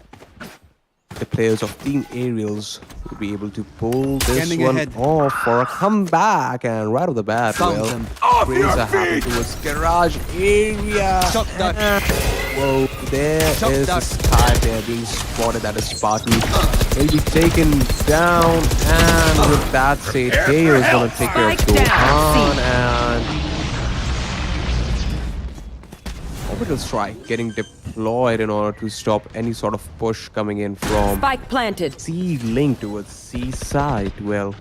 the players of Team Aerials will be able to pull this Scanning one ahead. off for a comeback. And right off the bat, Found well, them. Off Brains your are happening feet! towards garage area. Shot that. Whoa, there is the Sky there being spotted at a Spartan. Will be taken down, and with that said, KO is going to take care of Gohan, and Orbital Strike getting deployed in order to stop any sort of push coming in from Spike planted. C link towards C side. Well,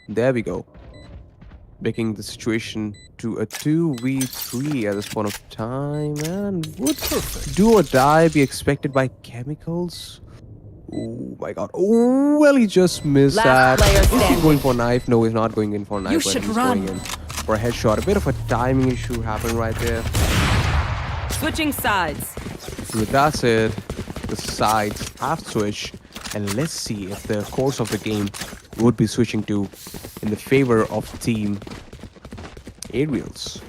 there we go. Making the situation to a 2v3 at this point of time. And would do or die be expected by Chemicals? Oh my god. Oh, well, he just missed Last that. player Is he standing. going for a knife? No, he's not going in for a knife. You but should he's run. going in for a headshot. A bit of a timing issue happened right there. Switching sides. So with that said, the sides have switched, and let's see if the course of the game would be switching to in the favor of Team Aerials.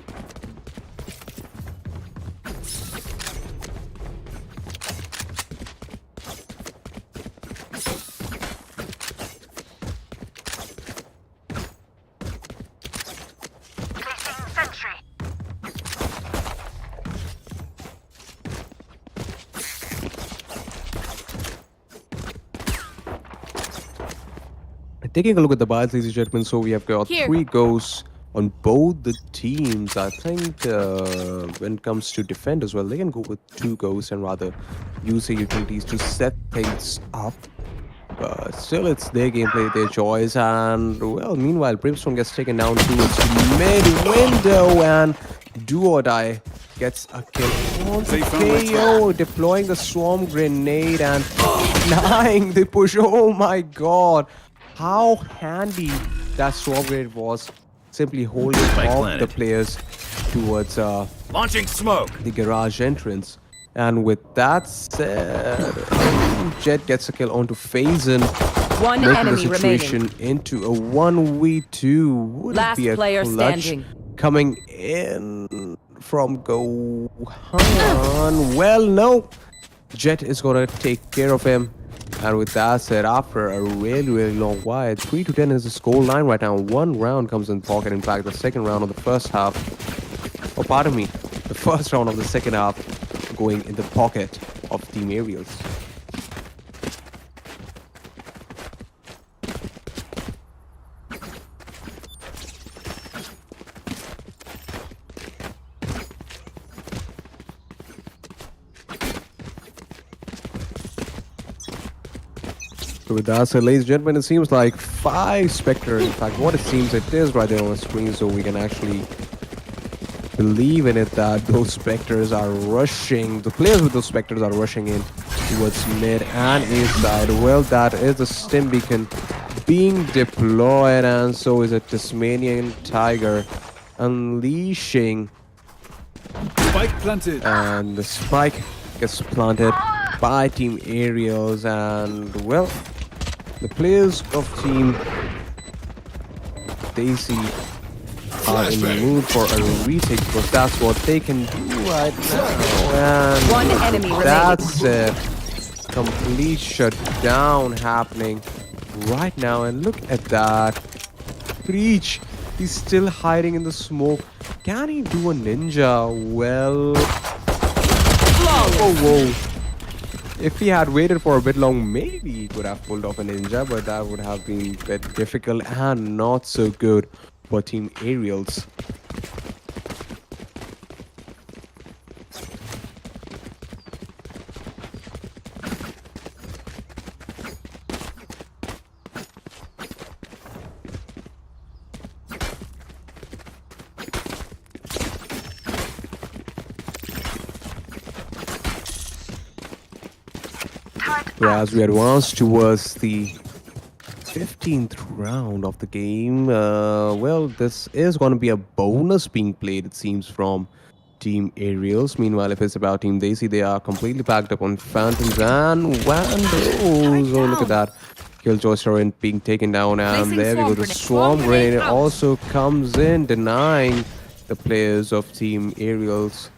Taking a look at the buys, ladies and gentlemen, so we have got Here. 3 goes on both the teams. I think when it comes to defend as well, they can go with 2 goes and rather use their utilities to set things up. But still, it's their gameplay, their choice. And, well, meanwhile, Brimstone gets taken down towards mid-window, and do or die gets a kill on the KO, deploying the swarm grenade and denying the push. Oh my god. How handy that swarm grenade was, simply holding off the players towards Launching smoke. the garage entrance. And with that said, Jet gets a kill onto Faison, One making the enemy situation remaining. into a 1v2. Would Last it be a player clutch standing. coming in from Gohan? Well, no. Jet is going to take care of him. And with that said, after a really long while, 3-10 is the score line right now. 1 round comes in pocket. In fact, the second round of the first half, oh pardon me, the first round of the second half going in the pocket of Team Aerials. So with that said, ladies and gentlemen, it seems like 5 Spectre. In fact, what it seems it is right there on the screen, so we can actually believe in it that those Spectres are rushing. The players with those Spectres are rushing in towards mid and A side. Well, that is the stim beacon being deployed, and so is a Tasmanian Tiger unleashing. Spike planted. And the spike gets planted by Team Aerials, and well, the players of Team Daisy are in the mood for a retake because that's what they can do right now. And One enemy that's a complete shutdown happening right now. And look at that. Breach. He's still hiding in the smoke. Can he do a ninja? Well, whoa. If he had waited for a bit long, maybe he could have pulled off a ninja, but that would have been a bit difficult and not so good for Team Aerials. As we advance towards the 15th round of the game, well, this is going to be a bonus being played, it seems, from Team Aerials. Meanwhile, if it's about Team Daisy, they are completely packed up on Phantoms and Vandals. Oh, look at that. Killjoy Torrent being taken down, and there we go. The Swarm Grenade also comes in, denying the players of Team Aerials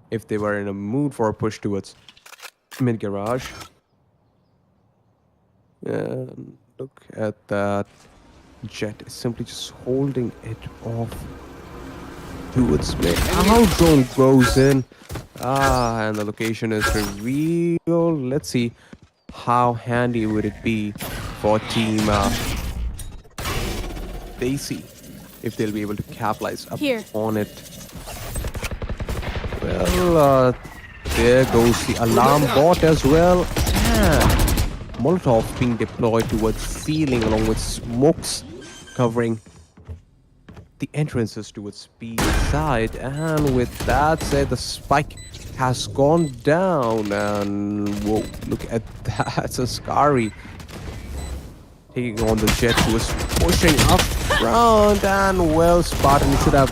if they were in a mood for a push towards mid garage. And look at that. Jet is simply just holding it off. towards mid. How drone goes in. And the location is revealed. Let's see how handy would it be for team Daisy if they'll be able to capitalize Here. on it. Well, there goes the alarm bot as well. And Molotov being deployed towards ceiling along with smokes covering the entrances towards B side. And with that said, the spike has gone down. And whoa, look at that. Saskari taking on the jet who was pushing up front. And well, Spartan should have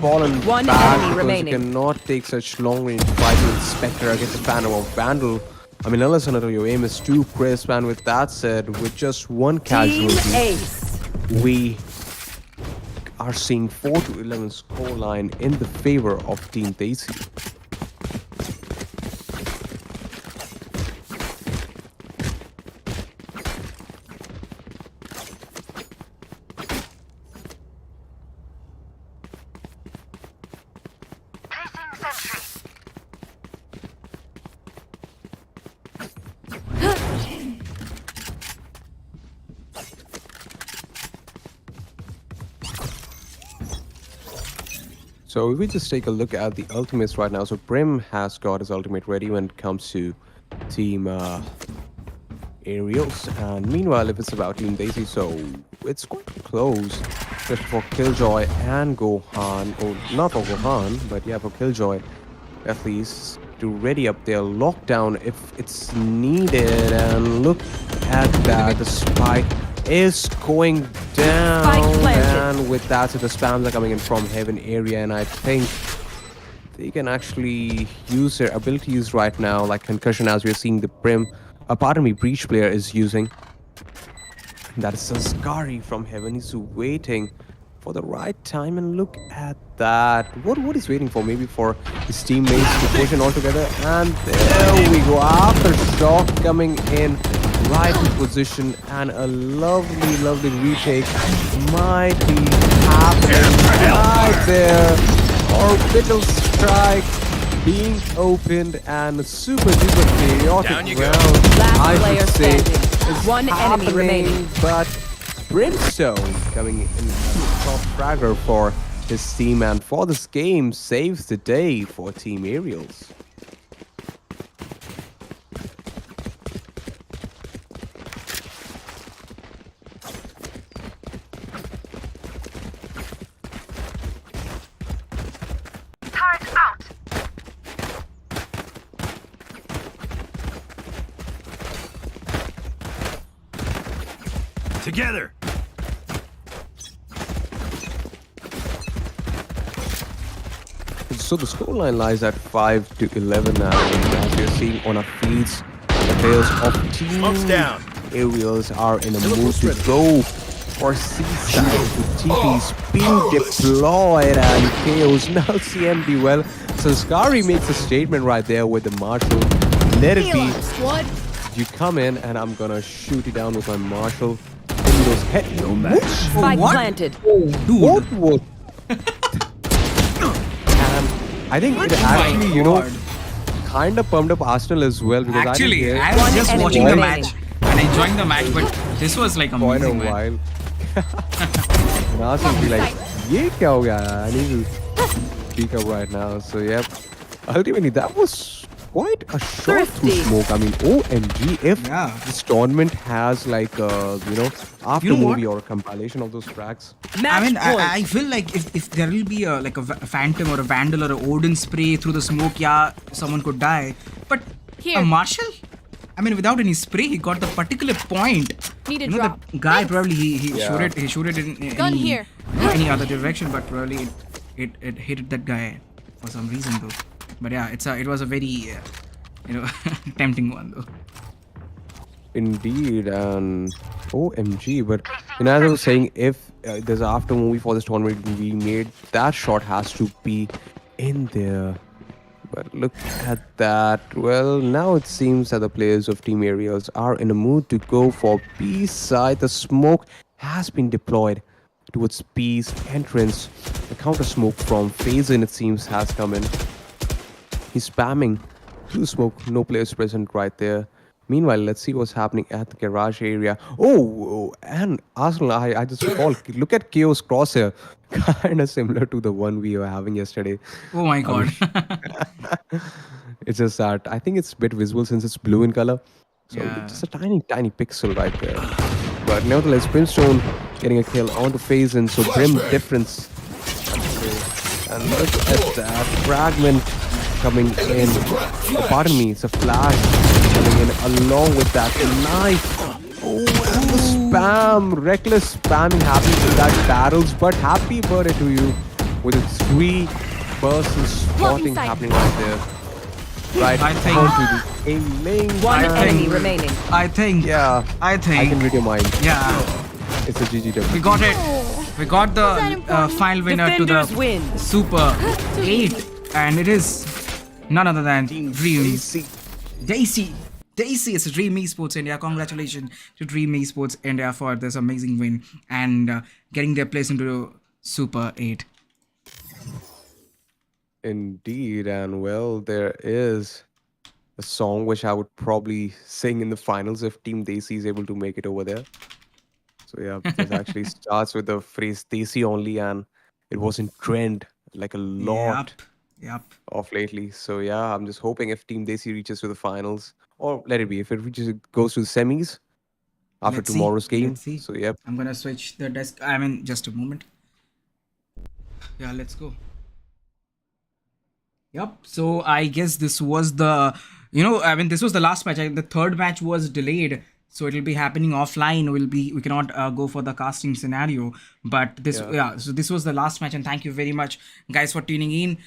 fallen One back enemy because remaining. you cannot take such long range fight with Spectre against a Phantom or Vandal. I mean, unless another your aim is too crisp. And with that said, with just one Team casualty, Ace. we are seeing 4-11 scoreline in the favor of Team Daisy. So if we just take a look at the ultimates right now, so Brim has got his ultimate ready when it comes to Team Aerials, and meanwhile if it's about Team Daisy, so it's quite close just for Killjoy and Gohan, or not for Gohan, but yeah, for Killjoy at least, to ready up their lockdown if it's needed. And look at that, the spike is going down. Spike planted. And with that, so the spams are coming in from heaven area, and I think they can actually use their abilities right now, like concussion, as we're seeing the Brim, pardon me, breach player is using. That is Saskari from heaven. He's waiting for the right time, and look at that. What is waiting for? Maybe for his teammates to push in all together. And there we go. Aftershock coming in right in position, and a lovely retake might be happening right there. Orbital strike being opened, and a super duper chaotic Down you go. round, Last I player should say, standing. is One enemy happening. remaining. But Brimstone coming in top fragger for his team, and for this game saves the day for Team Aerials. Together. So the scoreline lies at 5-11 now, and as you're seeing on our feeds, the players of Smoke's Team down. Aerials are in a mood to go for seaside with TPs being deployed, and KOs now CMB. Well, Saskari makes a statement right there with the Marshall. Let it be. What? You come in and I'm gonna shoot you down with my Marshall. In those head. No match. Spike what? planted. What would? And I think it actually, you know, kind of pumped up Arsenal as well, because Actually, I I didn't was One just enemy watching the remaining. match and enjoying the match, but this was like hear quite a amazing, man. while. And Arsenal be like, "Ye kya ho gaya?" I need to speak up right now. So yep, ultimately that was quite a shot through Thrifty. smoke. I mean, OMG, if Yeah. this tournament has like you know, after You know movie or a compilation of those tracks. Match I mean, point. I feel like if there will be a Phantom or a Vandal or a Odin spray through the smoke, yeah, someone could die. But Here. a Marshall? I mean, without any spray, he got the particular point. Need a You know, drop. the guy Thanks. probably he Yeah. shoot it in Gun any, here. any other direction, but probably it hit that guy for some reason though. But yeah, it was a very you know tempting one though. Indeed, and OMG, but you know, as I was saying, if there's an after movie for this tournament to be made, that shot has to be in there. But look at that. Well, now it seems that the players of Team Aerials are in a mood to go for B side. The smoke has been deployed towards B's entrance. the counter smoke from Phase-In, it seems, has come in. He's spamming through smoke. No players present right there. Meanwhile, let's see what's happening at the garage area. Oh, and Arsenal, I just recall. Look at Chaos Crosshair. Kind of similar to the one we were having yesterday. Oh my god. It's just that I think it's a bit visible since it's blue in color. So Yeah. just a tiny pixel right there. But nevertheless, Brimstone getting a kill on the Phase-In. So Brim difference. And look at that fragment coming in. Oh, pardon me, it's a flash coming in along with that knife. Oh, and the spam, reckless spamming happens in that barrels. But happy birthday to you with its 3-person spotting sight. happening right there. Right, I think- down to the A-lane. One I enemy think- remaining. I think. Yeah, I I think. can read your mind. Yeah. It's a GGW. We got it. We got the final winner to Defenders the win. Super 8. And it is none other than Dream. Daisy is Dream Esports India. Congratulations to Dream Esports India for this amazing win and getting their place into Super 8. Indeed, and well, there is a song which I would probably sing in the finals if Team Desi is able to make it over there. So yeah, this actually starts with the phrase Desi only, and it was in trend like a lot Yep. of lately. So yeah, I'm just hoping if Team Desi reaches to the finals, or let it be, if it reaches, goes to the semis after Let's see, tomorrow's game. let's see. So yep, I'm gonna switch the desk. I mean, just a moment. Yeah, let's go. Yep. So I guess this was the, this was the last match. The third match was delayed, so it'll be happening offline. We cannot go for the casting scenario. But this, so this was the last match, and thank you very much, guys, for tuning in.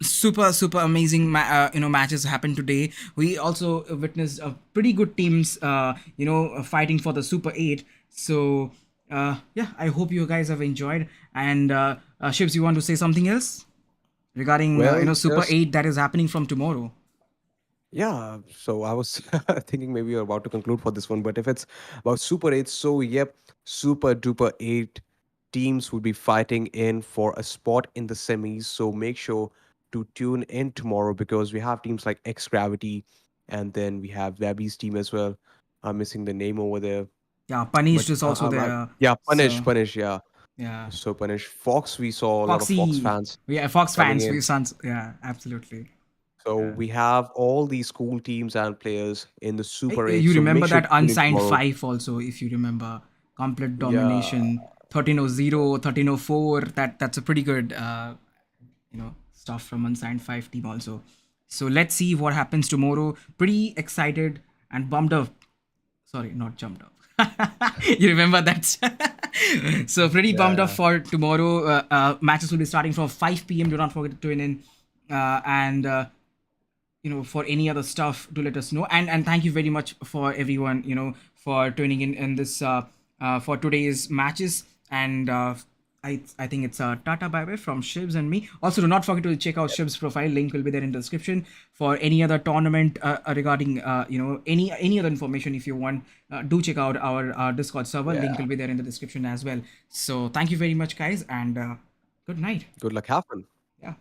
Super amazing, matches happened today. We also witnessed pretty good teams, fighting for the Super 8. So I hope you guys have enjoyed. And Shibs, you want to say something else regarding Super just- 8 that is happening from tomorrow? Yeah, so I was thinking maybe you're about to conclude for this one, but if it's about Super 8, so yep, Super Duper 8 teams will be fighting in for a spot in the semis. So make sure to tune in tomorrow because we have teams like X Gravity and then we have Webby's team as well. I'm missing the name over there. Yeah, Punished But, is also there. Yeah, Punish, so- Punish, yeah. Yeah. So Punish. Fox, we saw a lot of Foxy. Fox fans. Yeah, Fox coming fans. in. We sons. Yeah, absolutely. So we have all these cool teams and players in the Super 8. You so remember make sure that to tune in unsigned tomorrow. 5 also, if you remember. Complete domination. 13-0, 13-4. That's a pretty good stuff from unsigned 5 team also. So let's see what happens tomorrow. Pretty excited and bummed up. Sorry, not jumped up. You remember that? So pretty bummed up for tomorrow. Matches will be starting from 5 p.m. Do not forget to tune in. And for any other stuff, do let us know. And thank you very much for everyone, for tuning in this for today's matches. And I think it's a tata bye bye from Shibs and me. Also, do not forget to check out Shibs' profile. Link will be there in the description for any other tournament regarding any other information. If you want, do check out our Discord server. Link will be there in the description as well. So thank you very much, guys, and good night. Good luck, have fun. Yeah.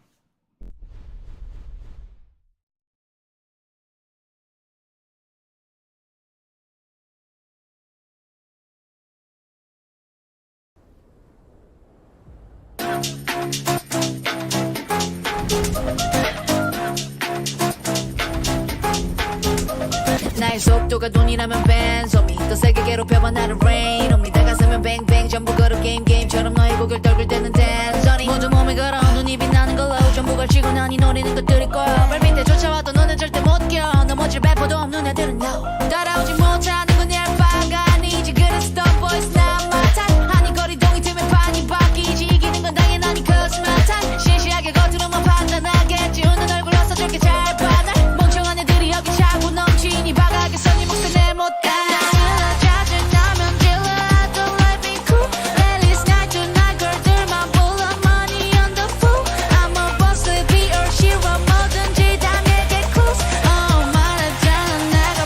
나의 속도가 돈이라면 벤 홈이 더 세게 괴롭혀봐 나를 rain 홈이 다가서면 뱅뱅 전부 걸어 게임처럼 너의 고개를 떨굴 때는 댄서니 모두 몸에 걸어 눈이 빛나는 걸로 전부 걸치고 난이 노리는 것들일 거야 발밑에 쫓아와도 너는 절대 못껴 넘어질 배포도 없는 애들은 no 따라오지 못하는 건 내 알바가 아니지 그래서 the boys not my type 아니 거리동이 틈에 판이 바뀌지 이기는 건 당연하니 cause my type 시시하게 겉으로만 판단하겠지 웃는 얼굴로서 저렇게 잘 봐 날 멍청한 애들이 여기 차고 넘치니 바닥에서 네 몫을 내못 가 짜증나면 질러 I don't like being cool At least night to night girl들만 불러 money on the fool I'm a boss B or she 뭐든지 다 내게 close 말하잖아 내가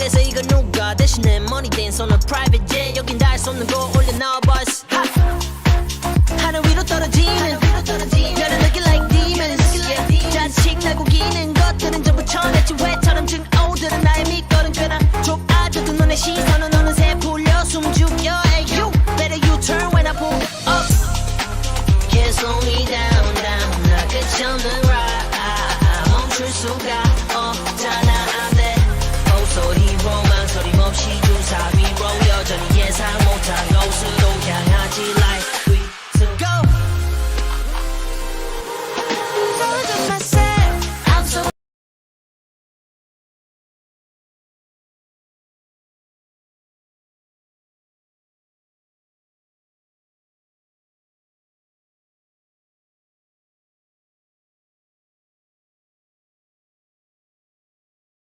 그래서 이거 누가 대신에 money dance on a private jet 여긴 닿을 수 없는 거 올려 Noggis 하늘 위로 떨어지는 별은 looking like demons 자식 날고 기는 것들은 전부 쳐냈지 왜